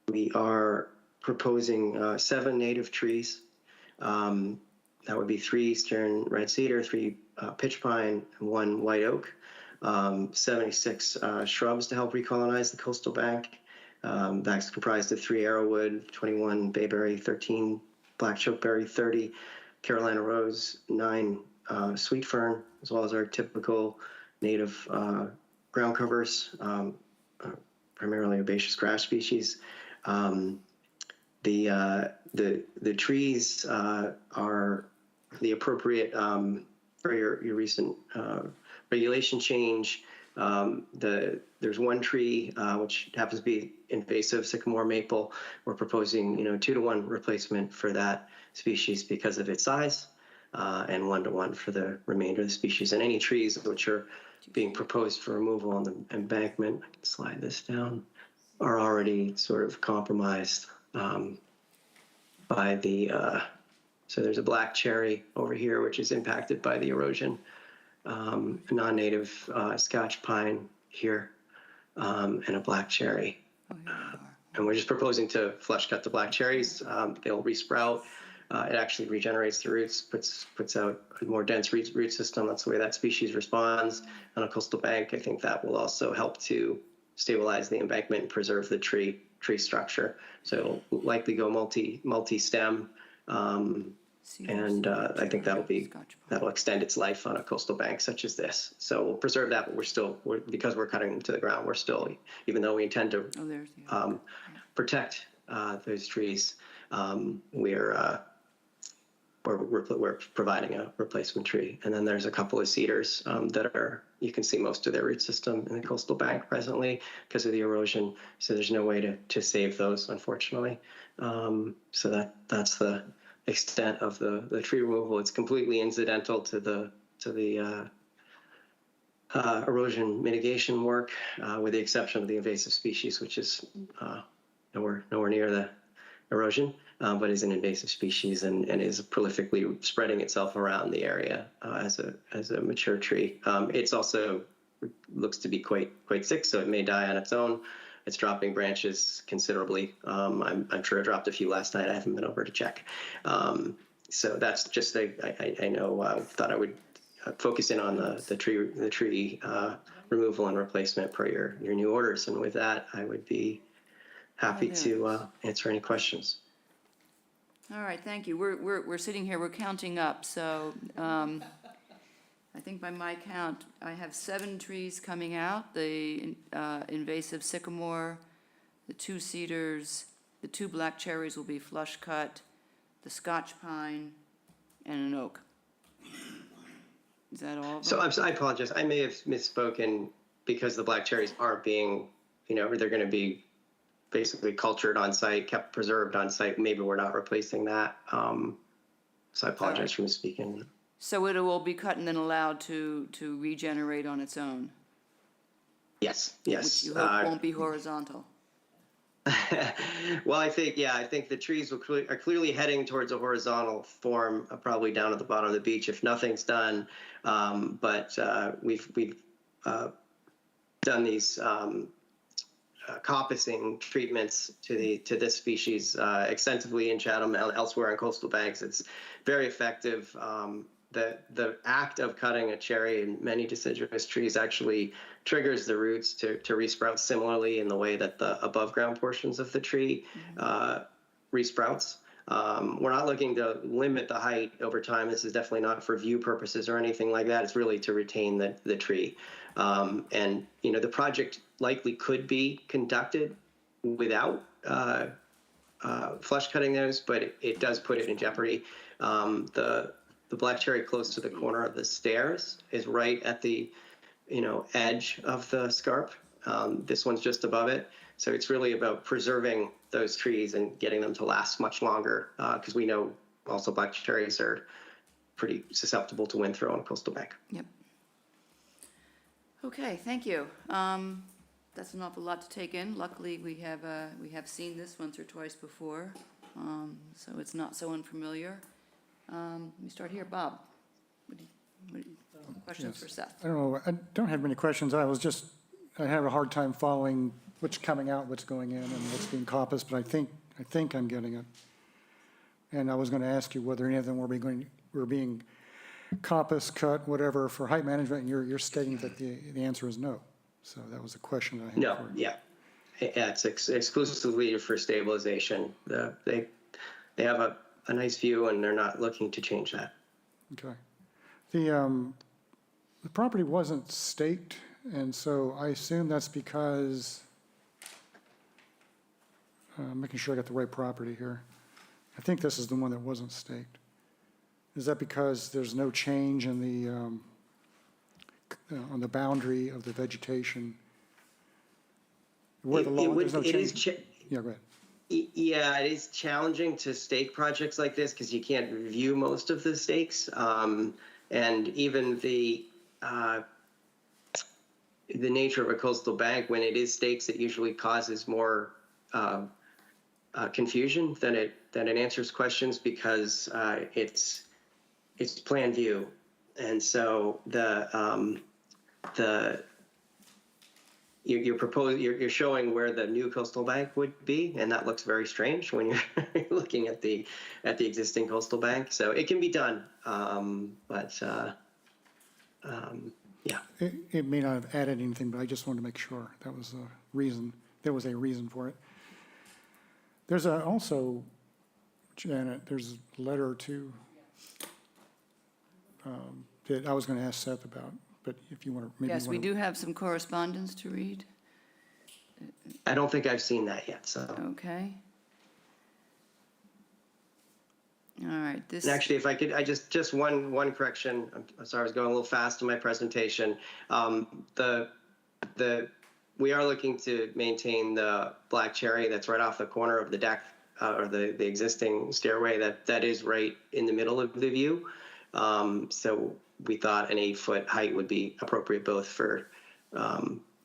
we are proposing 7 native trees. That would be 3 eastern red cedar, 3 pitch pine, and 1 white oak. 76 shrubs to help recolonize the coastal bank. That's comprised of 3 arrowwood, 21 bayberry, 13 black chokeberry, 30 Carolina rose, 9 sweet fern, as well as our typical native ground covers, primarily herbaceous grass species. The the trees are the appropriate for your recent regulation change. There's one tree which happens to be invasive sycamore maple. We're proposing 2-to-1 replacement for that species because of its size, and 1-to-1 for the remainder of the species. And any trees which are being proposed for removal on the embankment, I can slide this down, are already sort of compromised by the, so there's a black cherry over here, which is impacted by the erosion, a non-native Scotch pine here, and a black cherry. And we're just proposing to flush cut the black cherries. They'll resprout. It actually regenerates the roots, puts out a more dense root system. That's the way that species responds on a coastal bank. I think that will also help to stabilize the embankment and preserve the tree structure. So it'll likely go multi-stem, and I think that'll extend its life on a coastal bank such as this. So we'll preserve that, but because we're cutting them to the ground, we're still, even though we intend to protect those trees, we're providing a replacement tree. And then there's a couple of cedars that you can see most of their root system in the coastal bank presently because of the erosion. So there's no way to save those, unfortunately. So that's the extent of the tree removal. It's completely incidental to the erosion mitigation work, with the exception of the invasive species, which is nowhere near the erosion, but is an invasive species and is prolifically spreading itself around the area as a mature tree. It's also looks to be quite sick, so it may die on its own. It's dropping branches considerably. I'm sure it dropped a few last night. I haven't been over to check. So that's just I know. Thought I would focus in on the tree removal and replacement per your new orders. And with that, I would be happy to answer any questions. All right, thank you. We're sitting here, we're counting up, so I think by my count, I have 7 trees coming out, the invasive sycamore, the 2 cedars, the 2 black cherries will be flush cut, the Scotch pine, and an oak. Is that all of them? So I apologize. I may have misspoken because the black cherries aren't being, they're going to be basically cultured on site, kept preserved on site. Maybe we're not replacing that. So I apologize for misspeaking. So it will be cut and then allowed to regenerate on its own? Yes. Which you hope won't be horizontal. Well, I think the trees are clearly heading towards a horizontal form, probably down at the bottom of the beach if nothing's done. But we've done these coppicing treatments to this species extensively in Chatham and elsewhere on coastal banks. It's very effective. The act of cutting a cherry and many deciduous trees actually triggers the roots to resprout similarly in the way that the above ground portions of the tree resprouts. We're not looking to limit the height over time. This is definitely not for view purposes or anything like that. It's really to retain the tree. And the project likely could be conducted without flush cutting those, but it does put it in jeopardy. The black cherry close to the corner of the stairs is right at the edge of the scarp. This one's just above it. So it's really about preserving those trees and getting them to last much longer, because we know also black cherries are pretty susceptible to wind throw on a coastal bank. Yep. Okay, thank you. That's an awful lot to take in. Luckily, we have seen this once or twice before, so it's not so unfamiliar. Let me start here. Bob, questions for Seth? I don't know. I don't have many questions. I have a hard time following what's coming out, what's going in, and what's being coppiced, but I think I'm getting it. And I was going to ask you whether any of them were being coppiced, cut, whatever, for height management, and you're stating that the answer is no. So that was a question that I had. No, yeah. It's exclusively for stabilization. They have a nice view, and they're not looking to change that. Okay. The property wasn't staked, and so I assume that's because, making sure I got the right property here. I think this is the one that wasn't staked. Is that because there's no change in the, on the boundary of the vegetation? Where the law, there's no change? Yeah, go ahead. Yeah, it is challenging to stake projects like this because you can't review most of the stakes. And even the nature of a coastal bank, when it is stakes, it usually causes more confusion than it answers questions because it's plan view, and so you're showing where the new coastal bank would be, and that looks very strange when you're looking at the existing coastal bank. So it can be done, but yeah. It may not have added anything, but I just wanted to make sure that was a reason. There was a reason for it. There's also, Janet, there's a letter or two that I was going to ask Seth about, but if you want to, maybe. Yes, we do have some correspondence to read. I don't think I've seen that yet, so. Okay. All right, this. And actually, if I could, I just one correction. I'm sorry, I was going a little fast in my presentation. We are looking to maintain the black cherry that's right off the corner of the deck or the existing stairway that is right in the middle of the view. So we thought an 8-foot height would be appropriate both for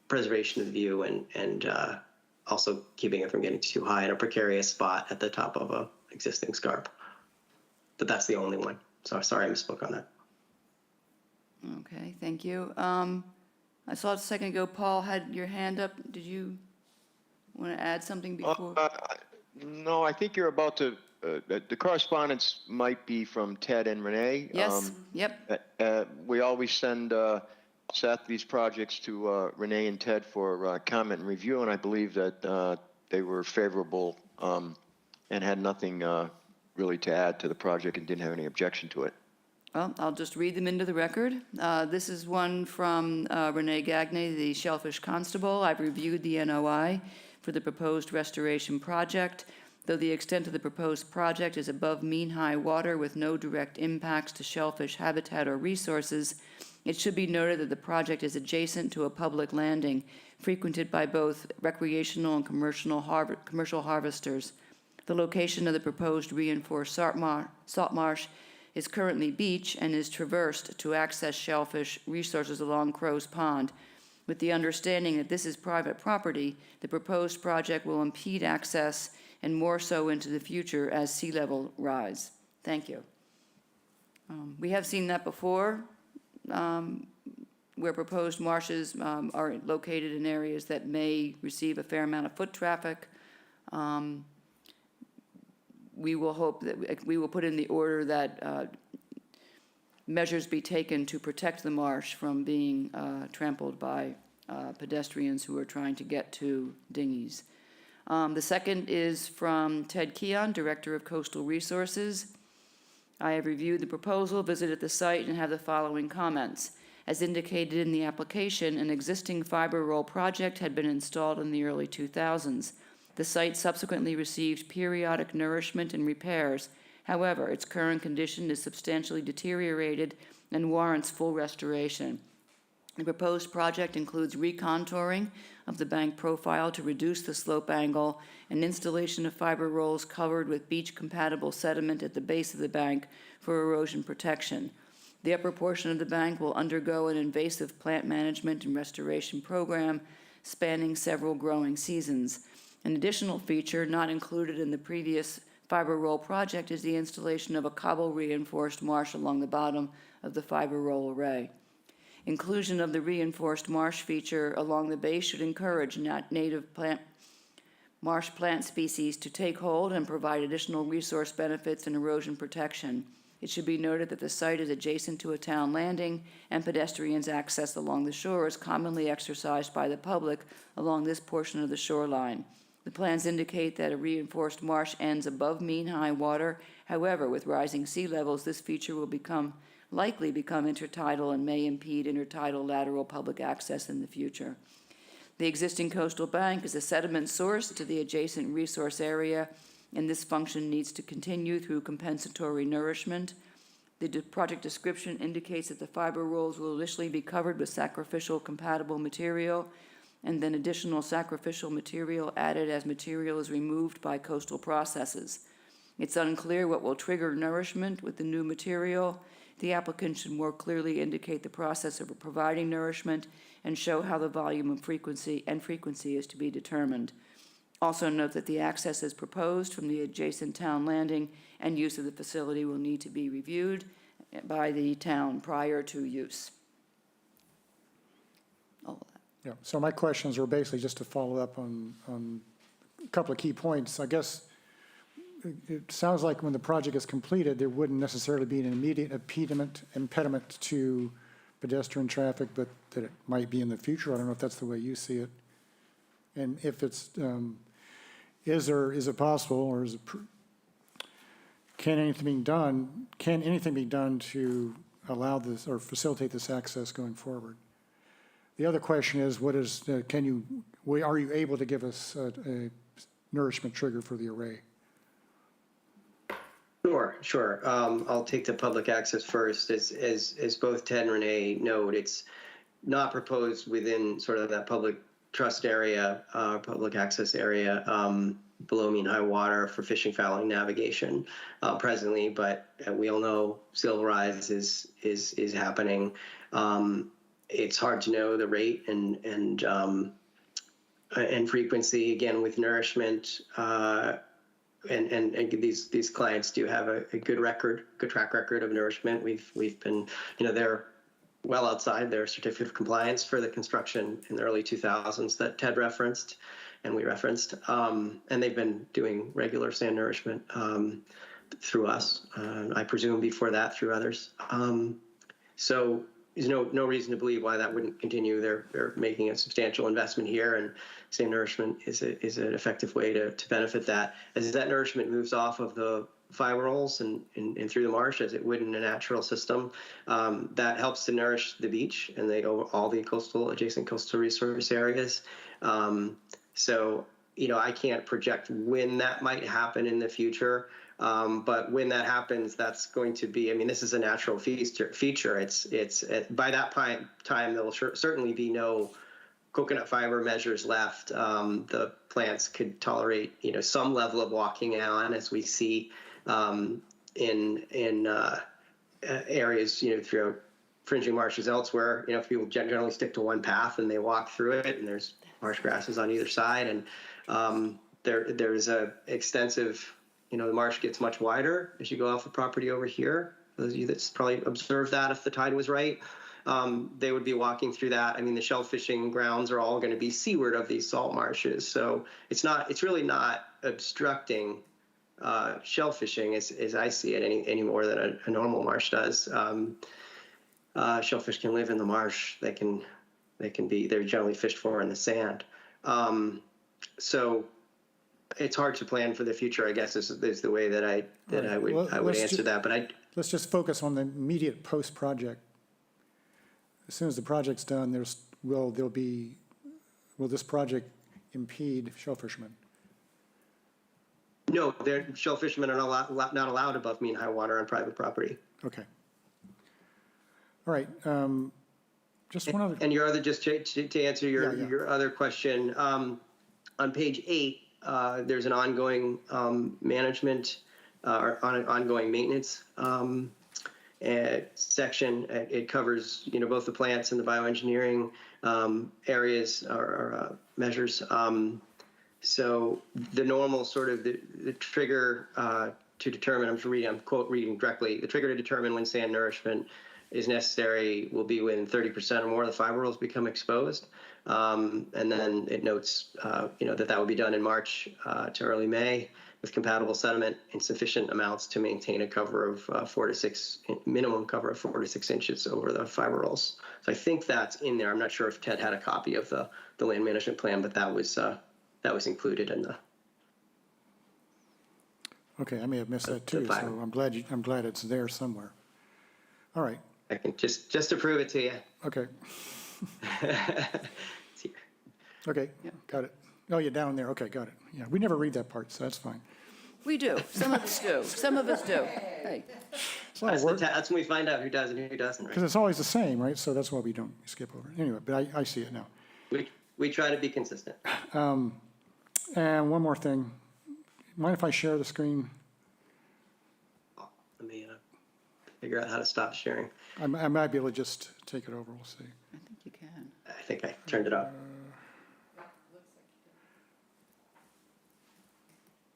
preservation of the view and also keeping it from getting too high in a precarious spot at the top of a existing scarp. But that's the only one. So sorry I misspoke on that. Okay, thank you. I saw a second ago, Paul had your hand up. Did you want to add something before? No, I think you're about to, the correspondence might be from Ted and Renee. Yes, yep. We always send Seth these projects to Renee and Ted for comment and review, and I believe that they were favorable and had nothing really to add to the project and didn't have any objection to it. Well, I'll just read them into the record. This is one from Renee Gagne, the Shellfish Constable. I've reviewed the NOI for the proposed restoration project. Though the extent of the proposed project is above mean high water with no direct impacts to shellfish habitat or resources, it should be noted that the project is adjacent to a public landing frequented by both recreational and commercial harvesters. The location of the proposed reinforced salt marsh is currently beach and is traversed to access shellfish resources along Crow's Pond. With the understanding that this is private property, the proposed project will impede access and more so into the future as sea level rise. Thank you. We have seen that before, where proposed marshes are located in areas that may receive a fair amount of foot traffic. We will hope that we will put in the order that measures be taken to protect the marsh from being trampled by pedestrians who are trying to get to dinghies. The second is from Ted Keon, Director of Coastal Resources. I have reviewed the proposal, visited the site, and have the following comments. As indicated in the application, an existing fiber roll project had been installed in the early 2000s. The site subsequently received periodic nourishment and repairs. However, its current condition is substantially deteriorated and warrants full restoration. The proposed project includes recontouring of the bank profile to reduce the slope angle and installation of fiber rolls covered with beach-compatible sediment at the base of the bank for erosion protection. The upper portion of the bank will undergo an invasive plant management and restoration program spanning several growing seasons. An additional feature not included in the previous fiber roll project is the installation of a cobble-reinforced marsh along the bottom of the fiber roll array. Inclusion of the reinforced marsh feature along the base should encourage native marsh plant species to take hold and provide additional resource benefits and erosion protection. It should be noted that the site is adjacent to a town landing, and pedestrians' access along the shore is commonly exercised by the public along this portion of the shoreline. The plans indicate that a reinforced marsh ends above mean high water. However, with rising sea levels, this feature will likely become intertidal and may impede intertidal lateral public access in the future. The existing coastal bank is a sediment source to the adjacent resource area and this function needs to continue through compensatory nourishment. The project description indicates that the fiber rolls will initially be covered with sacrificial compatible material, and then additional sacrificial material added as material is removed by coastal processes. It's unclear what will trigger nourishment with the new material. The applicant should more clearly indicate the process of providing nourishment and show how the volume and frequency is to be determined. Also note that the access is proposed from the adjacent town landing, and use of the facility will need to be reviewed by the town prior to use. All of that. Yeah, so my questions are basically just to follow up on a couple of key points. I guess it sounds like when the project is completed, there wouldn't necessarily be an immediate impediment to pedestrian traffic, but that it might be in the future. I don't know if that's the way you see it. And if it's, is it possible, or is it, can anything be done to allow this or facilitate this access going forward? The other question is, what is, are you able to give us a nourishment trigger for the array? Sure. I'll take the public access first. As both Ted and Renee note, it's not proposed within sort of that public trust area, public access area, below mean high water for fishing, fouling, navigation presently, but we all know sea level rise is happening. It's hard to know the rate and frequency, again, with nourishment. And these clients do have a good track record of nourishment. We've been, they're well outside their certificate of compliance for the construction in the early 2000s that Ted referenced and we referenced. And they've been doing regular sand nourishment through us. I presume before that through others. So there's no reason to believe why that wouldn't continue. They're making a substantial investment here, and sand nourishment is an effective way to benefit that. As that nourishment moves off of the fiber rolls and through the marsh, as it would in a natural system, that helps to nourish the beach and all the adjacent coastal resource areas. So, I can't project when that might happen in the future. But when that happens, that's going to be, this is a natural feature. It's by that time, there will certainly be no coconut fiber measures left. The plants could tolerate, some level of walking on, as we see in areas, throughout fringing marshes elsewhere. If people generally stick to one path and they walk through it, and there's marsh grasses on either side, and there's a extensive. The marsh gets much wider as you go off the property over here. Those of you that's probably observed that, if the tide was right, they would be walking through that. The shell fishing grounds are all going to be seaward of these salt marshes. So it's really not obstructing shell fishing as I see it any more than a normal marsh does. Shellfish can live in the marsh. They're generally fished for in the sand. So it's hard to plan for the future, I guess, is the way that I would answer that. But let's just focus on the immediate post-project. As soon as the project's done, will this project impede shell fishermen? No, shell fishermen are not allowed above mean high water on private property. Okay. All right. Just one other. And your other, just to answer your other question, on page 8. There's an ongoing management or ongoing maintenance section. It covers, both the plants and the bioengineering areas or measures. So the normal sort of the trigger to determine, I'm quote reading directly, the trigger to determine when sand nourishment is necessary will be when 30% or more of the fiber rolls become exposed. And then it notes, that would be done in March to early May with compatible sediment in sufficient amounts to maintain a cover of 4 to 6, minimum cover of 4 to 6 inches over the fiber rolls. So I think that's in there. I'm not sure if Ted had a copy of the land management plan, but that was included in the. Okay, I may have missed that too. So I'm glad it's there somewhere. All right. I can just to prove it to you. Okay. Okay, got it. Oh, you're down there. Okay, got it. Yeah, we never read that part, so that's fine. We do. Some of us do. Some of us do. Hey, It's a lot of work, That's when we find out who does and who doesn't, because right? it's always the same, right? So that's why we don't skip over it. Anyway, but I see it now. We try to be consistent. And one more thing. Mind if I share the screen? Let me figure out how to stop sharing. I might be able to just take it over, we'll see. I think you can. I think I turned it off.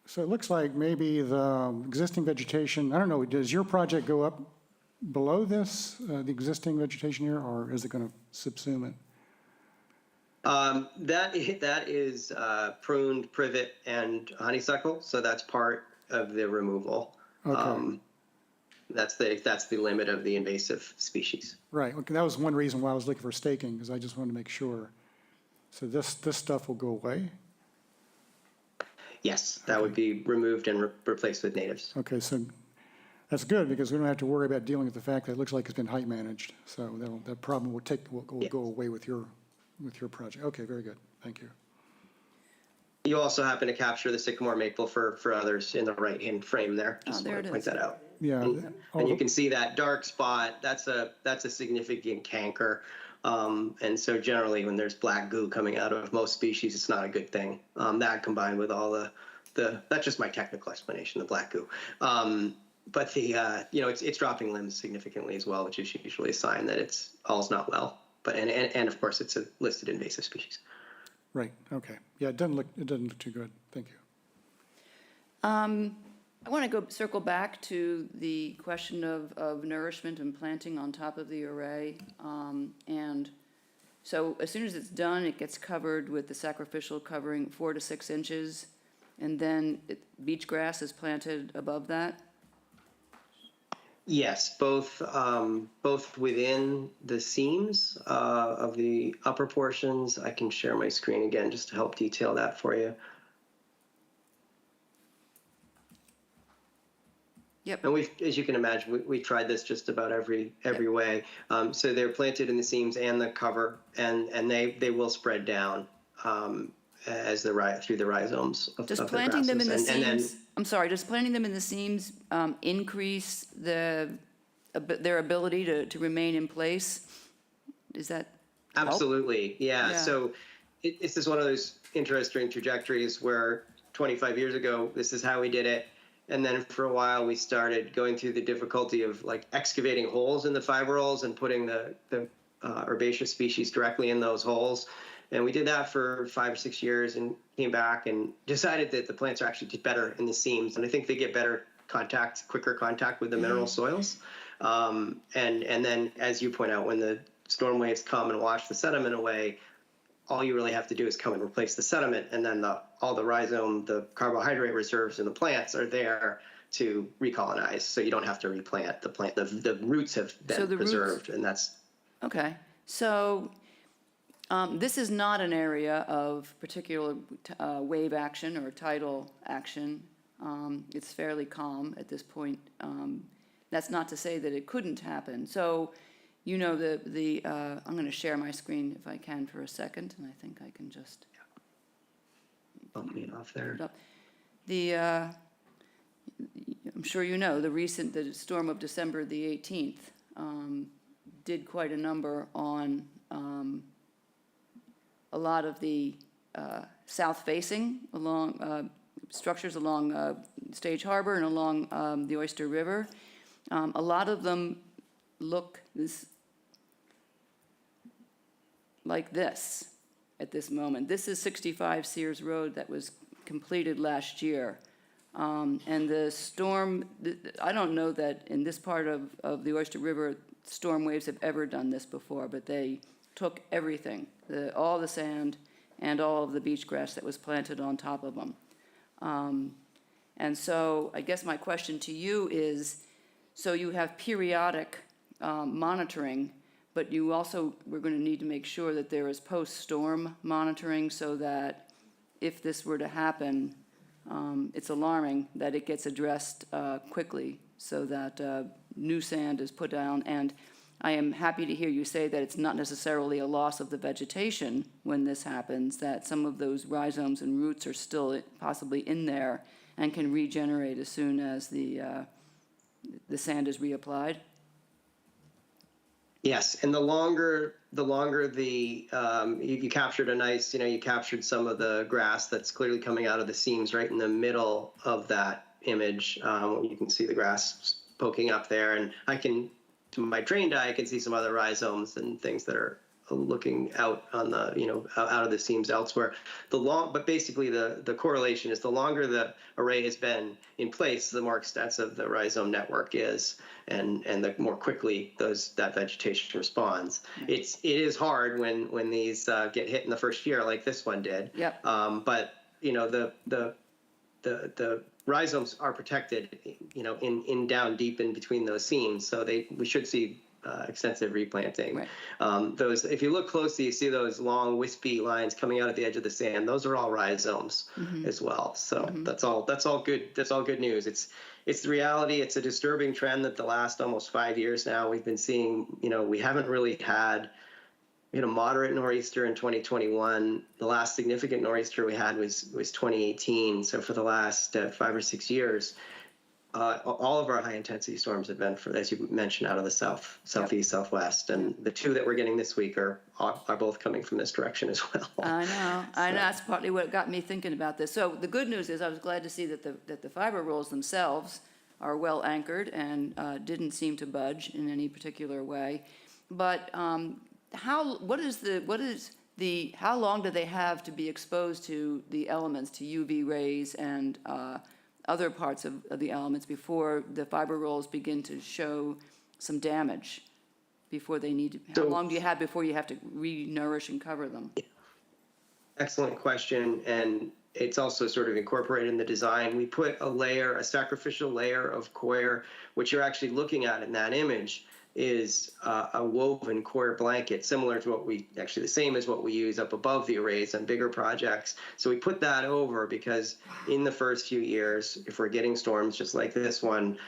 So it looks like maybe the existing vegetation, I don't know, does your project go up below this, the existing vegetation here, or is it going to subsume it? That is pruned privet and honeysuckle, so that's part of the removal. Okay. That's the limit of the invasive species. Right, okay, that was one reason why I was looking for staking, because I just wanted to make sure. So this stuff will go away? Yes, that would be removed and replaced with natives. Okay, so that's good, because we don't have to worry about dealing with the fact that it looks like it's been height managed. So that problem will go away with your project. Okay, very good, thank you. You also happen to capture the sycamore maple for others in the right-hand frame there. Just there want it to point is. that out. Yeah. And you can see that dark spot, that's a significant canker. And so generally when there's black goo coming out of most species, it's not a good thing. That combined with all that's just my technical explanation, the black goo. But it's dropping limbs significantly as well, which is usually a sign that all's not well. But and of course it's a listed invasive species. Right, okay. Yeah, it doesn't look too good, thank you. I want to circle back to the question of nourishment and planting on top of the array. And so as soon as it's done, it gets covered with the sacrificial covering 4 to 6 inches, and then beach grass is planted above that? Yes, both within the seams of the upper portions. I can share my screen again just to help detail that for you. Yep. And as you can imagine, we tried this just about every way. So they're planted in the seams and the cover, and they will spread down as through the rhizomes of Does the planting them in the grasses. seams, I'm sorry, does planting them in the seams increase their ability to remain in place? Is that help? Absolutely, yeah. Yeah. So this is one of those interesting trajectories where 25 years ago, this is how we did it. And then for a while, we started going through the difficulty of like excavating holes in the fiber rolls and putting the herbaceous species directly in those holes. And we did that for 5 or 6 years and came back and decided that the plants are actually better in the seams. And I think they get better quicker contact with the mineral soils. And then, as you point out, when the storm waves come and wash the sediment away, all you really have to do is come and replace the sediment, and then all the rhizome, the carbohydrate reserves in the plants are there to recolonize. So you don't have to replant the plant. The roots have been preserved, and that's... Okay, so this is not an area of particular wave action or tidal action. It's fairly calm at this point. That's not to say that it couldn't happen. So, you know, I'm going to share my screen if I can for a second, and I think I can just bump me off there. I'm sure you know the storm of December the 18th did quite a number on a lot of the south-facing along structures along Stage Harbor and along the Oyster River. A lot of them look like this at this moment. This is 65 Sears Road that was completed last year. And the storm, I don't know that in this part of the Oyster River, storm waves have ever done this before, but they took everything, all the sand and all of the beach grass that was planted on top of them. And so I guess my question to you is, so you have periodic monitoring, but you also, we're going to need to make sure that there is post-storm monitoring so that if this were to happen, it's alarming that it gets addressed quickly so that new sand is put down. And I am happy to hear you say that it's not necessarily a loss of the vegetation when this happens, that some of those rhizomes and roots are still possibly in there, and can regenerate as soon as the sand is reapplied? Yes, and the longer you captured a nice, you captured some of the grass that's clearly coming out of the seams right in the middle of that image. You can see the grass poking up there, and to my trained eye, I can see some other rhizomes and things that are looking out on the, out of the seams elsewhere. But basically the correlation is the longer the array has been in place, the more extensive the rhizome network is, and the more quickly that vegetation responds. Right. It is hard when these get hit in the first year like this one did. Yep. But the rhizomes are protected, in down deep in between those seams, so we should see extensive replanting. Right. If you look closely, you see those long wispy lines coming out at the edge of the sand. Those are all rhizomes as well. So that's all good. That's all good news. It's the reality. It's a disturbing trend that the last almost 5 years now we've been seeing. We haven't really had a moderate nor'easter in 2021. The last significant nor'easter we had was 2018. So for the last 5 or 6 years, all of our high-intensity storms have been, as you mentioned, out of the southeast, southwest, and the two that we're getting this week are both coming from this direction as well. I know. I know. That's partly what got me thinking about this. So the good news is I was glad to see that the fiber rolls themselves are well anchored and didn't seem to budge in any particular way. But how long do they have to be exposed to the elements, to UV rays and other parts of the elements before the fiber rolls begin to show some damage? How long do you have before you have to re-nourish and cover them? Excellent question, and it's also sort of incorporated in the design. We put a sacrificial layer of coir, which you're actually looking at in that image, is a woven coir blanket, similar to the same as what we use up above the arrays on bigger projects. So we put that over because in the first few years, if we're getting storms just like this one,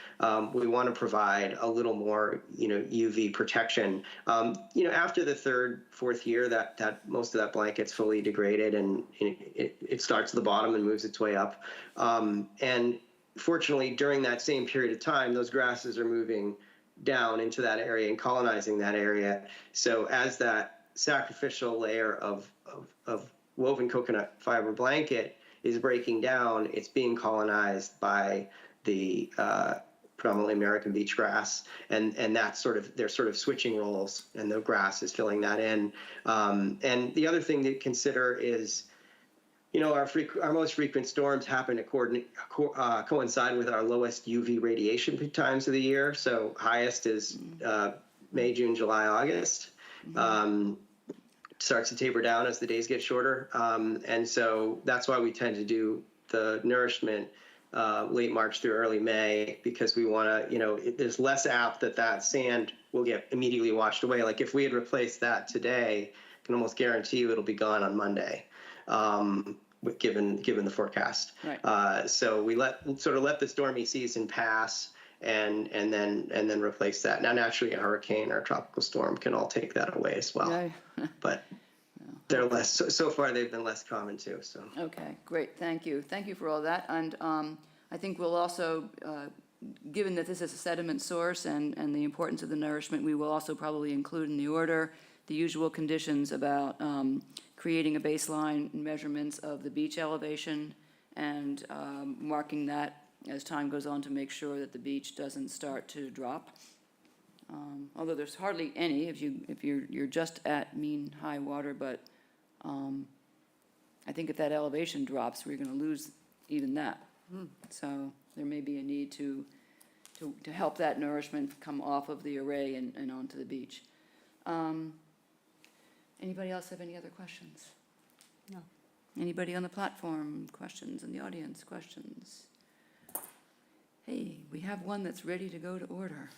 we want to provide a little more, UV protection. After the third, fourth year, that most of that blanket's fully degraded and it starts at the bottom and moves its way up. And fortunately, during that same period of time, those grasses are moving down into that area and colonizing that area. So as that sacrificial layer of woven coconut fiber blanket is breaking down, it's being colonized by the predominantly American beach grass, and that's they're sort of switching roles, and the grass is filling that in. And the other thing to consider is, our most frequent storms happen to coincide with our lowest UV radiation times of the year. So highest is May, June, July, August. Starts to taper down as the days get shorter. And so that's why we tend to do the nourishment late March through early May, because we want to, there's less apt that sand will get immediately washed away. Like if we had replaced that today, I can almost guarantee you it'll be gone on Monday. Given the forecast. Right. So we let the stormy season pass and then replace that. Now, naturally, a hurricane or a tropical storm can all take that away as well. Yeah. But they're less. So far, they've been less common too. So. Okay, great. Thank you. Thank you for all that. And I think we'll also, given that this is a sediment source and the importance of the nourishment, we will also probably include in the order the usual conditions about creating a baseline measurements of the beach elevation and marking that as time goes on to make sure that the beach doesn't start to drop. Although there's hardly any if you're just at mean high water, but I think if that elevation drops, we're going to lose even that. So there may be a need to help that nourishment come off of the array and onto the beach. Anybody else have any other questions? No. Anybody on the platform? Questions in the audience? Questions? Hey, we have one that's ready to go to order.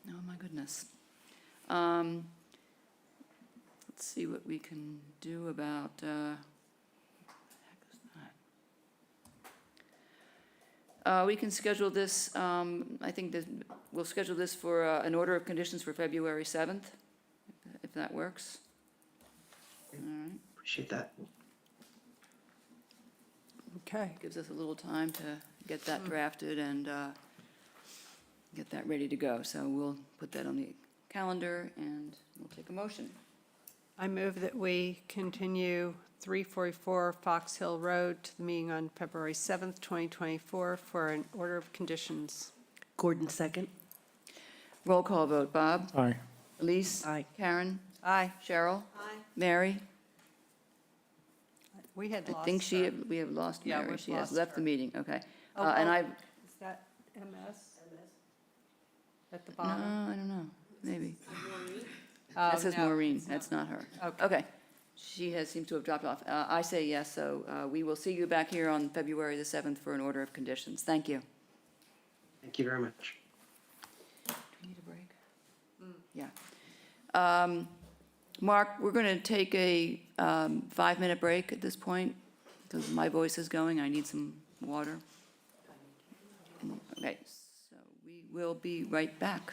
Oh, my goodness. Let's see what we can do about, what the heck is that? We can schedule this, I think we'll schedule this for an order of conditions for February 7th, if that works. All right. Appreciate that. Okay. Gives us a little time to get that drafted and get that ready to go. So we'll put that on the calendar and we'll take a motion. I move that we continue 344 Fox Hill Road to the meeting on February 7th, 2024 for an order of conditions. Gordon, second. Roll call vote. Bob? Aye. Elise? Aye. Karen? Aye. Cheryl? Aye. Mary? We had I lost think her. we have lost Yeah, Mary. we've She has lost left the her. meeting, okay. Oh, And oh, I, Is that MS? At the no, bottom? I don't know, maybe. Oh, That says no, Maureen, it's that's not her. Okay. Okay. Seems to have dropped off. I say yes, so we will see you back here on February the 7th for an order of conditions. Thank you. Thank you very much. Do we need a break? Yeah. Mark, we're going to take a 5-minute break at this point because my voice is going. I need some water. Okay, so we will be right back.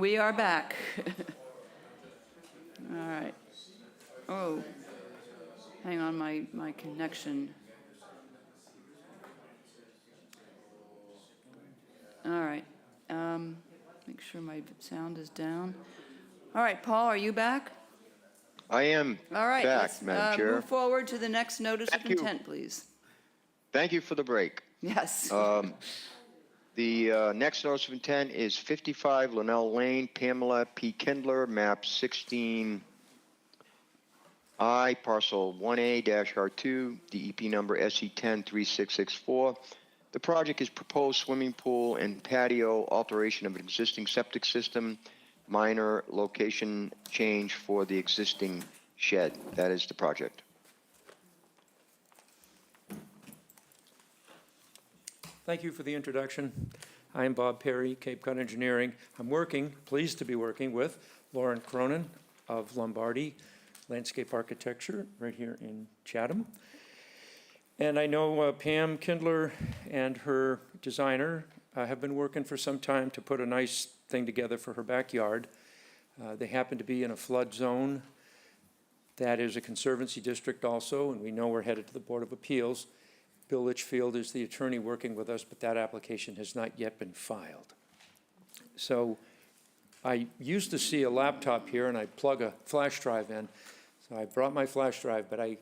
We are back. All right. Oh, hang on, my connection. All right. Make sure my sound is down. All right, Paul, are you back? I am All right, back, let's Madam Chair. move forward to the next notice of Thank you. intent, please. Thank you for the break. Yes. The next notice of intent is 55 Linnell Lane, Pamela P. Kindler, map 16I, parcel 1A-R2, DEP number SE103664. The project is proposed swimming pool and patio alteration of an existing septic system, minor location change for the existing shed. That is the project. Thank you for the introduction. I am Bob Perry, Cape Cod Engineering. I'm pleased to be working with Lauren Cronin of Lombardi Landscape Architecture right here in Chatham. And I know Pam Kindler and her designer have been working for some time to put a nice thing together for her backyard. They happen to be in a flood zone that is a conservancy district also, and we know we're headed to the Board of Appeals. Bill Litchfield is the attorney working with us, but that application has not yet been filed. So I used to see a laptop here and I'd plug a flash drive in. So I brought my flash drive, but I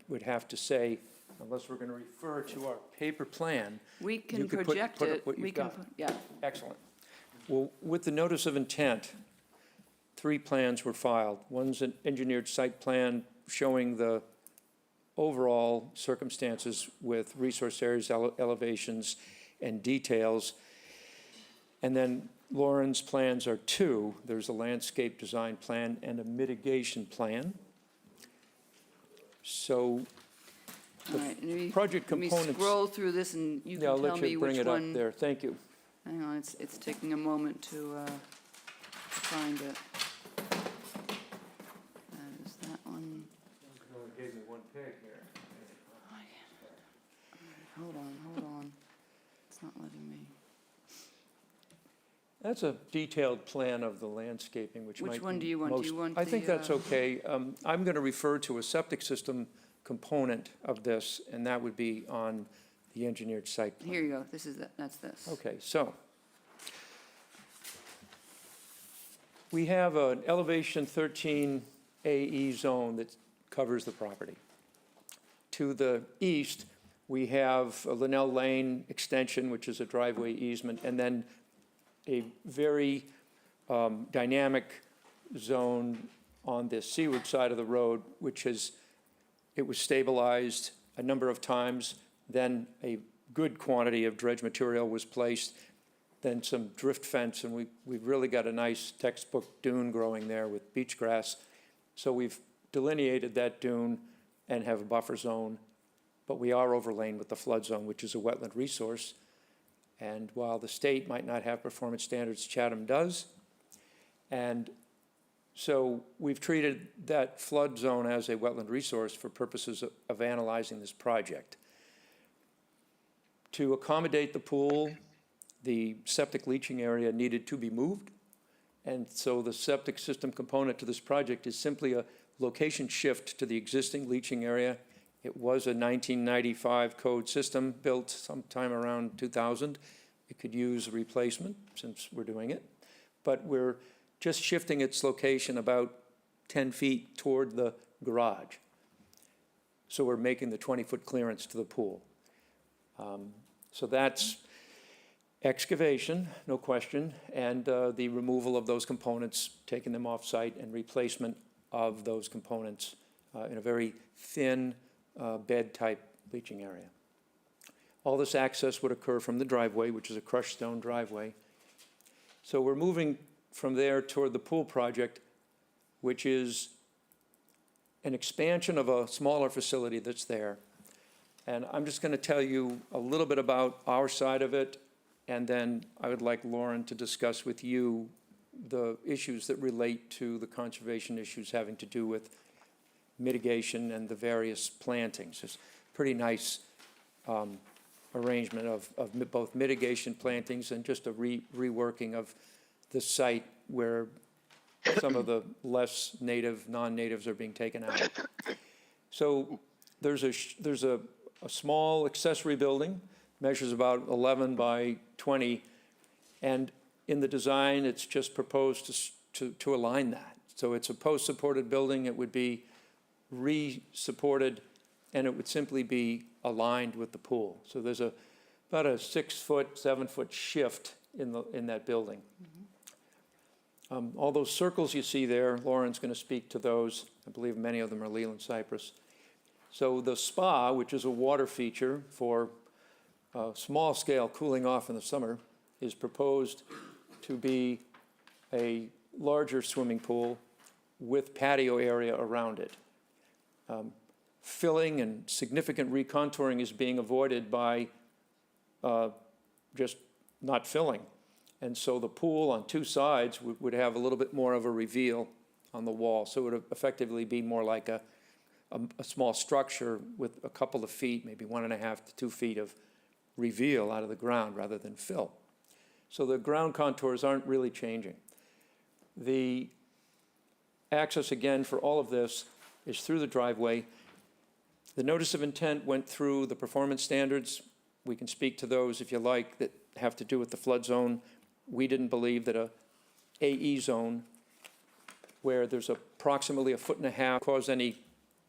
would have to say, unless we're going to refer to our paper plan. We can you could project put it. what you've We can got. yeah. Excellent. Well, with the notice of intent, 3 plans were filed. One's an engineered site plan showing the overall circumstances with resource areas, elevations, and details. And then Lauren's plans are 2. There's a landscape design plan and a mitigation plan. So All right, project let me components. scroll through this and you Yeah, I'll can tell let me you bring which it up one. there. Thank you. Hang on, it's taking a moment to find it. That is that one. Only gave me 1 page here. Hold on. It's not letting me. That's a detailed plan of the landscaping, which might Which be one do you want? Do most- you want I think the, that's okay. I'm going to refer to a septic system component of this, and that would be on the engineered site plan. Here you go. That's this. Okay, so we have an elevation 13 AE zone that covers the property. To the east, we have a Linnell Lane extension, which is a driveway easement, and then a very dynamic zone on the seaward side of the road, it was stabilized a number of times, then a good quantity of dredge material was placed, then some drift fence, and we've really got a nice textbook dune growing there with beach grass. So we've delineated that dune and have a buffer zone, but we are overlain with the flood zone, which is a wetland resource. And while the state might not have performance standards, Chatham does. And so we've treated that flood zone as a wetland resource for purposes of analyzing this project. To accommodate the pool, the septic leaching area needed to be moved. And so the septic system component to this project is simply a location shift to the existing leaching area. It was a 1995 code system built sometime around 2000. It could use a replacement since we're doing it. But we're just shifting its location about 10 feet toward the garage. So we're making the 20-foot clearance to the pool. So that's excavation, no question, and the removal of those components, taking them off-site, and replacement of those components in a very thin bed-type leaching area. All this access would occur from the driveway, which is a crushed stone driveway. So we're moving from there toward the pool project, which is an expansion of a smaller facility that's there. And I'm just going to tell you a little bit about our side of it, and then I would like Lauren to discuss with you the issues that relate to the conservation issues having to do with mitigation and the various plantings. It's a pretty nice arrangement of both mitigation plantings and just a reworking of the site where some of the less native, non-natives are being taken out. So there's a small accessory building, measures about 11 by 20, and in the design, it's just proposed to align that. So it's a post-supported building, it would be re-supported, and it would simply be aligned with the pool. So there's about a 6-foot, 7-foot shift in that building. All those circles you see there, Lauren's going to speak to those. I believe many of them are Leland cypress. So the spa, which is a water feature for small-scale cooling off in the summer, is proposed to be a larger swimming pool with patio area around it. Filling and significant recontouring is being avoided by just not filling. And so the pool on two sides would have a little bit more of a reveal on the wall. So it would effectively be more like a small structure with a couple of feet, maybe 1.5 to 2 feet of reveal out of the ground rather than fill. So the ground contours aren't really changing. The access, again, for all of this is through the driveway. The notice of intent went through the performance standards. We can speak to those if you like that have to do with the flood zone. We didn't believe that a AE zone where there's approximately 1.5 feet cause any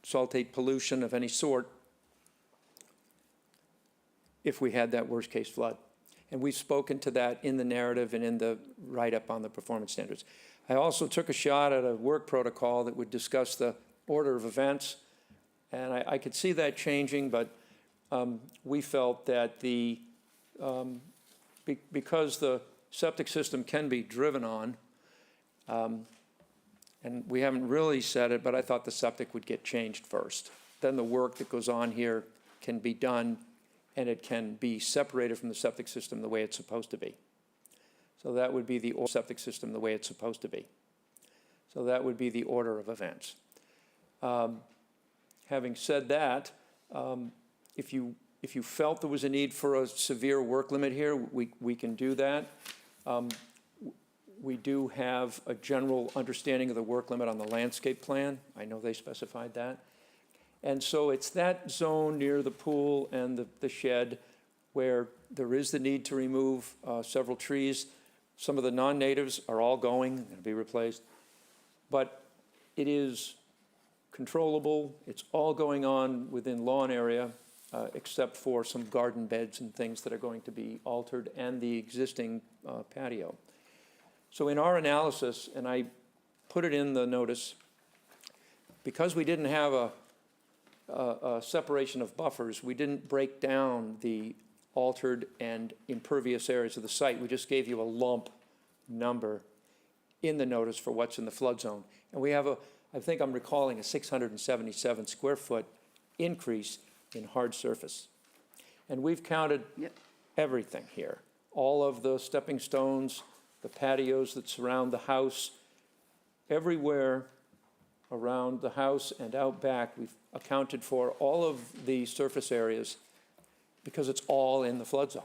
saltate pollution of any sort if we had that worst case flood. And we've spoken to that in the narrative and in the write-up on the performance standards. I also took a shot at a work protocol that would discuss the order of events, and I could see that changing, but we felt that because the septic system can be driven on, and we haven't really said it, but I thought the septic would get changed first. Then the work that goes on here can be done, and it can be separated from the septic system the way it's supposed to be. So that would be the septic system the way it's supposed to be. So that would be the order of events. Having said that, if you felt there was a need for a severe work limit here, we can do that. We do have a general understanding of the work limit on the landscape plan. I know they specified that. And so it's that zone near the pool and the shed where there is the need to remove several trees. Some of the non-natives are all going to be replaced. But it is controllable. It's all going on within lawn area, except for some garden beds and things that are going to be altered and the existing patio. So in our analysis, and I put it in the notice, because we didn't have a separation of buffers, we didn't break down the altered and impervious areas of the site. We just gave you a lump number in the notice for what's in the flood zone. And we have I think I'm recalling a 677 square foot increase in hard surface. And we've counted everything here. All of the stepping stones, the patios that surround the house, everywhere around the house and out back, we've accounted for all of the surface areas because it's all in the flood zone.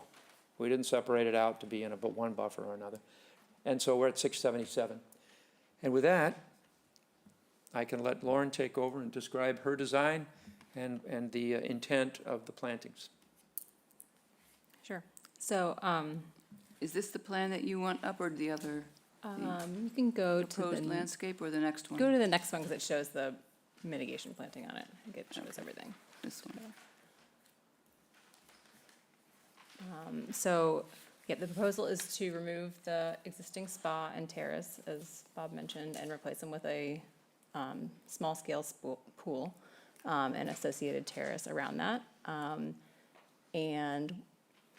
We didn't separate it out to be in one buffer or another. And so we're at 677. And with that, I can let Lauren take over and describe her design and the intent of the plantings. Sure. So Is this the plan that you want up or the other? you can go to Proposed the landscape or the next one? Go to the next one because it shows the mitigation planting on it. I think it shows everything. This one. So, yeah, the proposal is to remove the existing spa and terrace, as Bob mentioned, and replace them with a small-scale pool and associated terrace around that. And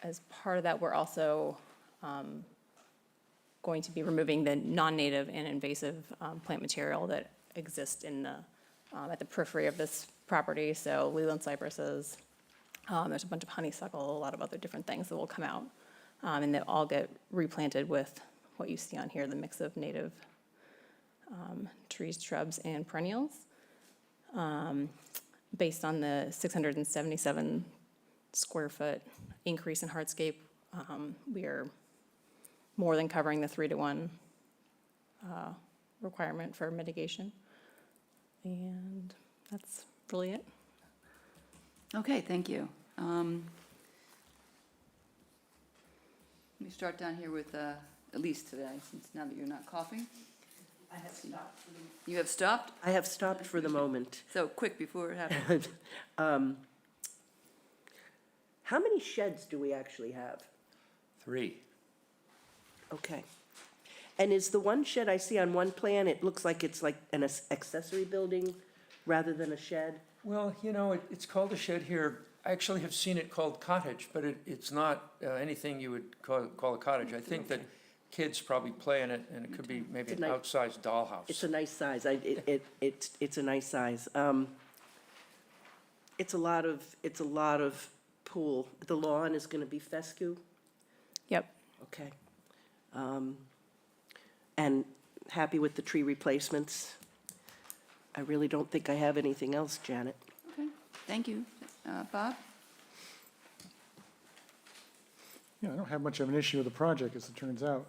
as part of that, we're also going to be removing the non-native and invasive plant material that exists in the at the periphery of this property. So Leland cypresses, there's a bunch of honeysuckle, a lot of other different things that will come out. And they'll all get replanted with what you see on here, the mix of native trees, shrubs, and perennials. Based on the 677 square foot increase in hardscape, we are more than covering the 3-to-1 requirement for mitigation. And that's really it. Okay, thank you. Let me start down here with Elise today, since now that you're not coughing. I have stopped. You have stopped? I have stopped for the moment. So quick before it happens. How many sheds do we actually have? 3. Okay. And is the one shed I see on one plan, it looks like it's like an accessory building rather than a shed? Well, you know, it's called a shed here. I actually have seen it called cottage, but it's not anything you would call a cottage. I think that kids probably play in it, and it could be maybe an outsized dollhouse. It's a nice size. It's a nice size. It's a lot of pool. The lawn is gonna be fescue? Yep. Okay. And happy with the tree replacements? I really don't think I have anything else, Janet. Okay, thank you. Bob? Yeah, I don't have much of an issue with the project, as it turns out.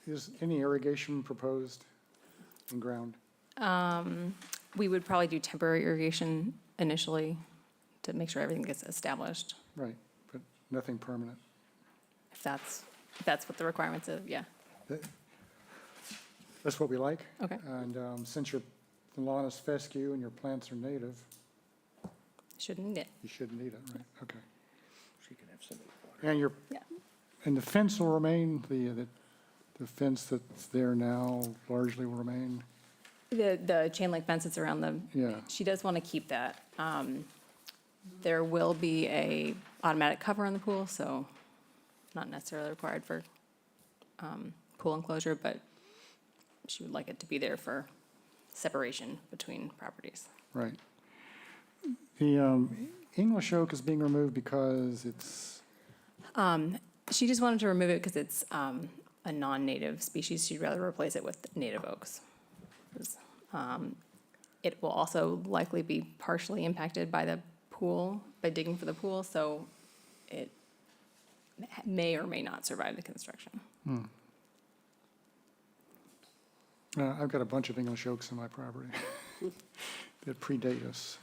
Is any irrigation proposed in ground? We would probably do temporary irrigation initially to make sure everything gets established, Right, but nothing permanent. if that's what the requirements is, yeah. That's what we like. Okay. And since the lawn is fescue and your plants are native, Shouldn't it? you shouldn't need it, right? Okay. She can have some water. And Yeah. and the fence will remain, the fence that's there now largely will remain? The chain link fence that's around the, Yeah. she does want to keep that. There will be a automatic cover on the pool, so not necessarily required for pool enclosure, but she would like it to be there for separation between properties. Right. The English oak is being removed because it's, She just wanted to remove it because it's a non-native species. She'd rather replace it with native oaks. It will also likely be partially impacted by the pool, by digging for the pool, so it may or may not survive the construction. I've got a bunch of English oaks on my property that predate us.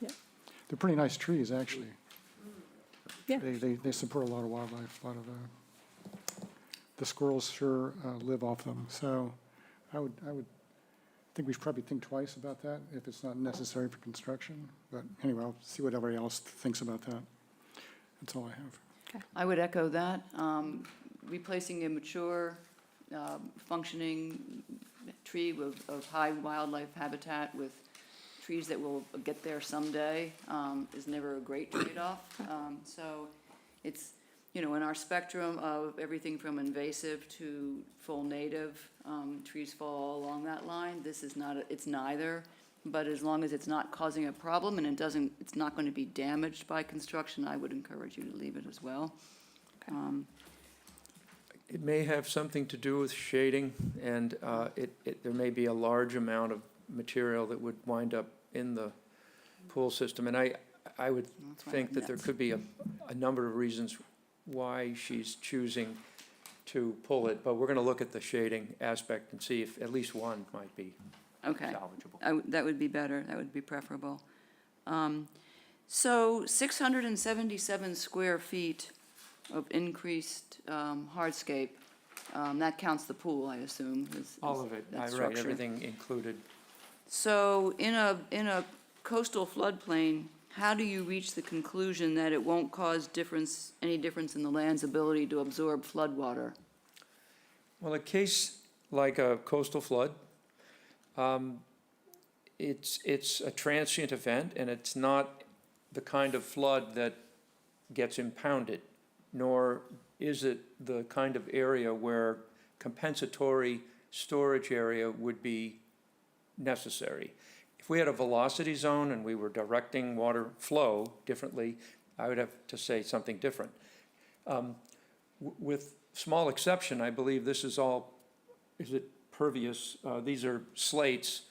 Yep. They're pretty nice trees, actually. Yeah. They support a lot of wildlife, a lot of, the squirrels sure live off them. So I would think we should probably think twice about that if it's not necessary for construction. But anyway, I'll see what everybody else thinks about that. That's all I have. I would echo that. Replacing a mature, functioning tree of high wildlife habitat with trees that will get there someday is never a great trade-off. So it's, in our spectrum of everything from invasive to full native, trees fall all along that line. This is not, it's neither, but as long as it's not causing a problem and it's not going to be damaged by construction, I would encourage you to leave it as well. It may have something to do with shading, and there may be a large amount of material that would wind up in the pool system. And I would think that there could be a number of reasons why she's choosing to pull it, but we're going to look at the shading aspect and see if at least one might be Okay. salvageable. That would be better, that would be preferable. So 677 square feet of increased hardscape, that counts the pool, I assume? All of it, that right, structure. everything included. So in a coastal floodplain, how do you reach the conclusion that it won't cause any difference in the land's ability to absorb floodwater? Well, a case like a coastal flood, it's a transient event, and it's not the kind of flood that gets impounded, nor is it the kind of area where compensatory storage area would be necessary. If we had a velocity zone and we were directing water flow differently, I would have to say something different. With small exception, I believe this is all, is it pervious? These are slates.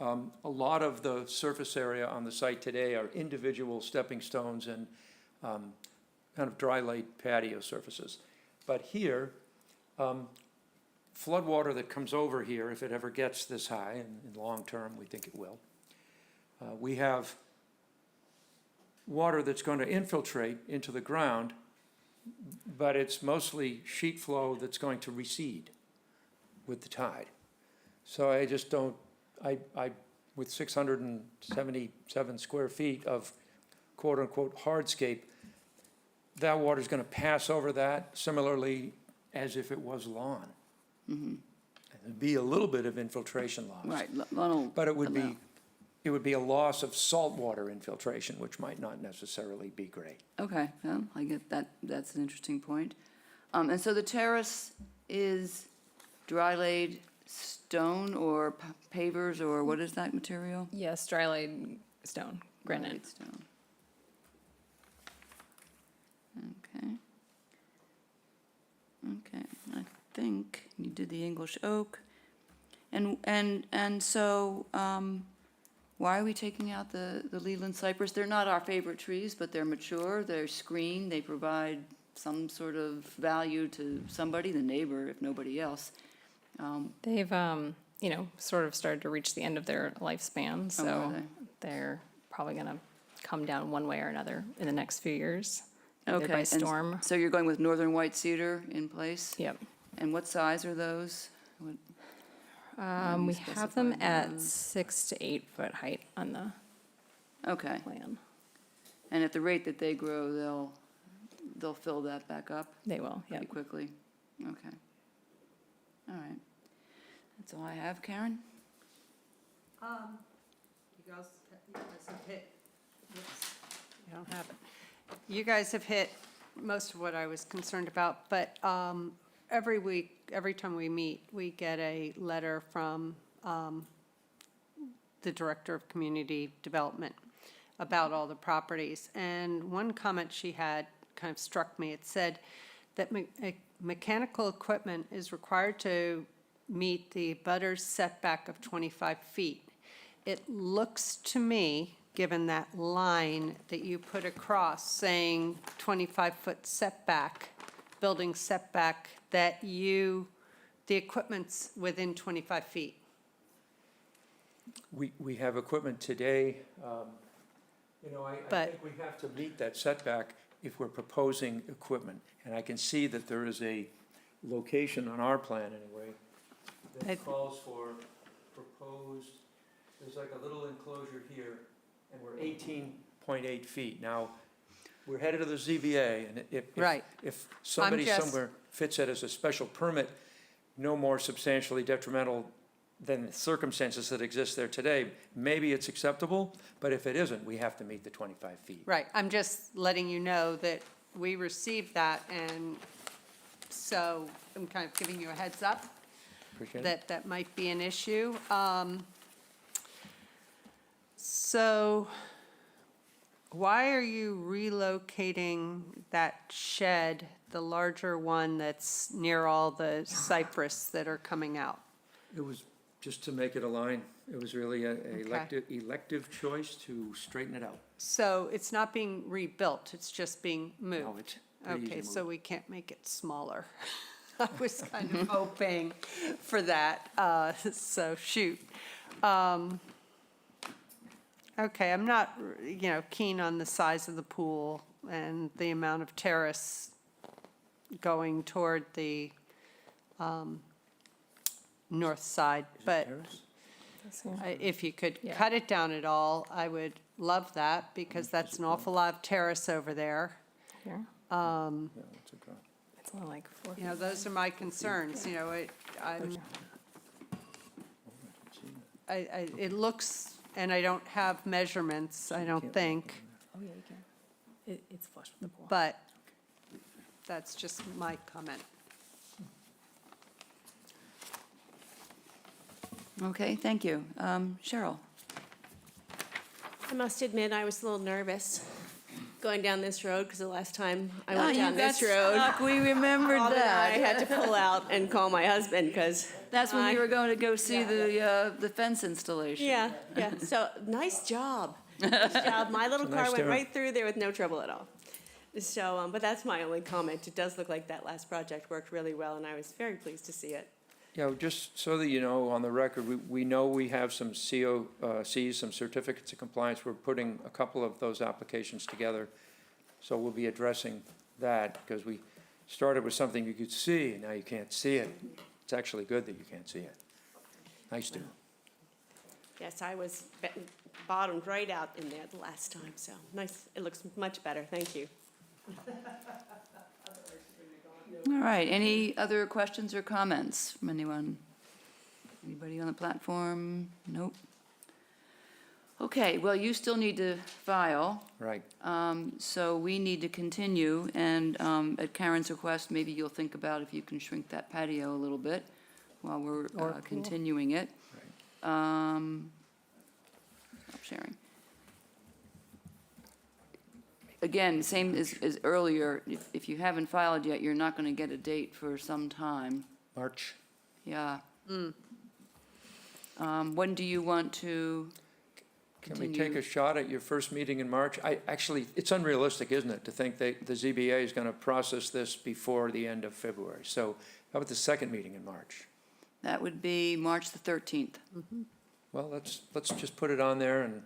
A lot of the surface area on the site today are individual stepping stones and kind of dry laid patio surfaces. But here, floodwater that comes over here, if it ever gets this high, and in long term, we think it will, we have water that's going to infiltrate into the ground, but it's mostly sheet flow that's going to recede with the tide. So I just don't, with 677 square feet of quote-unquote hardscape, that water's gonna pass over that similarly as if it was lawn. And there'd be a little bit of infiltration loss. Right, little. But it would be a loss of saltwater infiltration, which might not necessarily be great. Okay, well, I get that, that's an interesting point. And so the terrace is dry-laid stone or pavers, or what is that material? Yes, dry-laid stone, granite. Dry-laid stone. Okay. Okay, I think you did the English oak. And so, why are we taking out the Leland cypress? They're not our favorite trees, but they're mature, they're screened, they provide some sort of value to somebody, the neighbor, if nobody else. They've, sort of started to reach the end of their lifespan, so are they? they're probably gonna come down one way or another in the next few years, either Okay, by and storm. so you're going with northern white cedar in place? Yep. And what size are those? What- We you have them specify at those? 6 to 8 foot height on the Okay, plan. and at the rate that they grow, they'll fill that back up They will, pretty yep. quickly? Okay. All right. That's all I have, Karen? You guys have hit, oops, you don't have it. You guys have hit most of what I was concerned about, but every week, every time we meet, we get a letter from the Director of Community Development about all the properties. And one comment she had kind of struck me. It said that mechanical equipment is required to meet the butter's setback of 25 feet. It looks to me, given that line that you put across saying 25-foot setback, building setback, that the equipment's within 25 feet. We have equipment today, I But- think we have to meet that setback if we're proposing equipment. And I can see that there is a location on our plan anyway that calls for proposed, there's like a little enclosure here, and we're 18.8 feet. Now, we're headed to the ZBA, and Right. if somebody just- somewhere fits it as a special permit, no more substantially detrimental than the circumstances that exist there today, maybe it's acceptable, but if it isn't, we have to meet the 25 feet. Right, I'm just letting you know that we received that, and so I'm kind of giving you a heads up Appreciate it. that might be an issue. So why are you relocating that shed, the larger one that's near all the cypress that are coming out? It was just to make it align. It was really a elective choice to straighten it out. So it's not being rebuilt, it's just being moved? No, it's pretty easy Okay, to so move. we can't make it smaller. I was kind of hoping for that, so shoot. Okay, I'm not, keen on the size of the pool and the amount of terrace going toward the north side, but if you could Yeah. cut it down at all, I would love that, because that's an awful lot of terrace over there. Here, Yeah, it's a drop. it's only like 4 feet. Those are my concerns, it looks, and I don't have measurements, I don't think, Oh, yeah, you can. It's flush with the pool. but that's just my comment. Okay, thank you. Cheryl? I must admit, I was a little nervous going down this road, because the last time I Oh, went you down got this road, stuck. We remembered Bob and that. I had to pull out and call my husband, because. That's when you were going to go see the fence installation. Yeah, yeah, so, nice job. Nice job. My little It's a car nice went turn. right through there with no trouble at all. So, but that's my only comment. It does look like that last project worked really well, and I was very pleased to see it. Yeah, just so that you know, on the record, we know we have some COCs, some certificates of compliance. We're putting a couple of those applications together. So we'll be addressing that, because we started with something you could see, and now you can't see it. It's actually good that you can't see it. Nice to. Yes, I was bottomed right out in there the last time, so nice, it looks much better, thank you. All right, any other questions or comments from anyone? Anybody on the platform? Nope. Okay, well, you still need to file. Right. So we need to continue, and at Karen's request, maybe you'll think about if you can shrink that patio a little bit while we're continuing it. Stop sharing. Again, same as earlier, if you haven't filed yet, you're not going to get a date for some time. March. Yeah. When do you want to continue? Can we take a shot at your first meeting in March? Actually, it's unrealistic, isn't it, to think that the ZBA is going to process this before the end of February? So how about the second meeting in March? That would be March the 13th. Well, let's just put it on there, and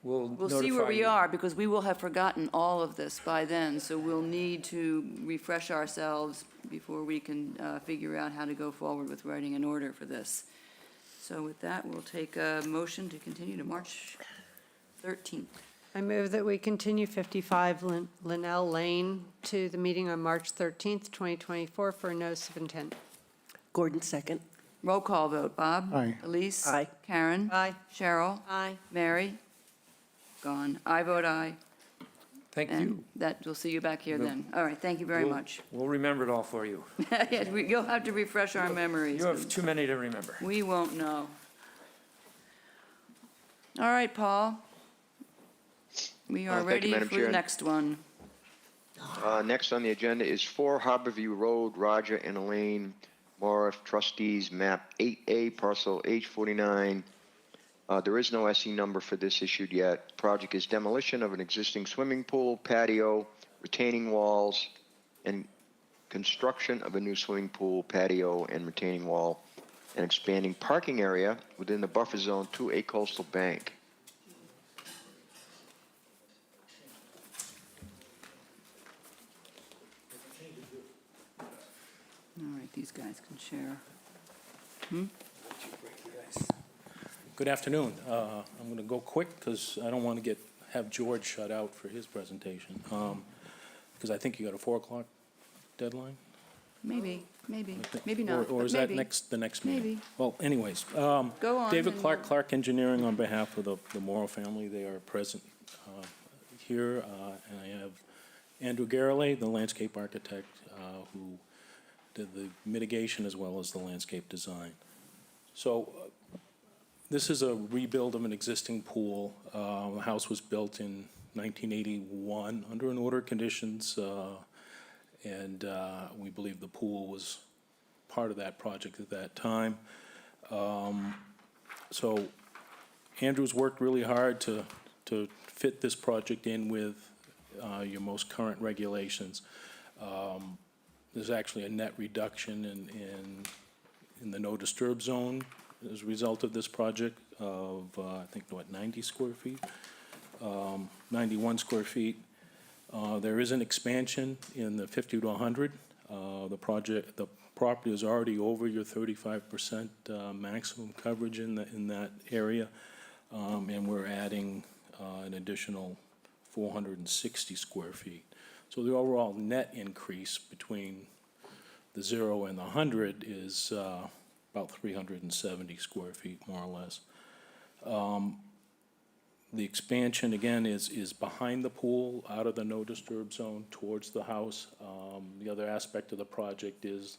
we'll see where notify we you. are, because we will have forgotten all of this by then, so we'll need to refresh ourselves before we can figure out how to go forward with writing an order for this. So with that, we'll take a motion to continue to March 13th. I move that we continue 55 Linnell Lane to the meeting on March 13th, 2024 for a notice of intent. Gordon, second. Roll call vote. Bob? Aye. Elise? Aye. Karen? Aye. Cheryl? Aye. Mary? Gone. I vote aye. Thank you. And that, we'll see you back here then. All right, thank you very much. We'll remember it all for you. Yes, you'll have to refresh our memories. You have too many to remember. We won't know. All right, Paul. We are Thank you, ready Madam for the Chair. next one. Next on the agenda is 4 Harborview Road, Roger and Elaine Morif, trustees, map 8A, parcel H49. There is no SE number for this issued yet. Project is demolition of an existing swimming pool, patio, retaining walls, and construction of a new swimming pool, patio, and retaining wall, and expanding parking area within the buffer zone to a coastal bank. All right, these guys can share. Good afternoon. I'm going to go quick because I don't want to have George shut out for his presentation. Because I think you got a 4 o'clock deadline? Maybe Or- not, Or but is that maybe. the next meeting? Maybe. Well, anyways. Go on. David and Clark, we'll- Clark Engineering, on behalf of the Morrow family. They are present here. And I have Andrew Garrelay, the landscape architect, who did the mitigation as well as the landscape design. So this is a rebuild of an existing pool. The house was built in 1981 under an order of conditions, and we believe the pool was part of that project at that time. So Andrew's worked really hard to fit this project in with your most current regulations. There's actually a net reduction in the no disturb zone as a result of this project of, I think, 90 square feet, 91 square feet. There is an expansion in the 50 to 100. The property is already over your 35% maximum coverage in that area, and we're adding an additional 460 square feet. So the overall net increase between the 0 and the 100 is about 370 square feet, more or less. The expansion, again, is behind the pool, out of the no disturb zone, towards the house. The other aspect of the project is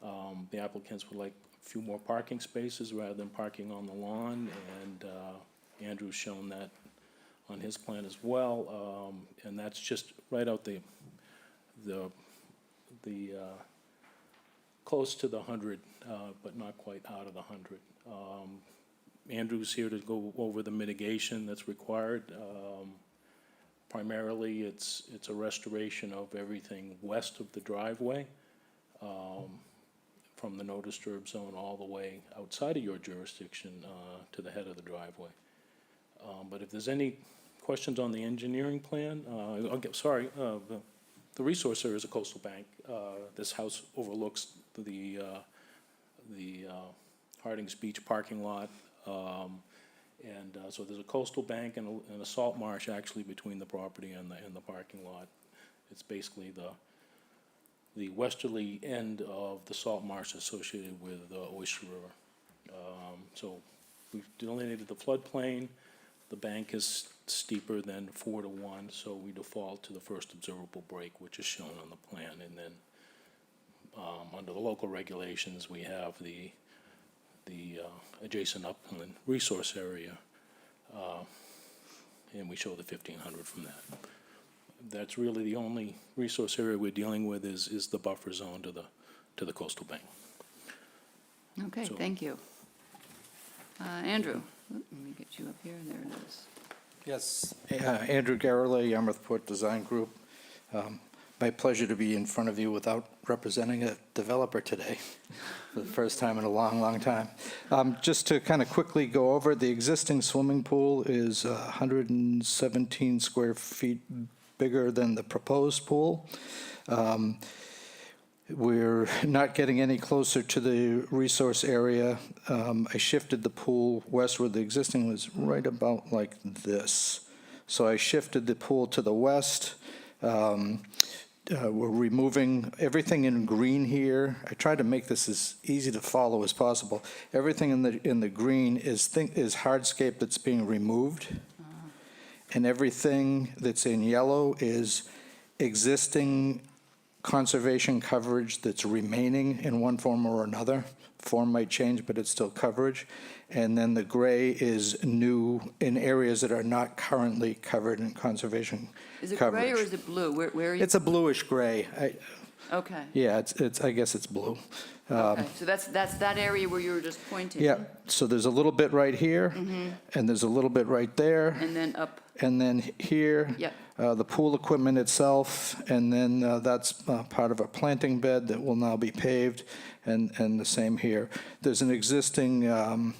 the applicants would like a few more parking spaces rather than parking on the lawn, and Andrew's shown that on his plan as well, and that's just right out the close to the 100, but not quite out of the 100. Andrew's here to go over the mitigation that's required. Primarily, it's a restoration of everything west of the driveway, from the no disturb zone all the way outside of your jurisdiction to the head of the driveway. But if there's any questions on the engineering plan, the resource area is a coastal bank. This house overlooks the Harding's Beach parking lot. So there's a coastal bank and a salt marsh actually between the property and the parking lot. It's basically the westerly end of the salt marsh associated with Oyster River. So we've delineated the floodplain. The bank is steeper than 4 to 1, so we default to the first observable break, which is shown on the plan. And then under the local regulations, we have the adjacent upland resource area, and we show the 1,500 from that. That's really the only resource area we're dealing with is the buffer zone to the coastal bank. Okay, So- thank you. Andrew, let me get you up here, there it is. Yes, Andrew Garrelay, Yarmouth Port Design Group. My pleasure to be in front of you without representing a developer today, for the first time in a long, long time. Just to kind of quickly go over, the existing swimming pool is 117 square feet bigger than the proposed pool. We're not getting any closer to the resource area. I shifted the pool westward. The existing was right about like this. So I shifted the pool to the west. We're removing everything in green here. I tried to make this as easy to follow as possible. Everything in the green is hardscape that's being removed. And everything that's in yellow is existing conservation coverage that's remaining in one form or another. Form might change, but it's still coverage. And then the gray is new in areas that are not currently covered in conservation Is it coverage. gray or is it blue? Where are you? It's a bluish gray. Okay. Yeah, I guess it's blue. Okay, so that's that area where you were just pointing? Yeah, so there's a little bit right here, and there's a little bit right there, And then up, and then here. Yep. The pool equipment itself, and then that's part of a planting bed that will now be paved, and the same here. There's an existing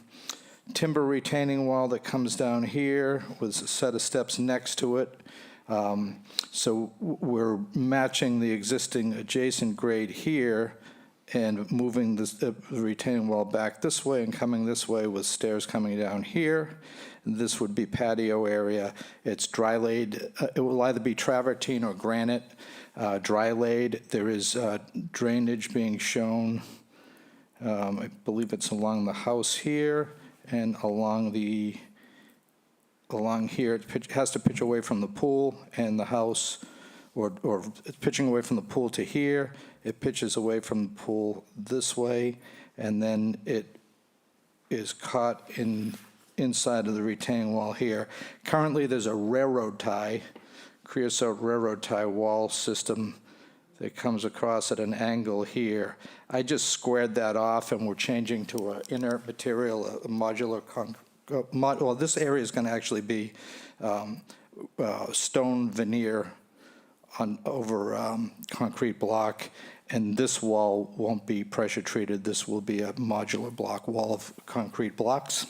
timber retaining wall that comes down here with a set of steps next to it. So we're matching the existing adjacent grade here and moving the retaining wall back this way and coming this way with stairs coming down here. This would be patio area. It's dry laid. It will either be travertine or granite, dry laid. There is drainage being shown. I believe it's along the house here and along here. It has to pitch away from the pool and the house, or it's pitching away from the pool to here. It pitches away from the pool this way, and then it is caught inside of the retaining wall here. Currently, there's a railroad tie, creosote railroad tie wall system that comes across at an angle here. I just squared that off, and we're changing to an inert material, a modular well, this area is going to actually be stone veneer over concrete block, and this wall won't be pressure treated. This will be a modular block wall of concrete blocks.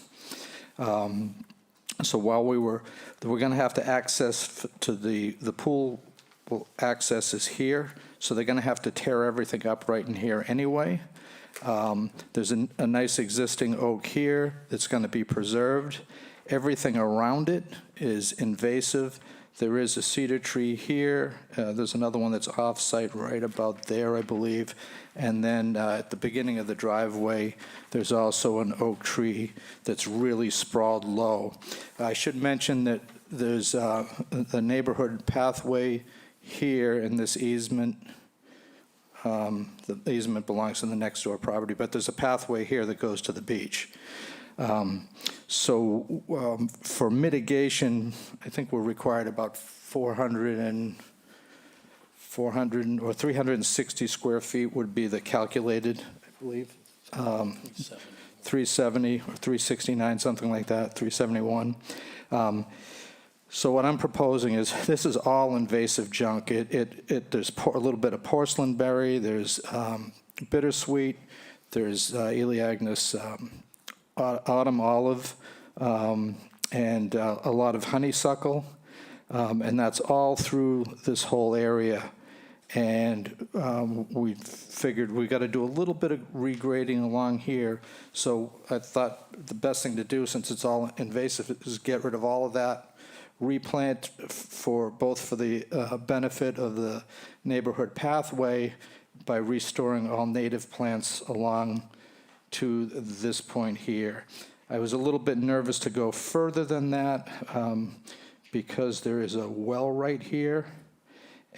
So while we're going to have to access to the pool access is here, so they're going to have to tear everything up right in here anyway. There's a nice existing oak here that's going to be preserved. Everything around it is invasive. There is a cedar tree here. There's another one that's off-site right about there, I believe. And then at the beginning of the driveway, there's also an oak tree that's really sprawled low. I should mention that there's the neighborhood pathway here in this easement. The easement belongs to the next door property, but there's a pathway here that goes to the beach. For mitigation, I think we're required about 400 or 360 square feet would be the calculated, I believe. 370 or 369, something like that, 371. So what I'm proposing is, this is all invasive junk. There's a little bit of porcelain berry, there's bittersweet, there's Elaeagnus autumn olive, and a lot of honeysuckle, and that's all through this whole area. And we figured we got to do a little bit of regrading along here. So I thought the best thing to do, since it's all invasive, is get rid of all of that, replant for both for the benefit of the neighborhood pathway by restoring all native plants along to this point here. I was a little bit nervous to go further than that because there is a well right here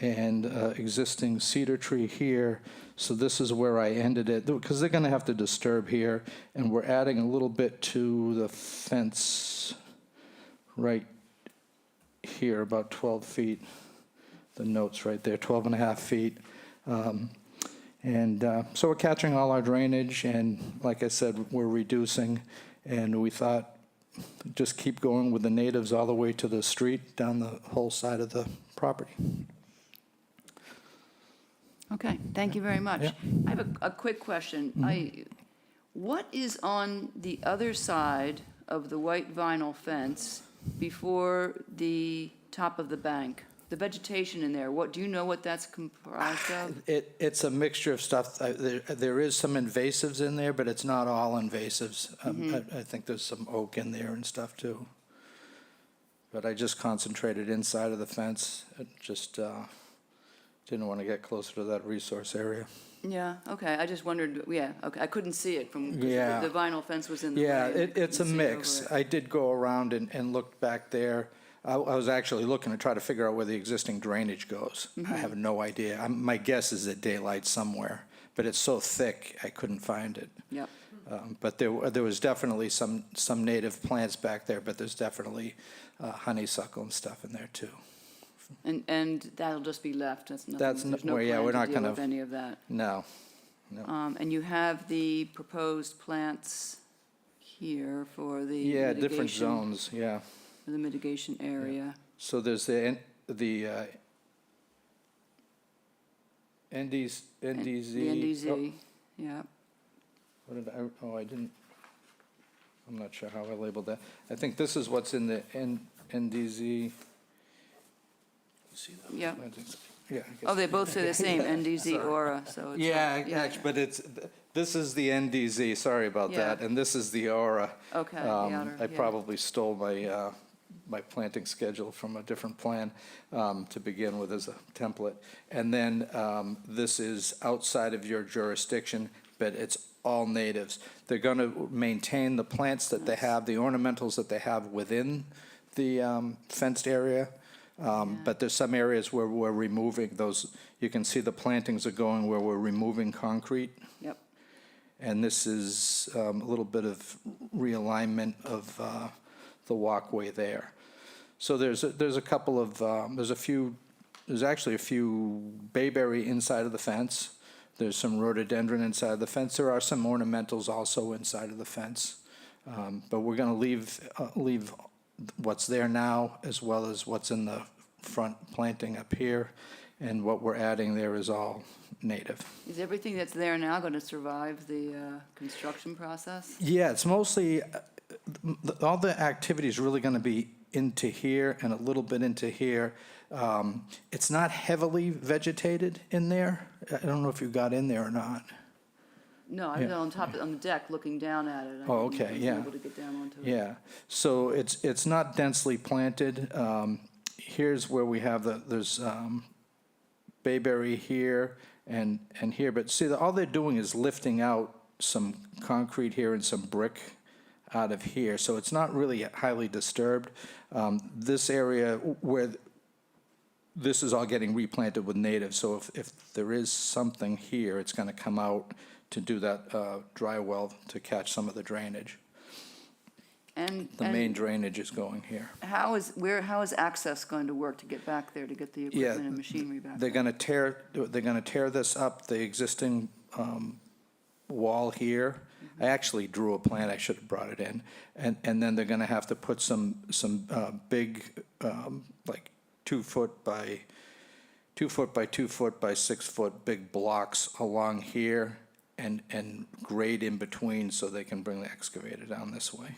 and existing cedar tree here. So this is where I ended it, because they're going to have to disturb here, and we're adding a little bit to the fence right here, about 12 feet. The note's right there, 12 and a half feet. So we're catching all our drainage, and like I said, we're reducing, and we thought just keep going with the natives all the way to the street, down the whole side of the property. Okay, thank you very much. Yeah. I have a quick question. What is on the other side of the white vinyl fence before the top of the bank? The vegetation in there, do you know what that's comprised of? It's a mixture of stuff. There is some invasives in there, but it's not all invasives. I think there's some oak in there and stuff too. But I just concentrated inside of the fence. Just didn't want to get closer to that resource area. Yeah, okay, I just wondered, okay, I couldn't see it from, 'cause Yeah. the vinyl fence was in the way. Yeah, and I it's a couldn't see mix. over it. I did go around and looked back there. I was actually looking to try to figure out where the existing drainage goes. I have no idea. My guess is at daylight somewhere, but it's so thick, I couldn't find it. Yep. But there was definitely some native plants back there, but there's definitely honeysuckle and stuff in there too. And that'll just be left, there's That's no well, yeah, we're plan not to deal gonna- with any of that. No. And you have the proposed plants here for the Yeah, different mitigation- zones, yeah. for the mitigation area. So there's the NDZ. The NDZ, yeah. What did I didn't, I'm not sure how I labeled that. I think this is what's in the NDZ. See that? Yep. Yeah. I guess- Oh, they both say the same, NDZ Aura, so it's. Yeah, but this is the NDZ, sorry about Yeah. that, and this is the Aura. Okay, the outer, I yeah. probably stole my planting schedule from a different plan to begin with as a template. And then this is outside of your jurisdiction, but it's all natives. They're going to maintain the plants that they have, the ornamentals that they have within the fenced area. But there's some areas where we're removing those. You can see the plantings are going where we're removing concrete. Yep. And this is a little bit of realignment of the walkway there. So there's a couple of, there's actually a few bayberry inside of the fence. There's some rhododendron inside of the fence. There are some ornamentals also inside of the fence. But we're going to leave what's there now as well as what's in the front planting up here. And what we're adding there is all native. Is everything that's there now going to survive the construction process? Yeah, it's mostly, all the activity is really going to be into here and a little bit into here. It's not heavily vegetated in there. I don't know if you got in there or not. No, I've been on the deck looking down at it. Oh, okay, I wasn't yeah. able to get down onto it. Yeah, so it's not densely planted. Here's where we have there's bayberry here and here, but see, all they're doing is lifting out some concrete here and some brick out of here, so it's not really highly disturbed. This area where this is all getting replanted with natives, so if there is something here, it's going to come out to do that dry well to catch some of the drainage. And The main drainage is going here. how is access going to work to get back there, to get the equipment and machinery back They're there? going to tear this up, the existing wall here. I actually drew a plan, I should have brought it in. And then they're going to have to put some big, like 2 foot by 2 foot by 2 foot by 6 foot big blocks along here and grade in between so they can bring the excavator down this way.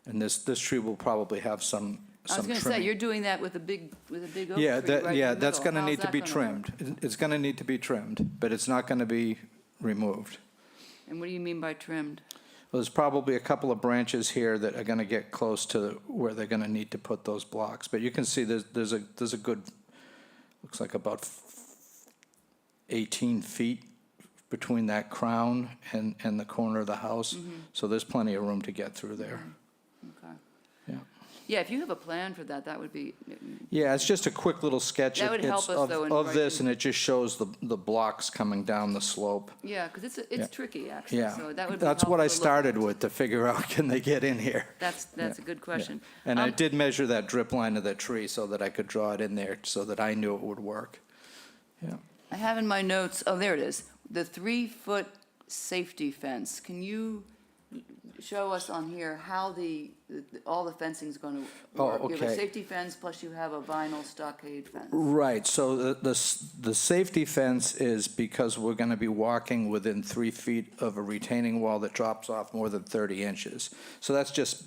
And this tree will probably have some I was going to say, trimming. you're doing that with a big oak tree Yeah, right in the that's middle. gonna How's need to that be gonna work? trimmed. It's gonna need to be trimmed, but it's not gonna be removed. And what do you mean by trimmed? Well, there's probably a couple of branches here that are gonna get close to where they're gonna need to put those blocks. But you can see there's a good, looks like about 18 feet between that crown and the corner of the house. So there's plenty of room to get through there. Okay. Yeah. Yeah, if you have a plan for that, that would be, Yeah, it's just a quick little sketch That would help it's us, though, in of this, writing. and it just shows the blocks coming down the slope. yeah, because Yeah. it's tricky, actually, Yeah, so that would be that's what I helpful to look started at. with, to figure out, can they get in here? That's a good question. And I did measure that drip line of the tree so that I could draw it in there, so that I knew it would work. Yeah. I have in my notes, oh, there it is, the 3-foot safety fence. Can you show us on here how all the fencing's going to Oh, work? You have a okay. safety fence, plus you have a vinyl stockade fence. Right, so the safety fence is because we're gonna be walking within 3 feet of a retaining wall that drops off more than 30 inches. So that's just,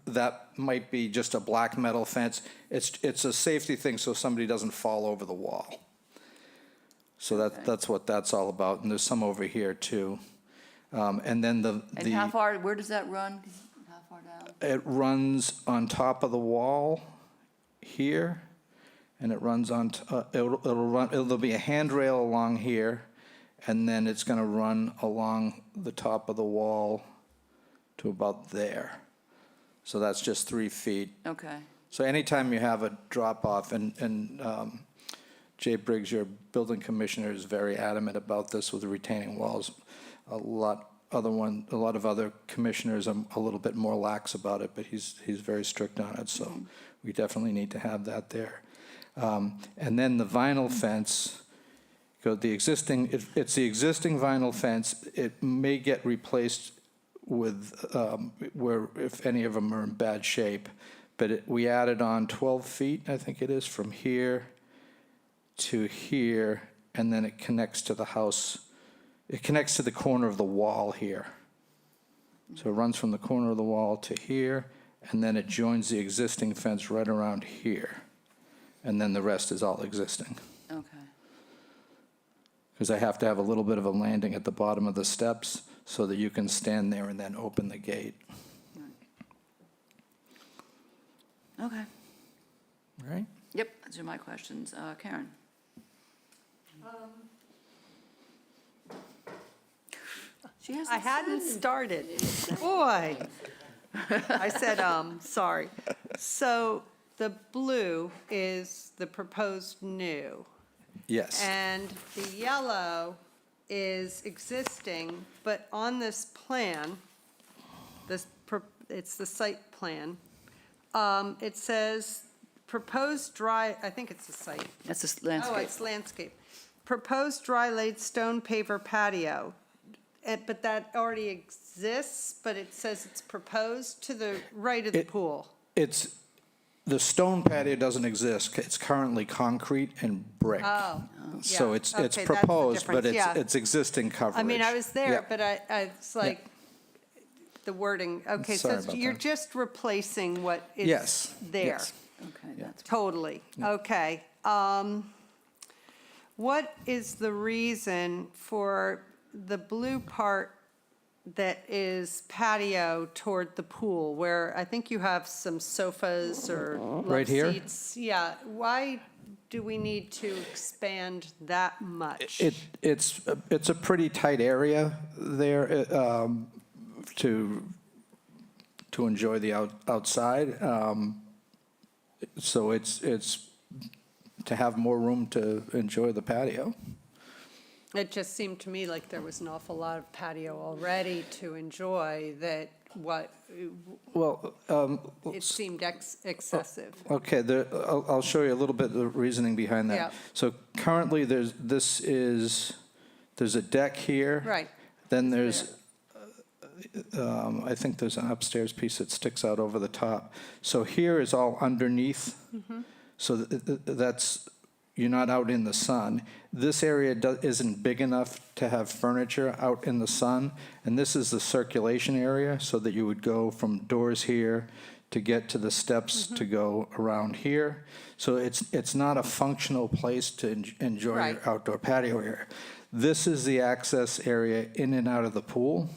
that might be just a black metal fence. It's a safety thing so somebody doesn't fall over the wall. So that's what that's all about, and there's some over here too. And then And how far, where does that run? How far down? it runs on top of the wall here, and it runs on, there'll be a handrail along here, and then it's gonna run along the top of the wall to about there. So that's just 3 feet. Okay. So anytime you have a drop-off, and Jay Briggs, your building commissioner, is very adamant about this with the retaining walls. A lot of other commissioners are a little bit more lax about it, but he's very strict on it, so we definitely need to have that there. And then the vinyl fence, it's the existing vinyl fence. It may get replaced with, where, if any of them are in bad shape, but we added on 12 feet, I think it is, from here to here, and then it connects to the house. It connects to the corner of the wall here. So it runs from the corner of the wall to here, and then it joins the existing fence right around here. And then the rest is all existing. Okay. Because I have to have a little bit of a landing at the bottom of the steps so that you can stand there and then open the gate. Okay. All right? Yep, those are my questions. Karen? I hadn't started. Boy. I said, sorry. So the blue is the proposed new. Yes. And the yellow is existing, but on this plan, it's the site plan, it says proposed dry, I think it's the site. That's the landscape. Oh, it's landscape. Proposed dry laid stone paver patio. But that already exists, but it says it's proposed to the right of the pool. The stone patio doesn't exist. It's currently concrete and brick. Oh, So yeah. it's Okay, that's the proposed, but difference, yeah. it's existing coverage. I mean, I was there, Yeah. but I was like, the wording, okay, Sorry so about you're that. just replacing what is Yes, there. yes. Okay, that's, Totally, okay. What is the reason for the blue part that is patio toward the pool, where I think you have some sofas or love Right here? seats? Yeah, why do we need to expand that much? It's a pretty tight area there to enjoy the outside. So it's to have more room to enjoy the patio. It just seemed to me like there was an awful lot of patio already to enjoy that Well, it seemed excessive. okay, I'll show you a little bit of the reasoning behind that. Yeah. So currently, there's a deck here. Right. Then there's, I think there's an upstairs piece that sticks out over the top. So here is all underneath. Mm-hmm. So that's you're not out in the sun. This area isn't big enough to have furniture out in the sun, and this is the circulation area, so that you would go from doors here to get to the steps to go around here. So it's not a functional place to enjoy Right. your outdoor patio area. This is the access area in and out of the pool.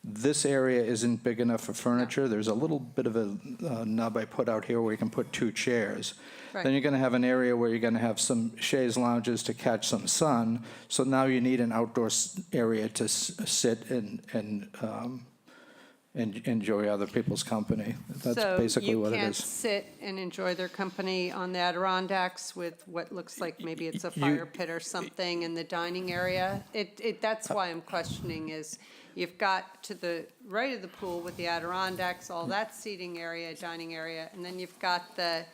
This area isn't big enough for furniture. There's a little bit of a nub I put out here where you can put 2 chairs. Right. Then you're going to have an area where you're going to have some chaise lounges to catch some sun. So now you need an outdoor area to sit and enjoy other people's company. That's basically what it So you can't is. sit and enjoy their company on the Adirondacks with what looks like maybe it's a fire pit or something in the dining area? That's why I'm questioning is, you've got to the right of the pool with the Adirondacks, all that seating area, dining area, and then you've got the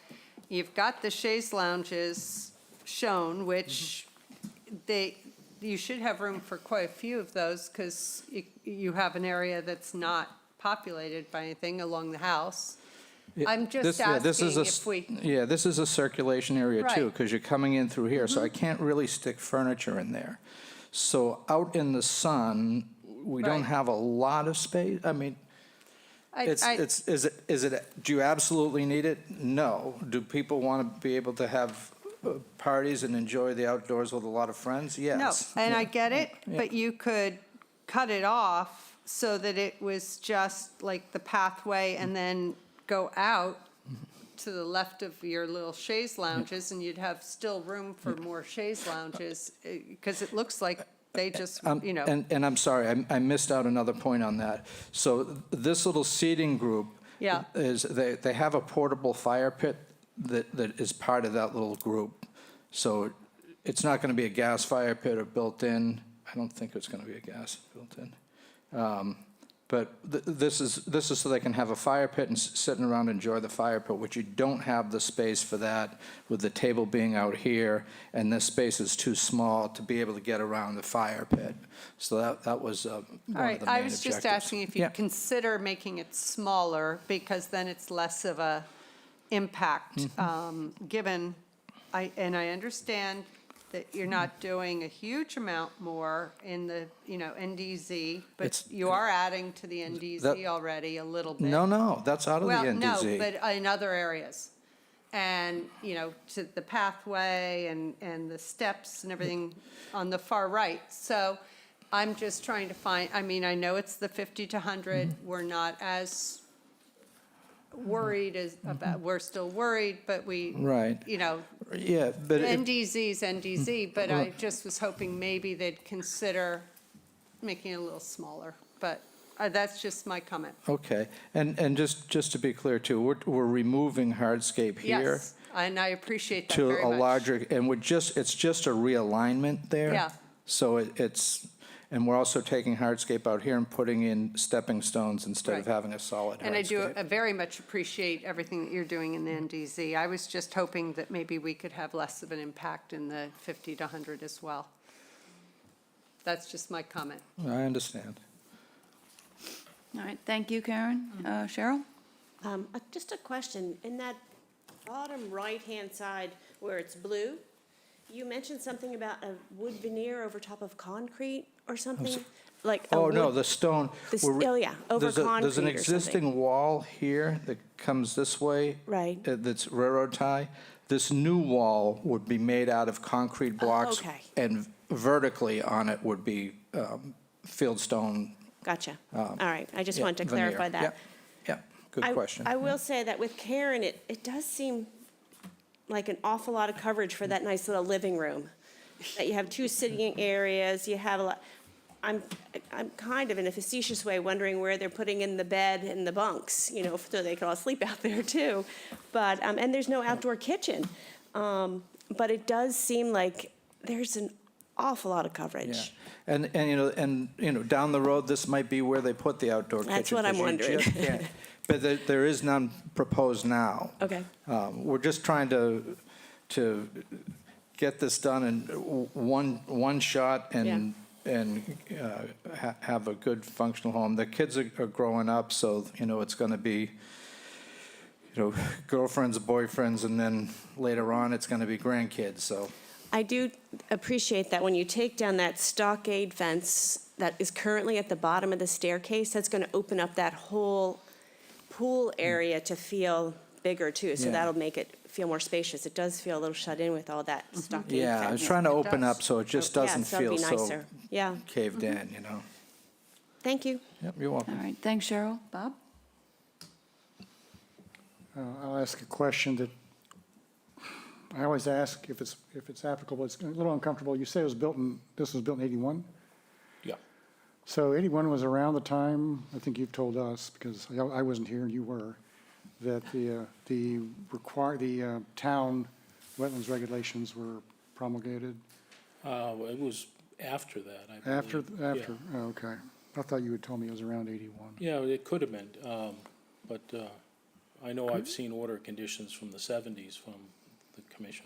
chaise lounges shown, which you should have room for quite a few of those, because you have an area that's not populated by anything along the house. I'm just asking if we, Yeah, this is a circulation area too, Right. because you're coming in through here, so I can't really stick furniture in there. So out in the sun, we don't Right. have a lot of space. I mean, do you absolutely need it? No. Do people want to be able to have parties and enjoy the outdoors with a lot of friends? no, Yes. and I Yeah. get it, Yeah. but you could cut it off so that it was just like the pathway and then go out to the left of your little chaise lounges, and you'd have still room for more chaise lounges, because it looks like they just, you know. And I'm sorry, I missed out another point on that. So this little seating group Yeah. is, they have a portable fire pit that is part of that little group. So it's not going to be a gas fire pit or built in. I don't think it's going to be a gas built in. But this is so they can have a fire pit and sitting around and enjoy the fire pit, which you don't have the space for that with the table being out here, and this space is too small to be able to get around the fire pit. So that was one of the main All right, I was objectives. just asking if Yeah. you'd consider making it smaller, because then it's less of a impact, given, I understand that you're not doing a huge amount more in the, NDZ, but It's- you are adding to the NDZ That- already a little bit. No, that's out of the Well, NDZ. no, but in other areas. And, to the pathway and the steps and everything on the far right. So I'm just trying to find, I know it's the 50 to 100. We're not as worried as about, we're still worried, but we, Right. Yeah, but NDZ's NDZ, but I just was hoping maybe they'd consider making it a little smaller. But that's just my comment. Okay, and just to be clear too, we're removing hardscape here Yes, and I appreciate that to very a much. larger, and it's just a realignment there. Yeah. So and we're also taking hardscape out here and putting in stepping stones instead of Right. having a solid hardscape. And I do very much appreciate everything that you're doing in the NDZ. I was just hoping that maybe we could have less of an impact in the 50 to 100 as well. That's just my comment. I understand. All right, thank you, Karen. Cheryl? Just a question, in that bottom right-hand side where it's blue, you mentioned something about a wood veneer over top of concrete or something? Like a Oh, no, wood- the stone. Oh, yeah, over There's an concrete or something. existing wall here that comes this way. Right. That's railroad tie. This new wall would be made out of concrete blocks. okay. And vertically on it would be fieldstone. Gotcha. All right, I just yeah, wanted to veneer. clarify that. Yeah, good question. I will say that with Karen, it does seem like an awful lot of coverage for that nice little living room. That you have 2 sitting areas, you have a lot, I'm kind of in a facetious way wondering where they're putting in the bed and the bunks, so they can all sleep out there too. But, and there's no outdoor kitchen. But it does seem like there's an awful lot of Yeah, coverage. and down the road, this might be where they put the outdoor kitchen. That's what I'm 'cause you wondering. just can't- But there is none proposed now. Okay. We're just trying to get this done in one shot and have a good functional home. The kids are growing up, so, it's going to be, girlfriends, boyfriends, and then later on, it's going to be grandkids, so. I do appreciate that when you take down that stockade fence that is currently at the bottom of the staircase, that's going to open up that whole pool area to feel bigger too. So Yeah. that'll make it feel more spacious. It does feel a little shut in with all that stockade fence. Yeah, I was trying to open up so it just Yeah, doesn't so it'll feel be so nicer. Yeah, caved in, you know? thank you. Yep, you're welcome. All right, thanks, Cheryl. Bob? I'll ask a question that I always ask if it's applicable. It's a little uncomfortable. You say this was built in 81? Yeah. So 81 was around the time, I think you've told us, because I wasn't here and you were, that the town wetlands regulations were promulgated? It was after that, I believe. After, oh, okay. I thought you had told me it was around 81. Yeah, it could have been, but I know I've seen order conditions from the 70s from the commission.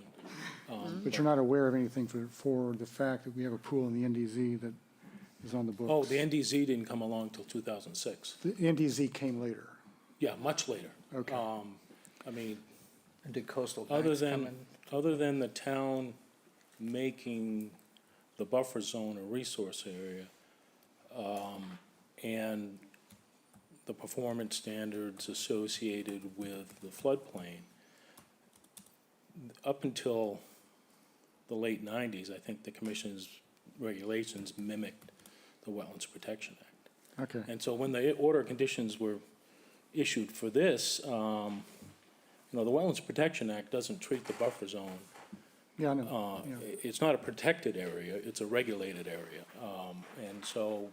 But you're not aware of anything for the fact that we have a pool in the NDZ that is on the books? Oh, the NDZ didn't come along till 2006. The NDZ came later. Yeah, much later. Okay. I mean, Did coastal banks other come than, in? other than the town making the buffer zone a resource area, and the performance standards associated with the floodplain, up until the late 90s, I think the commission's regulations mimicked the Wetlands Protection Act. Okay. And so when the order conditions were issued for this, the Wetlands Protection Act doesn't treat the buffer zone. Yeah, I know. Yeah. It's not a protected area, it's a regulated area. And so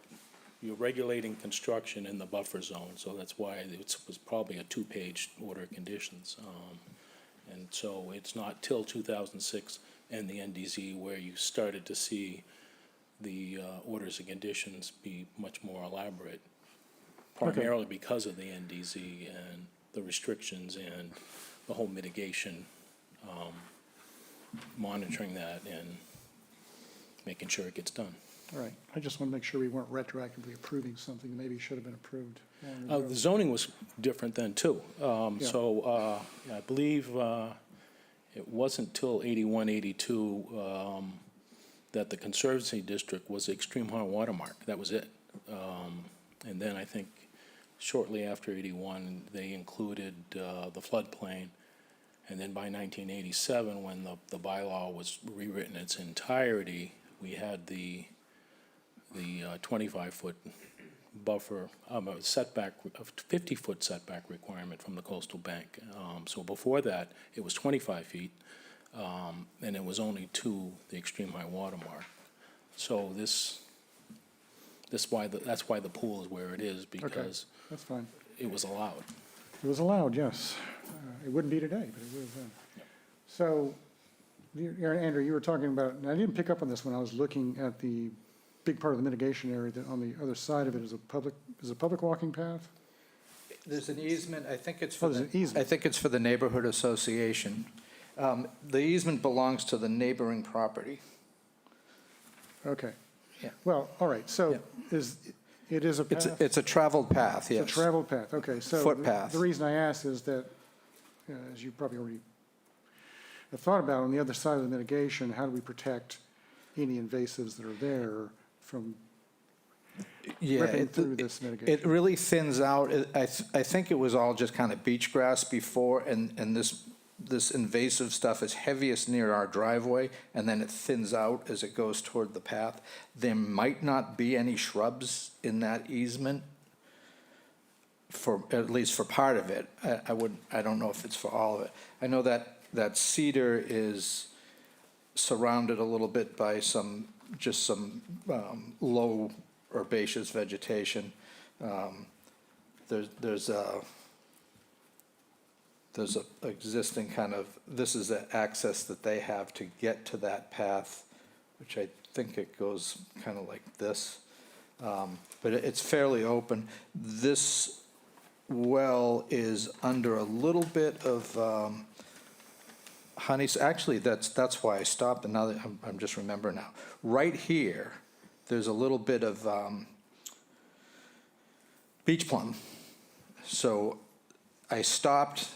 you're regulating construction in the buffer zone, so that's why it was probably a two-page order of conditions. And so it's not till 2006 and the NDZ where you started to see the orders and conditions be much more elaborate, primarily because of the NDZ and the restrictions and the whole mitigation, monitoring that and making sure it gets done. All right. I just want to make sure we weren't retroactively approving something that maybe should have been approved longer ago. The zoning was different then, too. So I believe it wasn't till 81, 82 that the Conservancy District was the extreme high water mark. That was it. And then I think shortly after 81, they included the floodplain. And then by 1987, when the bylaw was rewritten in its entirety, we had the 25-foot buffer, setback, a 50-foot setback requirement from the coastal bank. So before that, it was 25 feet, and it was only to the extreme high water mark. So that's why the pool is where it is, because That's fine. it was allowed. It was allowed, yes. It wouldn't be today, but it was then. So, Andrew, you were talking about, and I didn't pick up on this when I was looking at the big part of the mitigation area, that on the other side of it is a public walking path? There's an easement, I think it's for there's an easement. I think it's for the neighborhood association. The easement belongs to the neighboring property. Okay. Yeah. Well, all right, so it is a path? It's a traveled path, yes. It's a traveled path, okay. So Footpath. The reason I ask is that, as you probably already have thought about, on the other side of the mitigation, how do we protect any invasives that are there from ripping through this mitigation? It really thins out. I think it was all just kind of beach grass before, and this invasive stuff is heaviest near our driveway, and then it thins out as it goes toward the path. There might not be any shrubs in that easement, at least for part of it. I don't know if it's for all of it. I know that cedar is surrounded a little bit by some low herbaceous vegetation. There's a existing kind of, this is the access that they have to get to that path, which I think it goes kind of like this. But it's fairly open. This well is under a little bit of honey. Actually, that's why I stopped, and now that I'm just remembering now. Right here, there's a little bit of beach plum. So I stopped.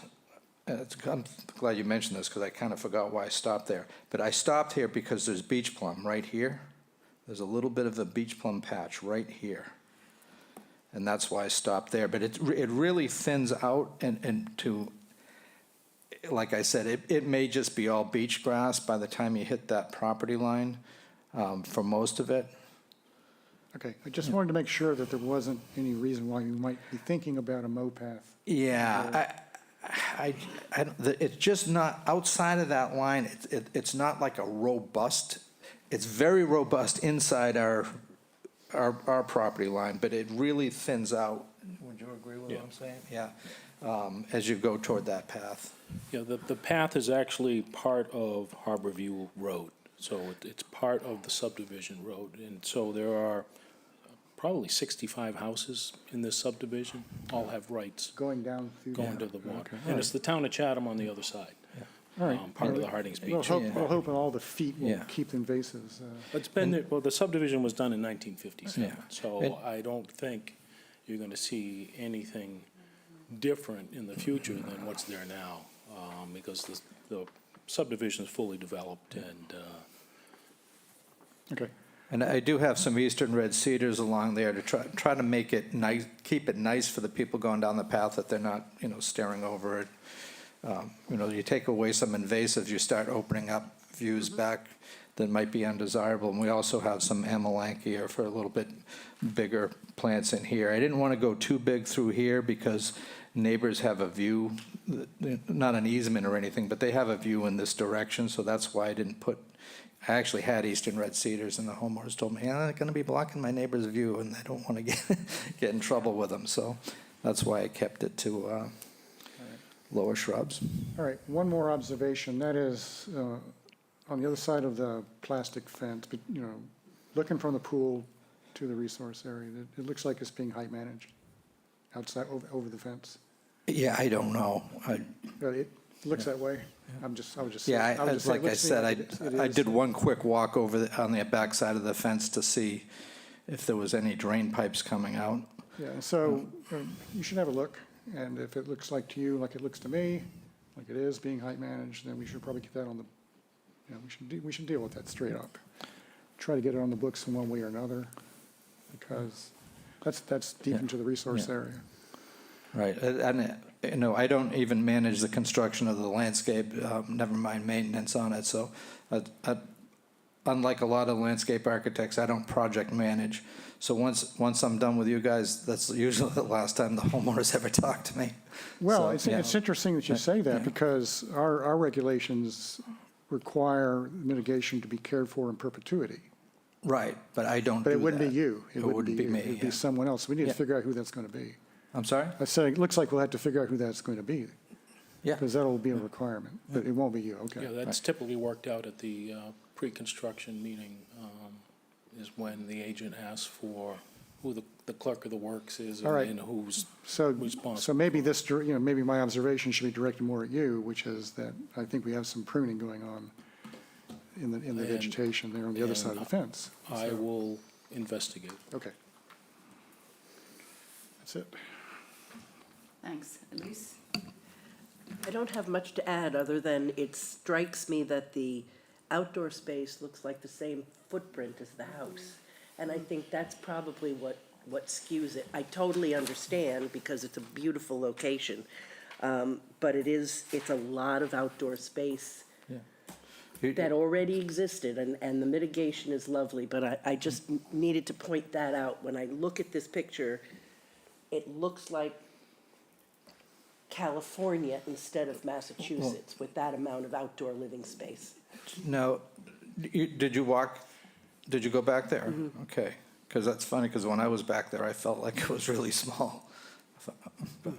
I'm glad you mentioned this, because I kind of forgot why I stopped there. But I stopped here because there's beach plum right here. There's a little bit of a beach plum patch right here. And that's why I stopped there. But it really thins out and to, like I said, it may just be all beach grass by the time you hit that property line for most of it. Okay, I just wanted to make sure that there wasn't any reason why you might be thinking about a mow path. Yeah, it's just not, outside of that line, it's not like a robust, it's very robust inside our property line, but it really thins out. Would you agree with what I'm saying? Yeah, as you go toward that path. Yeah, the path is actually part of Harborview Road, so it's part of the subdivision road. And so there are probably 65 houses in this subdivision, all have rights Going down through. going to the water. Okay, all And right. it's the town of Chatham on the other side. All right. Part of the Hardings We'll Beach. hope all the feet will Yeah. keep the invasives. It's been, well, the subdivision was done in 1957, Yeah. so And- I don't think you're going to see anything different in the future than what's there now, because the subdivision is fully developed and, Okay. And I do have some eastern red cedars along there to try to make it nice, keep it nice for the people going down the path, that they're not, staring over it. You take away some invasives, you start opening up views back that might be undesirable. And we also have some amelanchier for a little bit bigger plants in here. I didn't want to go too big through here because neighbors have a view, not an easement or anything, but they have a view in this direction, so that's why I didn't put, I actually had eastern red cedars, and the homeowners told me, they're going to be blocking my neighbor's view, and I don't want to get in trouble with them, so that's why I kept it to lower shrubs. All right, one more observation, that is, on the other side of the plastic fence, but, looking from the pool to the resource area, it looks like it's being height managed outside, over the fence. Yeah, I don't know. It looks that way. I was just. Yeah, I was just saying, like I let's see said, it I is. did one quick walk over on the back side of the fence to see if there was any drain pipes coming out. Yeah, so you should have a look, and if it looks like to you, like it looks to me, like it is being height managed, then we should probably get that on the, we should deal with that straight up. Try to get it on the books in one way or another, because that's deep into the resource area. Right, and, I don't even manage the construction of the landscape, never mind maintenance on it, so unlike a lot of landscape architects, I don't project manage. So once I'm done with you guys, that's usually the last time the homeowners ever talk to me. Well, So, it's interesting that you say that, because our regulations require mitigation to be cared for in perpetuity. Right, but I don't do But that. it wouldn't be you. It wouldn't be me, It'd be yeah. someone else. We need to Yeah. figure out who that's going to be. I'm sorry? I say, it looks like we'll have to figure out who that's going to be. Yeah. Because that'll be a requirement, but it won't be you, okay. yeah, that's typically worked out at the pre-construction meeting, is when the agent asks for who the clerk of the works is All right. and who's So responsible. maybe this, maybe my observation should be directed more at you, which is that I think we have some pruning going on in the And- vegetation there on the other side of the fence. I So- will investigate. Okay. That's it. Thanks. Elise? I don't have much to add, other than it strikes me that the outdoor space looks like the same footprint as the house. And I think that's probably what skews it. I totally understand, because it's a beautiful location. But it's a lot of outdoor space that already existed, and the mitigation is lovely, but I just needed to point that out. When I look at this picture, it looks like California instead of Massachusetts with that amount of outdoor living space. Now, did you go back there? Okay, because that's funny, because when I was back there, I felt like it was really small. But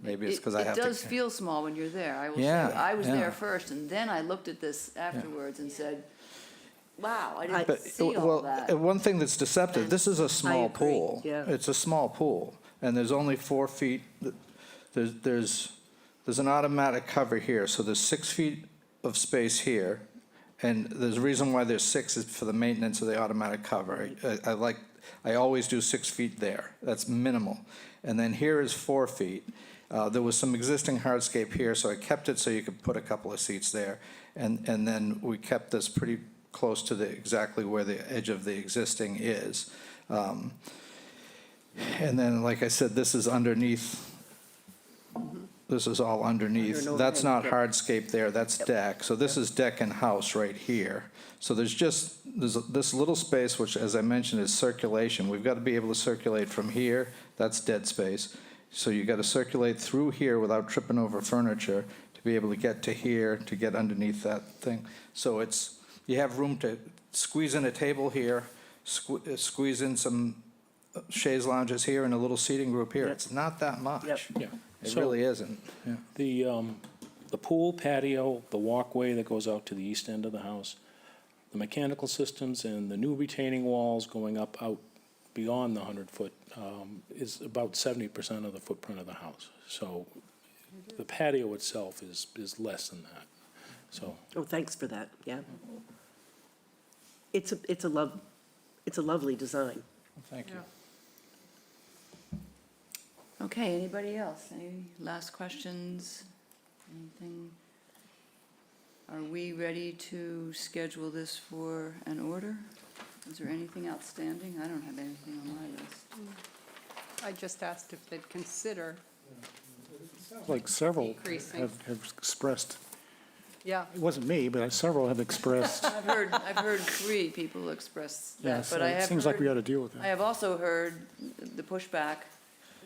maybe it's because I have to. It does feel small when you're there, I will say. Yeah, I was yeah. there first, and then I looked at this afterwards and said, wow, I didn't But, see all that. one thing that's deceptive, this is a small agree, pool. yeah. It's a small pool, and there's only 4 feet, there's an automatic cover here, so there's 6 feet of space here, and there's a reason why there's 6 is for the maintenance of the automatic cover. I always do 6 feet there, that's minimal. And then here is 4 feet, There was some existing hardscape here, so I kept it so you could put a couple of seats there. And then we kept this pretty close to exactly where the edge of the existing is. And then, like I said, this is underneath. This is all underneath. Under an That's not overhang, yep. hardscape there, that's deck. So this is deck and house right here. So there's this little space, which, as I mentioned, is circulation. We've got to be able to circulate from here, that's dead space. So you got to circulate through here without tripping over furniture to be able to get to here, to get underneath that thing. So you have room to squeeze in a table here, squeeze in some chaise lounges here and a little seating group here. It's not that much. Yep. Yeah. It So really isn't. Yeah. the pool patio, the walkway that goes out to the east end of the house, the mechanical systems and the new retaining walls going out beyond the 100-foot is about 70% of the footprint of the house. So the patio itself is less than that. So Oh, thanks for that, yeah. It's a lovely design. Thank you. Okay, anybody else? Any last questions? Anything? Are we ready to schedule this for an order? Is there anything outstanding? I don't have anything on my list. I just asked if they'd consider, Like several Decreasing. have expressed, yeah. it wasn't me, but several have expressed, I've heard 3 people express yeah, that, so but I it have seems like we heard, ought to deal with I that. have also heard the pushback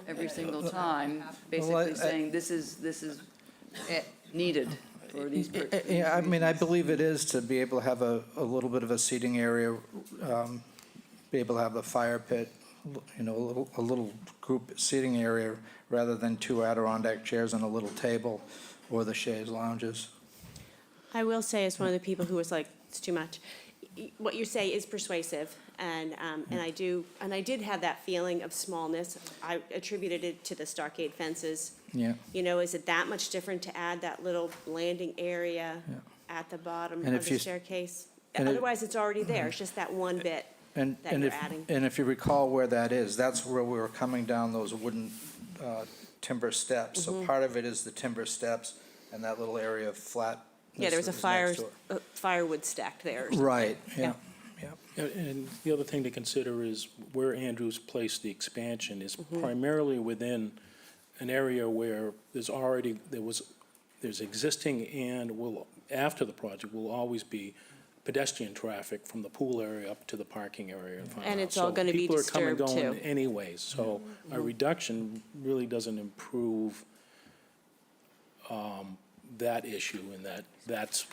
every single time, Well, basically saying this is needed for these. Yeah, I mean, I believe it is to be able to have a little bit of a seating area, be able to have a fire pit, you know, a little group seating area rather than 2 Adirondack chairs and a little table or the chaise lounges. I will say, as one of the people who was like, it's too much, what you say is persuasive, and I did have that feeling of smallness. I attributed it to the stockade fences. Yeah. You know, is it that much different to add that little landing area at the bottom And of if the you- staircase? and it- Otherwise, it's already there, it's just that one bit And that and you're if adding. and if you recall where that is, that's where we were coming down those wooden timber steps. So part of it is the timber steps and that little area of flat. Yeah, there was a firewood stacked there or something. Right, yeah. And the other thing to consider is where Andrews placed the expansion is primarily within an area where there's existing and after the project, will always be pedestrian traffic from the pool area up to the parking area in front of the house. And it's all gonna be disturbed, So people are coming too. and going anyways, so a reduction really doesn't improve that issue, and that's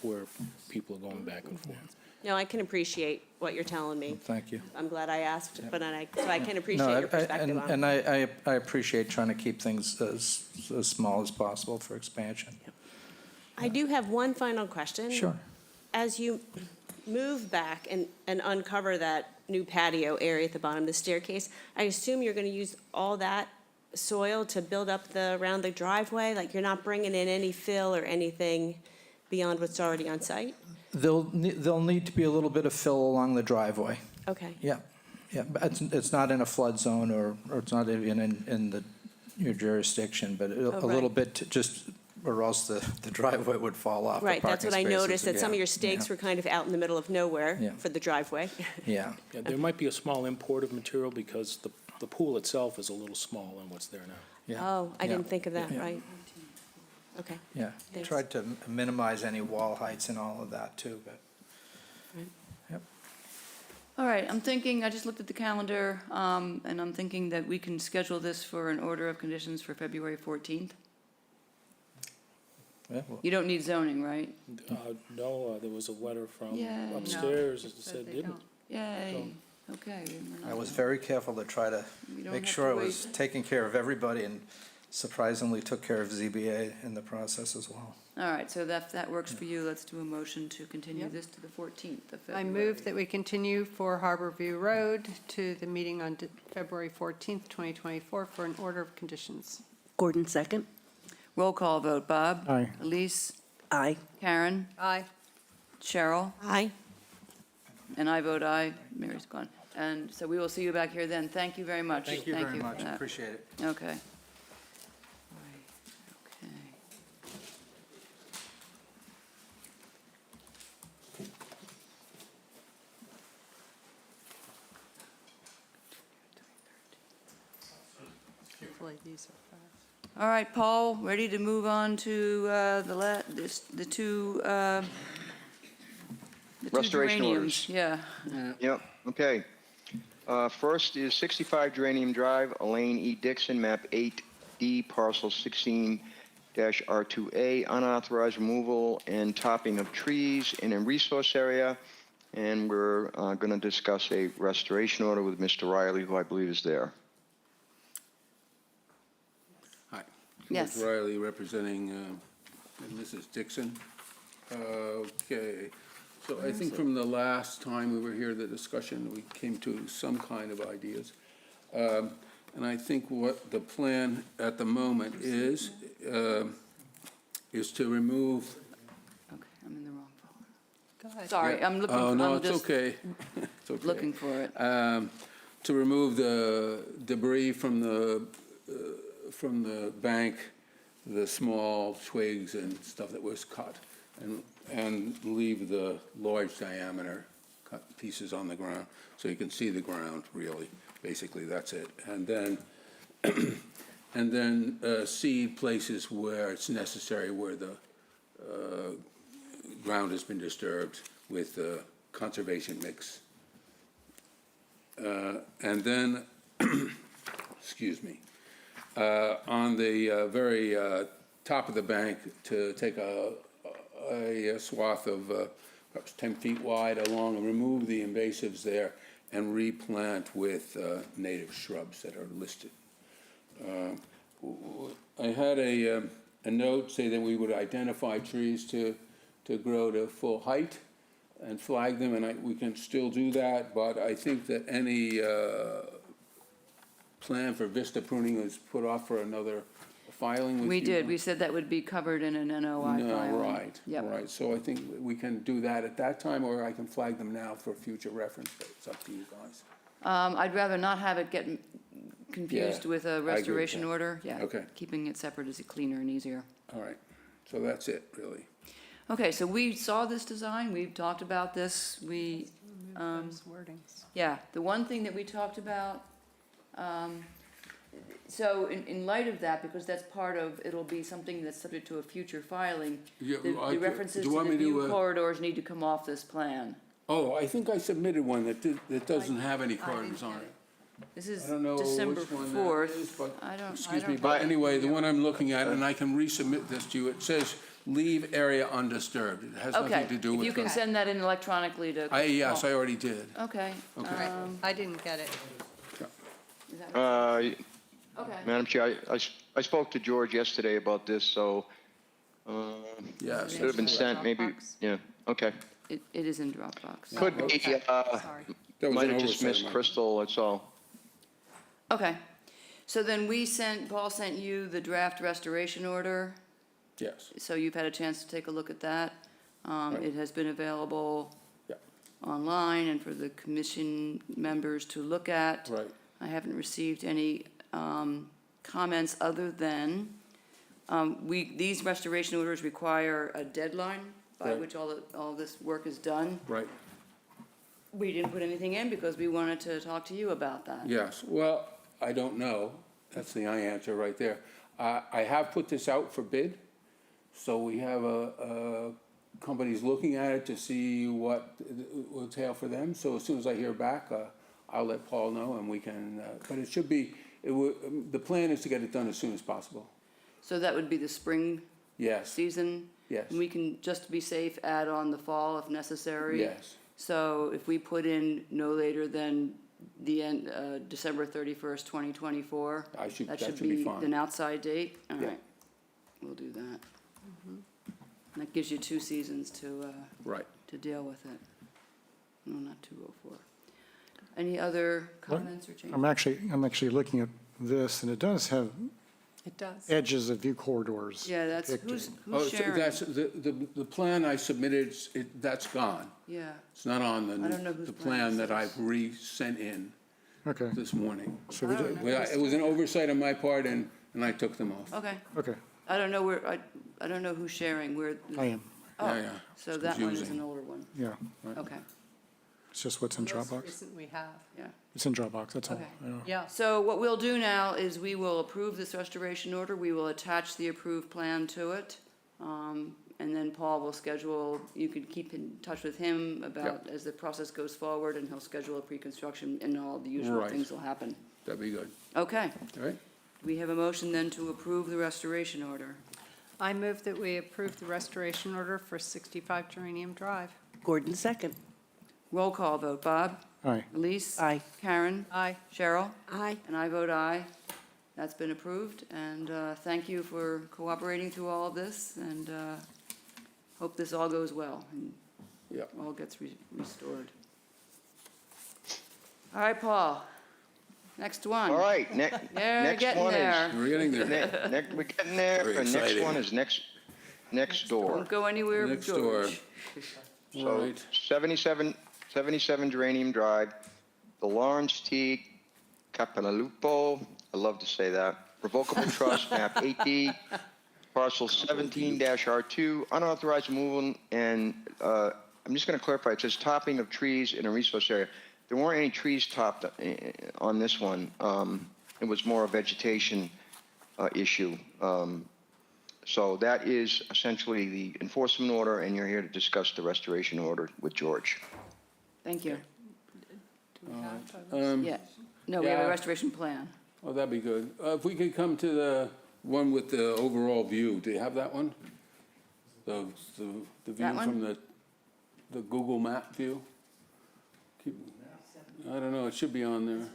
where people are going back and forth. No, I can appreciate what you're telling me. Thank you. I'm glad I asked, so I can No, appreciate your perspective on it. and I appreciate trying to keep things as small as possible for expansion. I do have one final question. Sure. As you move back and uncover that new patio area at the bottom of the staircase, I assume you're gonna use all that soil to build up around the driveway? Like, you're not bringing in any fill or anything beyond what's already on site? There'll need to be a little bit of fill along the driveway. Okay. Yeah, but it's not in a flood zone or it's not even in your jurisdiction, but a little bit just, or else the driveway would fall off. the Right, that's parking what I spaces. noticed, that some of Yeah, your stakes were kind of out in the middle of nowhere Yeah. for the driveway. Yeah. Yeah, there might be a small import of material because the pool itself is a little small than what's there now. Yeah. Oh, I Yeah. didn't think of that, Yeah. right? Okay. Yeah, Thanks. tried to minimize any wall heights and all of that too, but. Yep. All right, I'm thinking, I just looked at the calendar, and I'm thinking that we can schedule this for an order of conditions for February 14th. Yeah, well, You don't need zoning, right? No, there was a letter from Yay. upstairs that No, said they didn't. don't. Yay, okay. we're I not- was very careful to try to We don't make have sure I to was taking care of everybody and surprisingly took care of ZBA in the process as well. All right, so if that works for you, let's do a motion to continue this to the 14th of I February. move that we continue for Harbor View Road to the meeting on February 14th, 2024 for an order of conditions. Gordon, second? Roll call vote, Bob? Aye. Elise? Aye. Karen? Aye. Cheryl? Aye. And I vote aye. Mary's gone. And so we will see you back here then. Thank you very much. Thank you very for much, that. appreciate it. Okay. Usually these are fast. All right, Paul, ready to move on to the two Restoration geraniums? orders. Yeah. Yep, okay. First is 65 Geranium Drive, Elaine E. Dixon, map 8D, parcel 16-R2A, unauthorized removal and topping of trees in a resource area. And we're going to discuss a restoration order with Mr. Riley, who I believe is there. Hi. Yes. George Riley representing Mrs. Dixon. Okay. So I think from the last time we were here, the discussion, we came to some kind of ideas. And I think what the plan at the moment is to remove. Okay, I'm in the wrong folder. Go ahead. Sorry, Yeah. I'm looking. Oh, no, I'm it's just okay. It's okay. looking for it. To remove the debris from the bank, the small twigs and stuff that was cut, and leave the large diameter cut pieces on the ground, so you can see the ground, really. Basically, that's it. And then seed places where it's necessary, where the ground has been disturbed with conservation mix. And then, excuse me, on the very top of the bank, to take a swath of perhaps 10 feet wide along and remove the invasives there and replant with native shrubs that are listed. I had a note say that we would identify trees to grow to full height and flag them, and we can still do that, but I think that any plan for vista pruning was put off for another filing with you. We did. We said that would be covered in an NOI No, filing. right, Yep. right. So I think we can do that at that time, or I can flag them now for future reference, but it's up to you guys. I'd rather not have it get confused Yeah, with a with restoration that. order. Yeah. Okay. Keeping it separate is cleaner and easier. All right, so that's it, really. Okay, so we saw this design. We've talked about this. We, Those wordings. yeah, the one thing that we talked about, so in light of that, because that's part of, it'll be something that's subject to a future filing, Yeah, the references do you to want the me view to, corridors need to come off this plan. Oh, I think I submitted one that doesn't have any corridors on it. This is I don't know December which one that 4th. is, but, I don't. excuse me, but anyway, the one I'm looking at, and I can resubmit this to you, it says, leave area undisturbed. It has nothing to do Okay, if with. you can send that in electronically to. Yes, I already did. Okay. Okay. I didn't get it. Is that right? Okay. Madam Chair, I spoke to George yesterday about this, so Yeah. should have been sent, maybe, yeah, okay. It is in Dropbox. Could be, That was might an have just oversight missed on my- Crystal, that's all. Okay, so then Paul sent you the draft restoration order, Yes, so you've had a chance to take a look at that. It has been available Yeah. online and for the commission members to look at. right. I haven't received any comments other than, these restoration orders require a deadline by Right. which all this work is done. Right. We didn't put anything in because we wanted to talk to you about that. Yes, well, I don't know. That's the answer right there. I have put this out for bid, so we have companies looking at it to see what it will entail for them. So as soon as I hear back, I'll let Paul know, and we can, but it should be, the plan is to get it done as soon as possible. So that would be the spring Yes, season? yes, We can, just to be safe, add on the fall if necessary? yes, So if we put in no later than the end, December 31st, 2024? that should be That should be fine. an outside date? All Yeah. right, we'll do that. That gives you 2 seasons to Right. deal with it. No, not 204. Any other comments or changes? I'm actually looking at this, and it does have It does. edges of view corridors. Yeah, that's, depicted. who's Oh, so sharing? that's, the plan I submitted, that's gone. Yeah, It's not on I don't know whose the plan plan this that is. I've re-sent in Okay, this morning. so we did, Well, it was an oversight on my part, and I took them off. okay. okay, I don't know where, I don't know who's sharing, where. I am, Oh, Yeah, yeah. so It's that one is confusing. an older one. yeah. Okay. It's just what's in The most Dropbox. recent we have. Yeah. It's in Dropbox, that's all. Okay. I know. Yeah. So what we'll do now is we will approve this restoration order. We will attach the approved plan to it. And then Paul will schedule, you could keep in touch with him about as the process goes forward, and he'll schedule a pre-construction and all the usual Right. things will happen. That'd be good. Okay. All right? We have a motion then to approve the restoration order. I move that we approve the restoration order for 65 Geranium Drive. Gordon, second. Roll call vote. Bob? Aye. Elise? Aye. Karen? Aye. Cheryl? Aye. And I vote aye. That's been approved, and thank you for cooperating through all of this, and hope this all goes well and Yeah. all gets restored. All right, Paul, next one. All right, They're next getting one there. is, We're getting there. we're getting there. Very The next exciting. one is next door. Don't go anywhere, Next door. George. So Right. 77 Geranium Drive, the Lawrence T. Capanalupo, I love to say that, revocable trust, map 8D, parcel 17-R2, unauthorized removal, and I'm just going to clarify, it says topping of trees in a resource area. There weren't any trees topped on this one. It was more a vegetation issue. So that is essentially the enforcement order, and you're here to discuss the restoration order with George. Thank you. Yeah. No, we have a Yeah. restoration plan. Oh, that'd be good. If we could come to the one with the overall view, do you have that one? The view That one? from the Google map view? I don't know, it should be on there.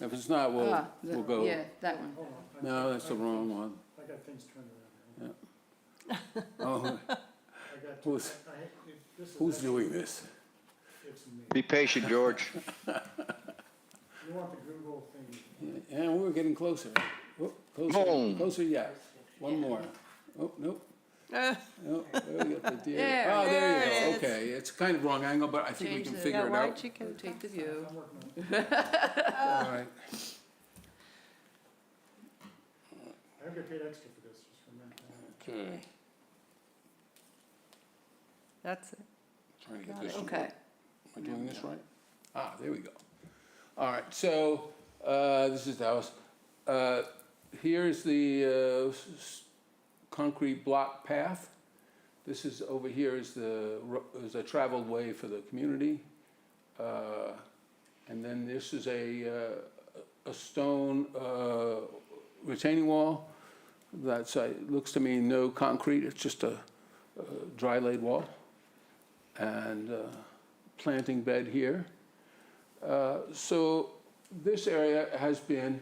If it's not, we'll go. Yeah, that one. No, that's the wrong one. I got things turned around. Yeah. Oh, who's doing this? Be patient, George. You want the Google thing? And we're getting closer. Oh, closer, Boom. closer yet. One more. Oh, nope. Oh, there we go. The deer. There, Oh, there there you it go. is. Okay, it's kind of wrong angle, but I think we Change can the- figure it Why out. don't you go Take the view. All right. I get paid extra for this, just for that. Okay. That's it. Trying to get this. Okay. Am I doing this right? Ah, there we go. All right, so this is the house. Here's the concrete block path. This is over here is a traveled way for the community. And then this is a stone retaining wall. That's, looks to me no concrete, it's just a dry laid wall. And planting bed here. So this area has been,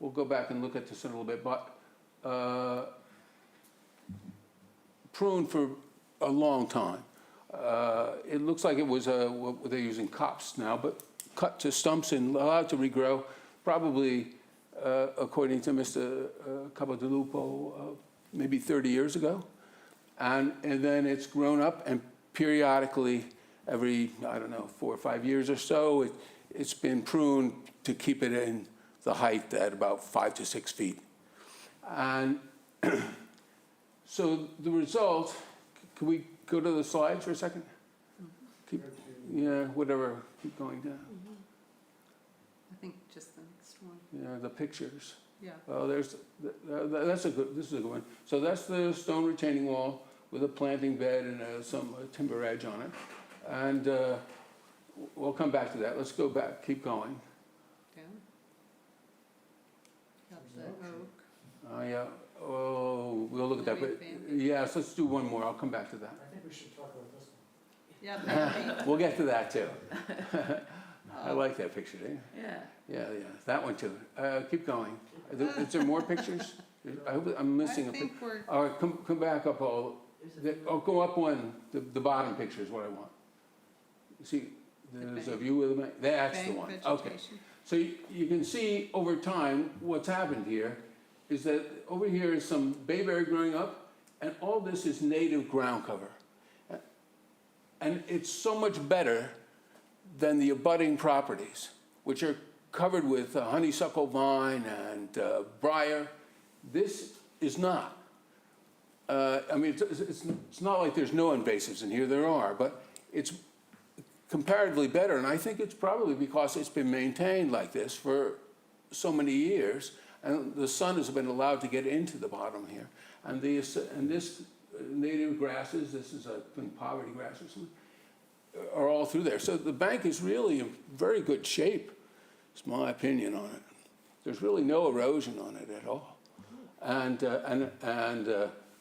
we'll go back and look at this in a little bit, but pruned for a long time. It looks like it was what they're using copse now, but cut to stumps and allowed to regrow, probably according to Mr. Capodilupo, maybe 30 years ago. And then it's grown up, and periodically, every, I don't know, 4 or 5 years or so, it's been pruned to keep it in the height at about 5 to 6 feet. And so the result, can we go to the slide for a second? Yeah, whatever, keep going down. I think just the next one. Yeah, the pictures. Yeah. Well, this is a good one. So that's the stone retaining wall with a planting bed and some timber edge on it. And we'll come back to that. Let's go back, keep going. Yeah. Got the oak. Yeah, oh, we'll look at that, but yes, let's do one more. I'll come back to that. I think we should talk about this one. Yeah, maybe. We'll get to that too. I like that picture, do you? Yeah. Yeah, that one too. Keep going. Is there more pictures? I hope I'm missing I a think picture. we're- All right, come back up all. Go up one. The bottom picture is what I want. See, there's a view of the bank. That's the Bank one. Okay. vegetation. So you can see over time what's happened here is that over here is some bayberry growing up, and all this is native ground cover. And it's so much better than the abutting properties, which are covered with honeysuckle vine and briar. This is not. I mean, it's not like there's no invasives in here. There are, but it's comparatively better, and I think it's probably because it's been maintained like this for so many years, and the sun has been allowed to get into the bottom here. And this native grasses, this is I think poverty grass or something, are all through there. So the bank is really in very good shape, is my opinion on it. There's really no erosion on it at all. And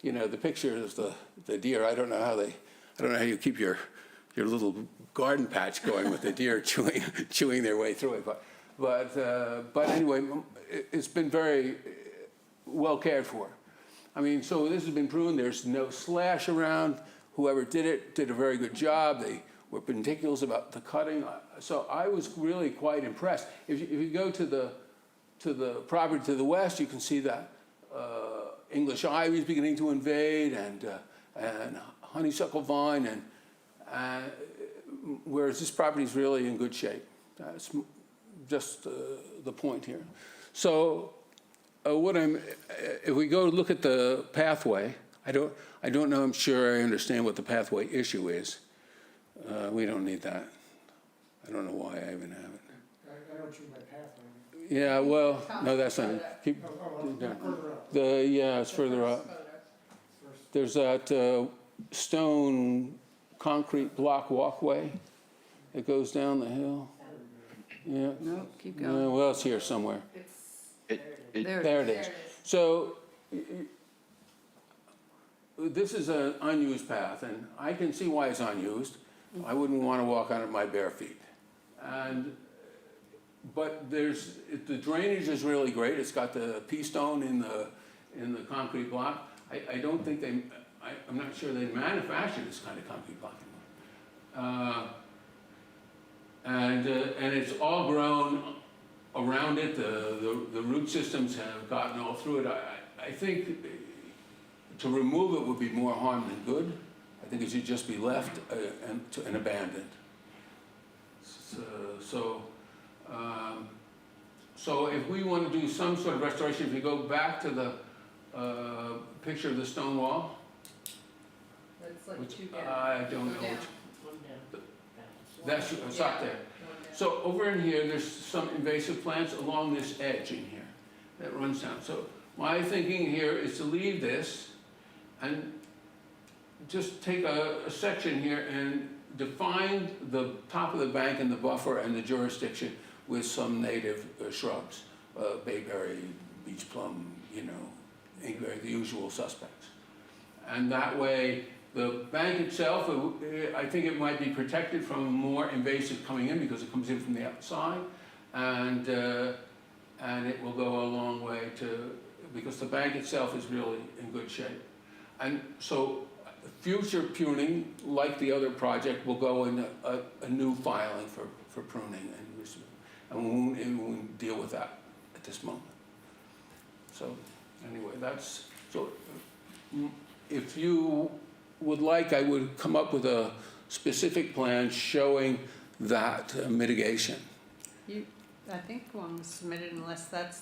you know, the picture of the deer, I don't know how you keep your little garden patch going with the deer chewing their way through it. But anyway, it's been very well cared for. I mean, so this has been pruned. There's no slash around. Whoever did it did a very good job. They were meticulous about the cutting. So I was really quite impressed. If you go to the property to the west, you can see that English ivy is beginning to invade, and honeysuckle vine, and whereas this property is really in good shape. That's just the point here. So if we go look at the pathway, I don't know, I'm sure I understand what the pathway issue is. We don't need that. I don't know why I even have it. I don't choose my pathway. Yeah, well, no, that's not it. Keep, yeah, it's further up. There's that stone concrete block walkway that goes down the hill. Yeah. No, keep going. Well, it's here somewhere. There it is. So this is an unused path, and I can see why it's unused. I wouldn't want to walk on it my bare feet. But the drainage is really great. It's got the pea stone in the concrete block. I don't think I'm not sure they manufacture this kind of concrete block anymore. And it's all grown around it. The root systems have gotten all through it. I think to remove it would be more harm than good. I think it should just be left and abandoned. So if we want to do some sort of restoration, if you go back to the picture of the stone wall, I don't know which. It's up there. So over in here, there's some invasive plants along this edge in here that runs down. So my thinking here is to leave this and just take a section here and define the top of the bank and the buffer and the jurisdiction with some native shrubs, bayberry, beach plum, inkberry, the usual suspects. And that way, the bank itself, I think it might be protected from more invasive coming in because it comes in from the outside, and it will go a long way because the bank itself is really in good shape. And so future pruning, like the other project, will go in a new filing for pruning, and we won't deal with that at this moment. So anyway, if you would like, I would come up with a specific plan showing that mitigation. I think one was submitted unless that's.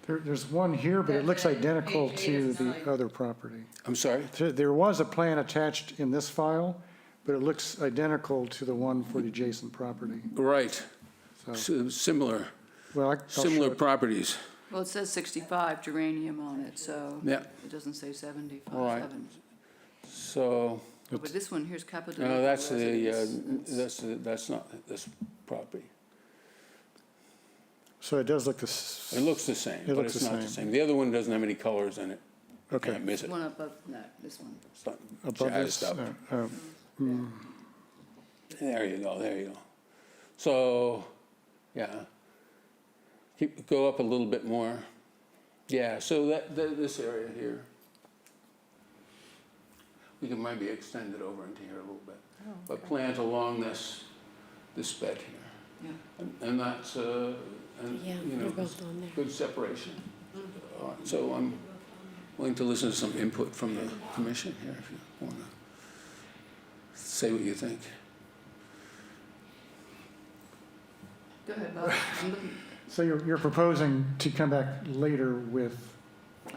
There's one here, but it looks identical to the other property. I'm sorry? There was a plan attached in this file, but it looks identical to the one for the adjacent property. Right. So, similar properties. Well, it says 65 geranium on it, so yeah. It doesn't say 75. All right. So. But this one here's Capitol. No, that's not this property. So it does look the same. It looks the same, but it's not the same. The other one doesn't have any colors in it. Okay. Can't miss it. One above that, this one. It's not Above jazzed this? up. There you go. So, yeah. Go up a little bit more. Yeah, so this area here. We can maybe extend it over into here a little bit. Oh, okay. But plant along this bed here. Yeah. And that's, good separation. All right, so I'm willing to listen to some input from the commission here if you want to say what you think. Go ahead, Bob. So you're proposing to come back later with?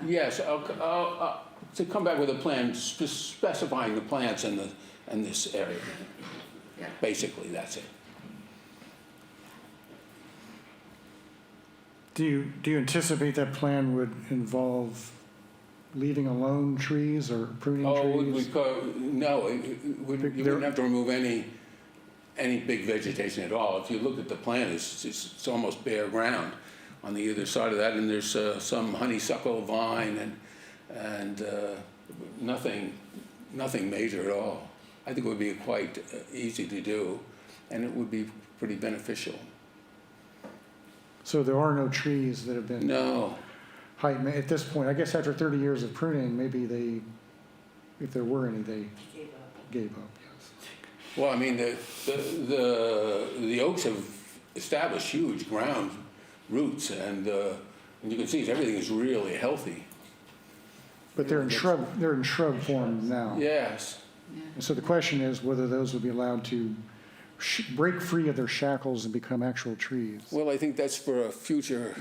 Yes, I'll to come back with a plan specifying the plants in this area. Basically, that's it. Do you anticipate that plan would involve leaving alone trees or pruning trees? No, you wouldn't have to remove any big vegetation at all. If you look at the plan, it's almost bare ground on the other side of that, and there's some honeysuckle vine and nothing major at all. I think it would be quite easy to do, and it would be pretty beneficial. So there are no trees that have been at this point. I guess after 30 years of pruning, maybe if there were any, they gave up. Yes. Well, I mean, the oaks have established huge ground roots, and you can see everything is really healthy. But they're in shrub form now. Yes. And so the question is whether those would be allowed to break free of their shackles and become actual trees. Well, I think that's for a future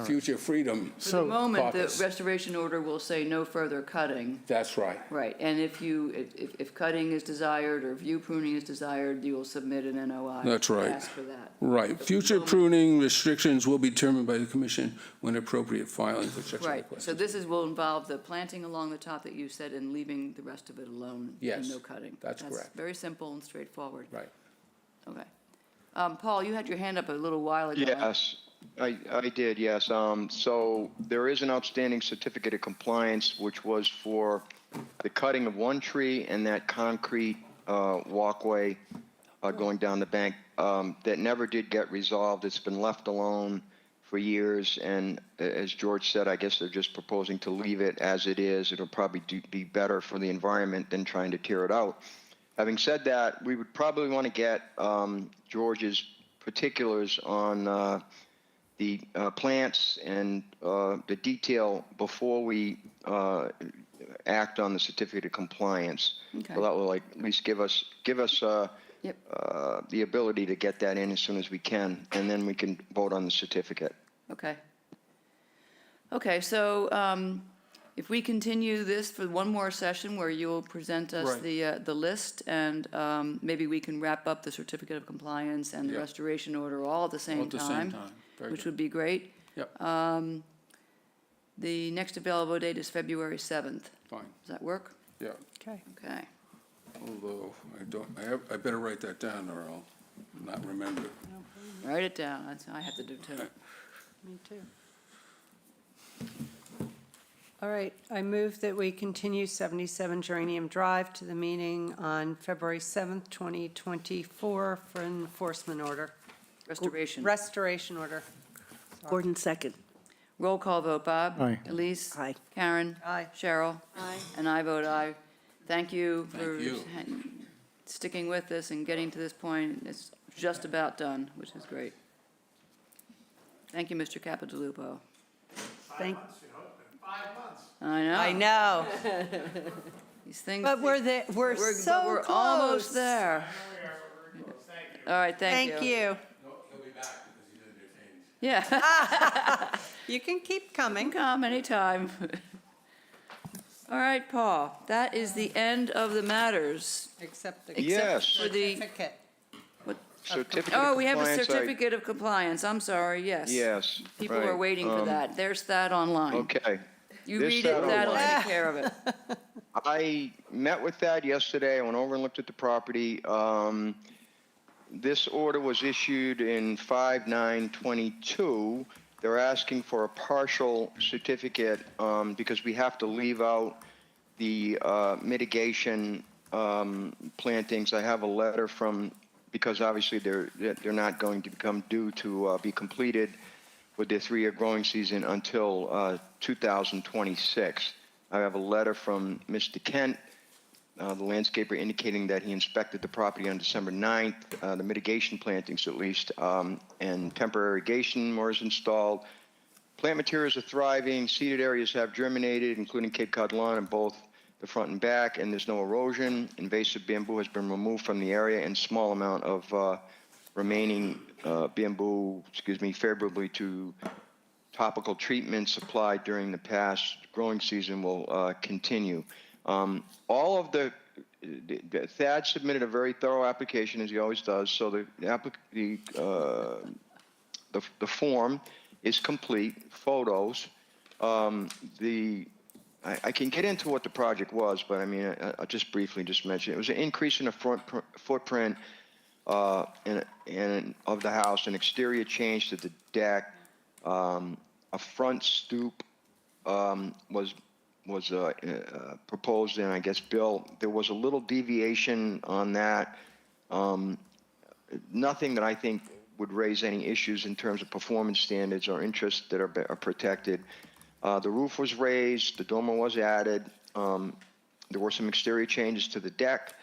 future freedom For the moment, caucus. the restoration order will say no further cutting. That's right. Right, and if cutting is desired or view pruning is desired, you will submit an NOI. That's right. Ask for that. Right. Future pruning restrictions will be determined by the commission when appropriate filings, etc. Right, so this will involve the planting along the top that you said and leaving the rest of it alone. Yes, And no cutting. that's correct. Very simple and straightforward. Right. Okay. Paul, you had your hand up a little while ago. Yes, I did, yes. So there is an outstanding certificate of compliance, which was for the cutting of one tree and that concrete walkway going down the bank that never did get resolved. It's been left alone for years, and as George said, I guess they're just proposing to leave it as it is. It'll probably be better for the environment than trying to tear it out. Having said that, we would probably want to get George's particulars on the plants and the detail before we act on the certificate of compliance. Okay. So that will at least give us the ability to get that in as soon as we can, and then we can vote on the certificate. Okay. Okay, so if we continue this for one more session where you'll present us the list, and maybe we can wrap up the certificate of compliance and the restoration order all at the same time. Which would be great. Yep. The next available date is February 7th. Fine. Does that work? Yeah. Okay. Okay. Although I better write that down or I'll not remember it. Write it down. I have to do too. Me too. All right, I move that we continue 77 Geranium Drive to the meeting on February 7th, 2024 for enforcement order. Restoration. Restoration order. Gordon, second. Roll call vote. Bob? Aye. Elise? Aye. Karen? Aye. Cheryl? Aye. And I vote aye. Thank you for Thank you. sticking with this and getting to this point. It's just about done, which is great. Thank you, Mr. Capodilupo. Thank. 5 months. I know. I know. These things. But we're there, we're so We're close. almost there. Thank you. All right, thank you. Thank you. He'll be back because he didn't change. Yeah. You can keep coming. Come anytime. All right, Paul, that is the end of the matters. Except the Yes. For the, certificate. Certificate oh, of we have a compliance, certificate of compliance. I'm sorry, yes. Yes. People right. are waiting for that. There's that online. Okay. You There's read that it, that'll online. take care of it. I met with Thad yesterday. I went over and looked at the property. This order was issued in 5/9/22. They're asking for a partial certificate because we have to leave out the mitigation plantings. I have a letter from, because obviously they're not going to become due to be completed with their 3-year growing season until 2026. I have a letter from Mr. Kent, the landscaper, indicating that he inspected the property on December 9th, the mitigation plantings at least, and temporary irrigation was installed. Plant materials are thriving, seeded areas have germinated, including Cape Cod lawn in both the front and back, and there's no erosion. Invasive bamboo has been removed from the area, and small amount of remaining bamboo, favorably to topical treatments applied during the past growing season will continue. All of the Thad submitted a very thorough application, as he always does, so the form is complete, photos. I can get into what the project was, but I mean, I'll just briefly just mention, it was an increase in the footprint of the house, an exterior change to the deck, a front stoop was proposed, and I guess built. There was a little deviation on that. Nothing that I think would raise any issues in terms of performance standards or interests that are protected. The roof was raised, the dormer was added. There were some exterior changes to the deck.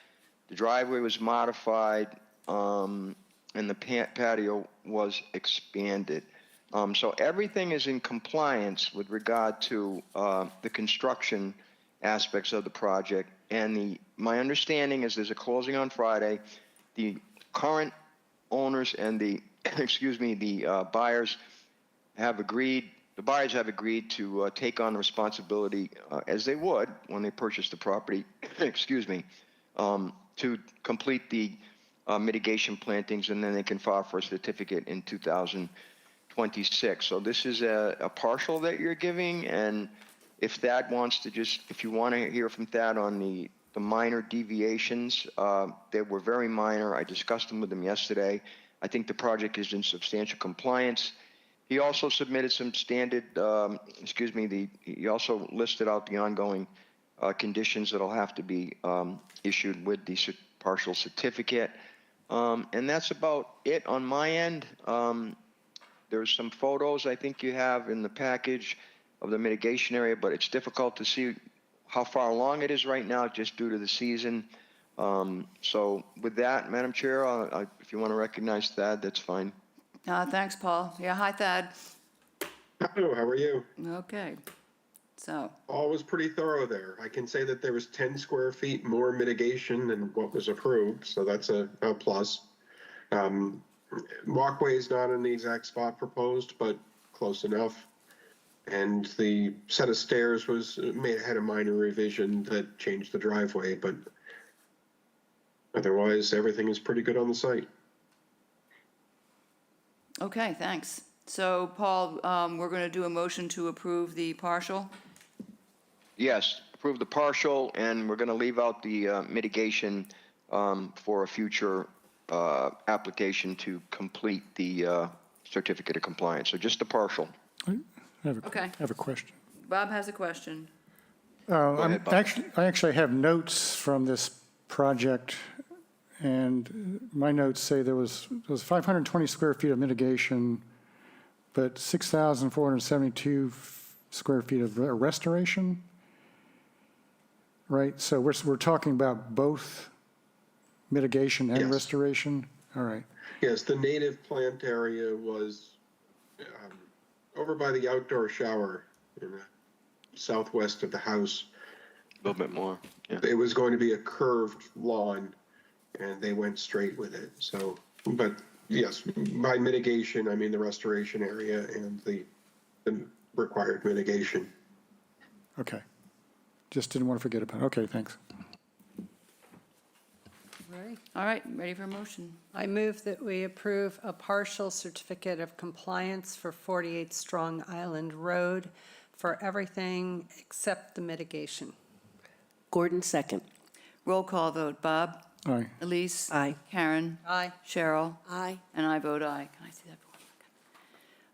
The driveway was modified, and the patio was expanded. So everything is in compliance with regard to the construction aspects of the project. And my understanding is there's a closing on Friday. The current owners and the buyers have agreed. The buyers have agreed to take on the responsibility, as they would when they purchase the property, to complete the mitigation plantings, and then they can file for a certificate in 2026. So this is a partial that you're giving, and if Thad wants to if you want to hear from Thad on the minor deviations, they were very minor. I discussed them with him yesterday. I think the project is in substantial compliance. He also submitted some standard, he also listed out the ongoing conditions that'll have to be issued with the partial certificate. And that's about it on my end. There's some photos I think you have in the package of the mitigation area, but it's difficult to see how far along it is right now just due to the season. So with that, Madam Chair, if you want to recognize Thad, that's fine. Thanks, Paul. Yeah, hi, Thad. Hello, how are you? Okay. So. All was pretty thorough there. I can say that there was 10 square feet more mitigation than what was approved, so that's a plus. Walkway is not in the exact spot proposed, but close enough. And the set of stairs had a minor revision that changed the driveway, but otherwise everything is pretty good on the site. Okay, thanks. So, Paul, we're going to do a motion to approve the partial? Yes, approve the partial, and we're going to leave out the mitigation for a future application to complete the certificate of compliance. So just the partial. I have Okay. a question. Bob has a question. ahead, Bob. I actually have notes from this project, and my notes say there was 520 square feet of mitigation, but 6,472 square feet of restoration, right? So we're talking about both mitigation and Yes. restoration? All right. Yes, the native plant area was over by the outdoor shower in the southwest of the house. A little bit more. Yeah. It was going to be a curved lawn, and they went straight with it. So, but yes, by mitigation, I mean the restoration area and the required mitigation. Okay. Just didn't want to forget about it. Okay, thanks. Right. All right, ready for a motion? I move that we approve a partial certificate of compliance for 48 Strong Island Road for everything except the mitigation. Gordon, second. Roll call vote. Bob? Aye. Elise? Aye. Karen? Aye. Cheryl? Aye. And I vote aye. Can I see that?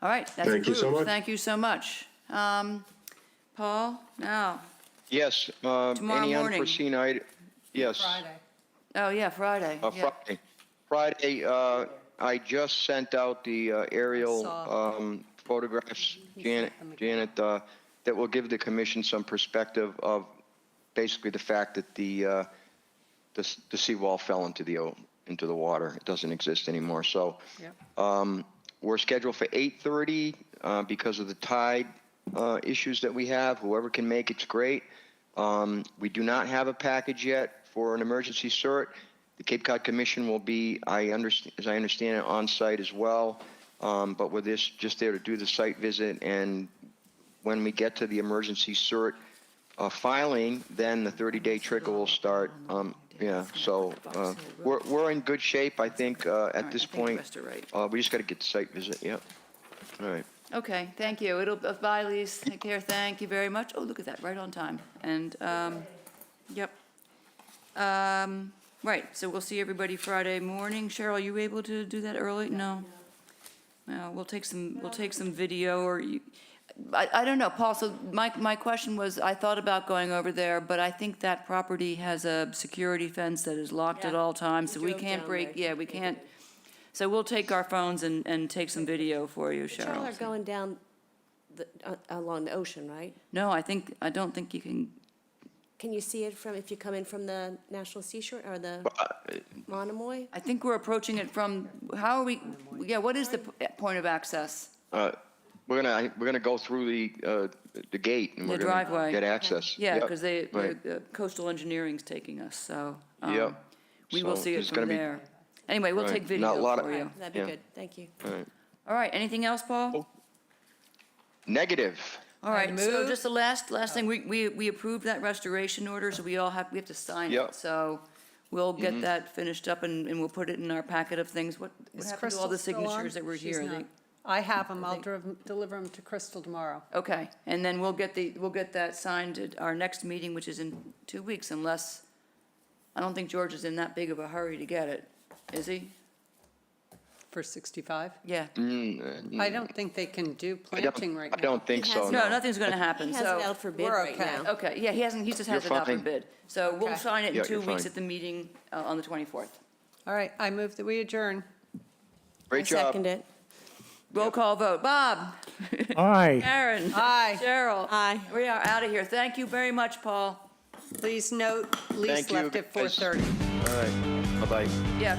All right, that's Thank you so approved. much. Thank you so much. Paul, now, Yes, Tomorrow any morning. unforeseen item? Yes. Friday. oh, yeah, Friday. Yeah. Friday, I just sent out the aerial saw. photographs, He Janet, sent them that will give the commission some perspective of basically the fact that the seawall fell into the water. It doesn't exist anymore. So Yep. we're scheduled for 8:30 because of the tide issues that we have. Whoever can make it's great. We do not have a package yet for an emergency cert. The Cape Cod Commission will be, as I understand it, on site as well. But we're just there to do the site visit, and when we get to the emergency cert filing, then the 30-day trickle will start. Yeah, so we're in good shape, I think, at this I think the point. rest are right. We just got to get the site visit, yeah. All right. Okay, thank you. Bye, Lise. Take care. Thank you very much. Oh, look at that, right on time. And, yep. Right, so we'll see everybody Friday morning. Cheryl, are you able to do that early? No? No, we'll take some video or I don't know, Paul, so my question was, I thought about going over there, but I think that property has a security fence that is locked at Yeah, all times, so we drove can't down break, there. yeah, we can't. So we'll take our phones and take some video for you, But y'all are Cheryl. going down along the ocean, right? No, I don't think you can, Can you see it if you come in from the National Seashore or the Monomoy? I think we're approaching it from, how are we, yeah, what is the point of access? We're gonna go through the gate and The we're gonna driveway. get access. Yeah, Yep, because right. coastal engineering's taking us, so. Yep. We will So see it there's from gonna be- there. Anyway, we'll Right. take Not video a lot of- for you. That'd be Yeah. good, thank you. All right. All right, anything else, Paul? Negative. All right, so move- just the last thing, we approved that restoration order, so we have to sign Yep. it. So we'll get that finished up and we'll put it in our packet of things. What Is happened to all Crystal the still on? signatures that were She's here? not. I have them. I'll deliver them to Crystal tomorrow. Okay, and then we'll get that signed at our next meeting, which is in 2 weeks, unless, I don't think George is in that big of a hurry to get it, is he? For 65? Yeah. I don't think they can do planting right now. I don't think so, No, no. nothing's gonna happen, He so. has it out for bid we're right okay. now. Okay, yeah, he just has it You're out for fine. bid. So we'll Okay. sign it in Yeah, 2 you're weeks fine. at the meeting on the 24th. All right, I move that we adjourn. Great job. Second it. Roll call vote. Bob? Aye. Karen? Aye. Cheryl? Aye. We are out of here. Thank you very much, Paul. Please note, Lise Thank you, left at guys. 4:30. All right, bye-bye. Yeah,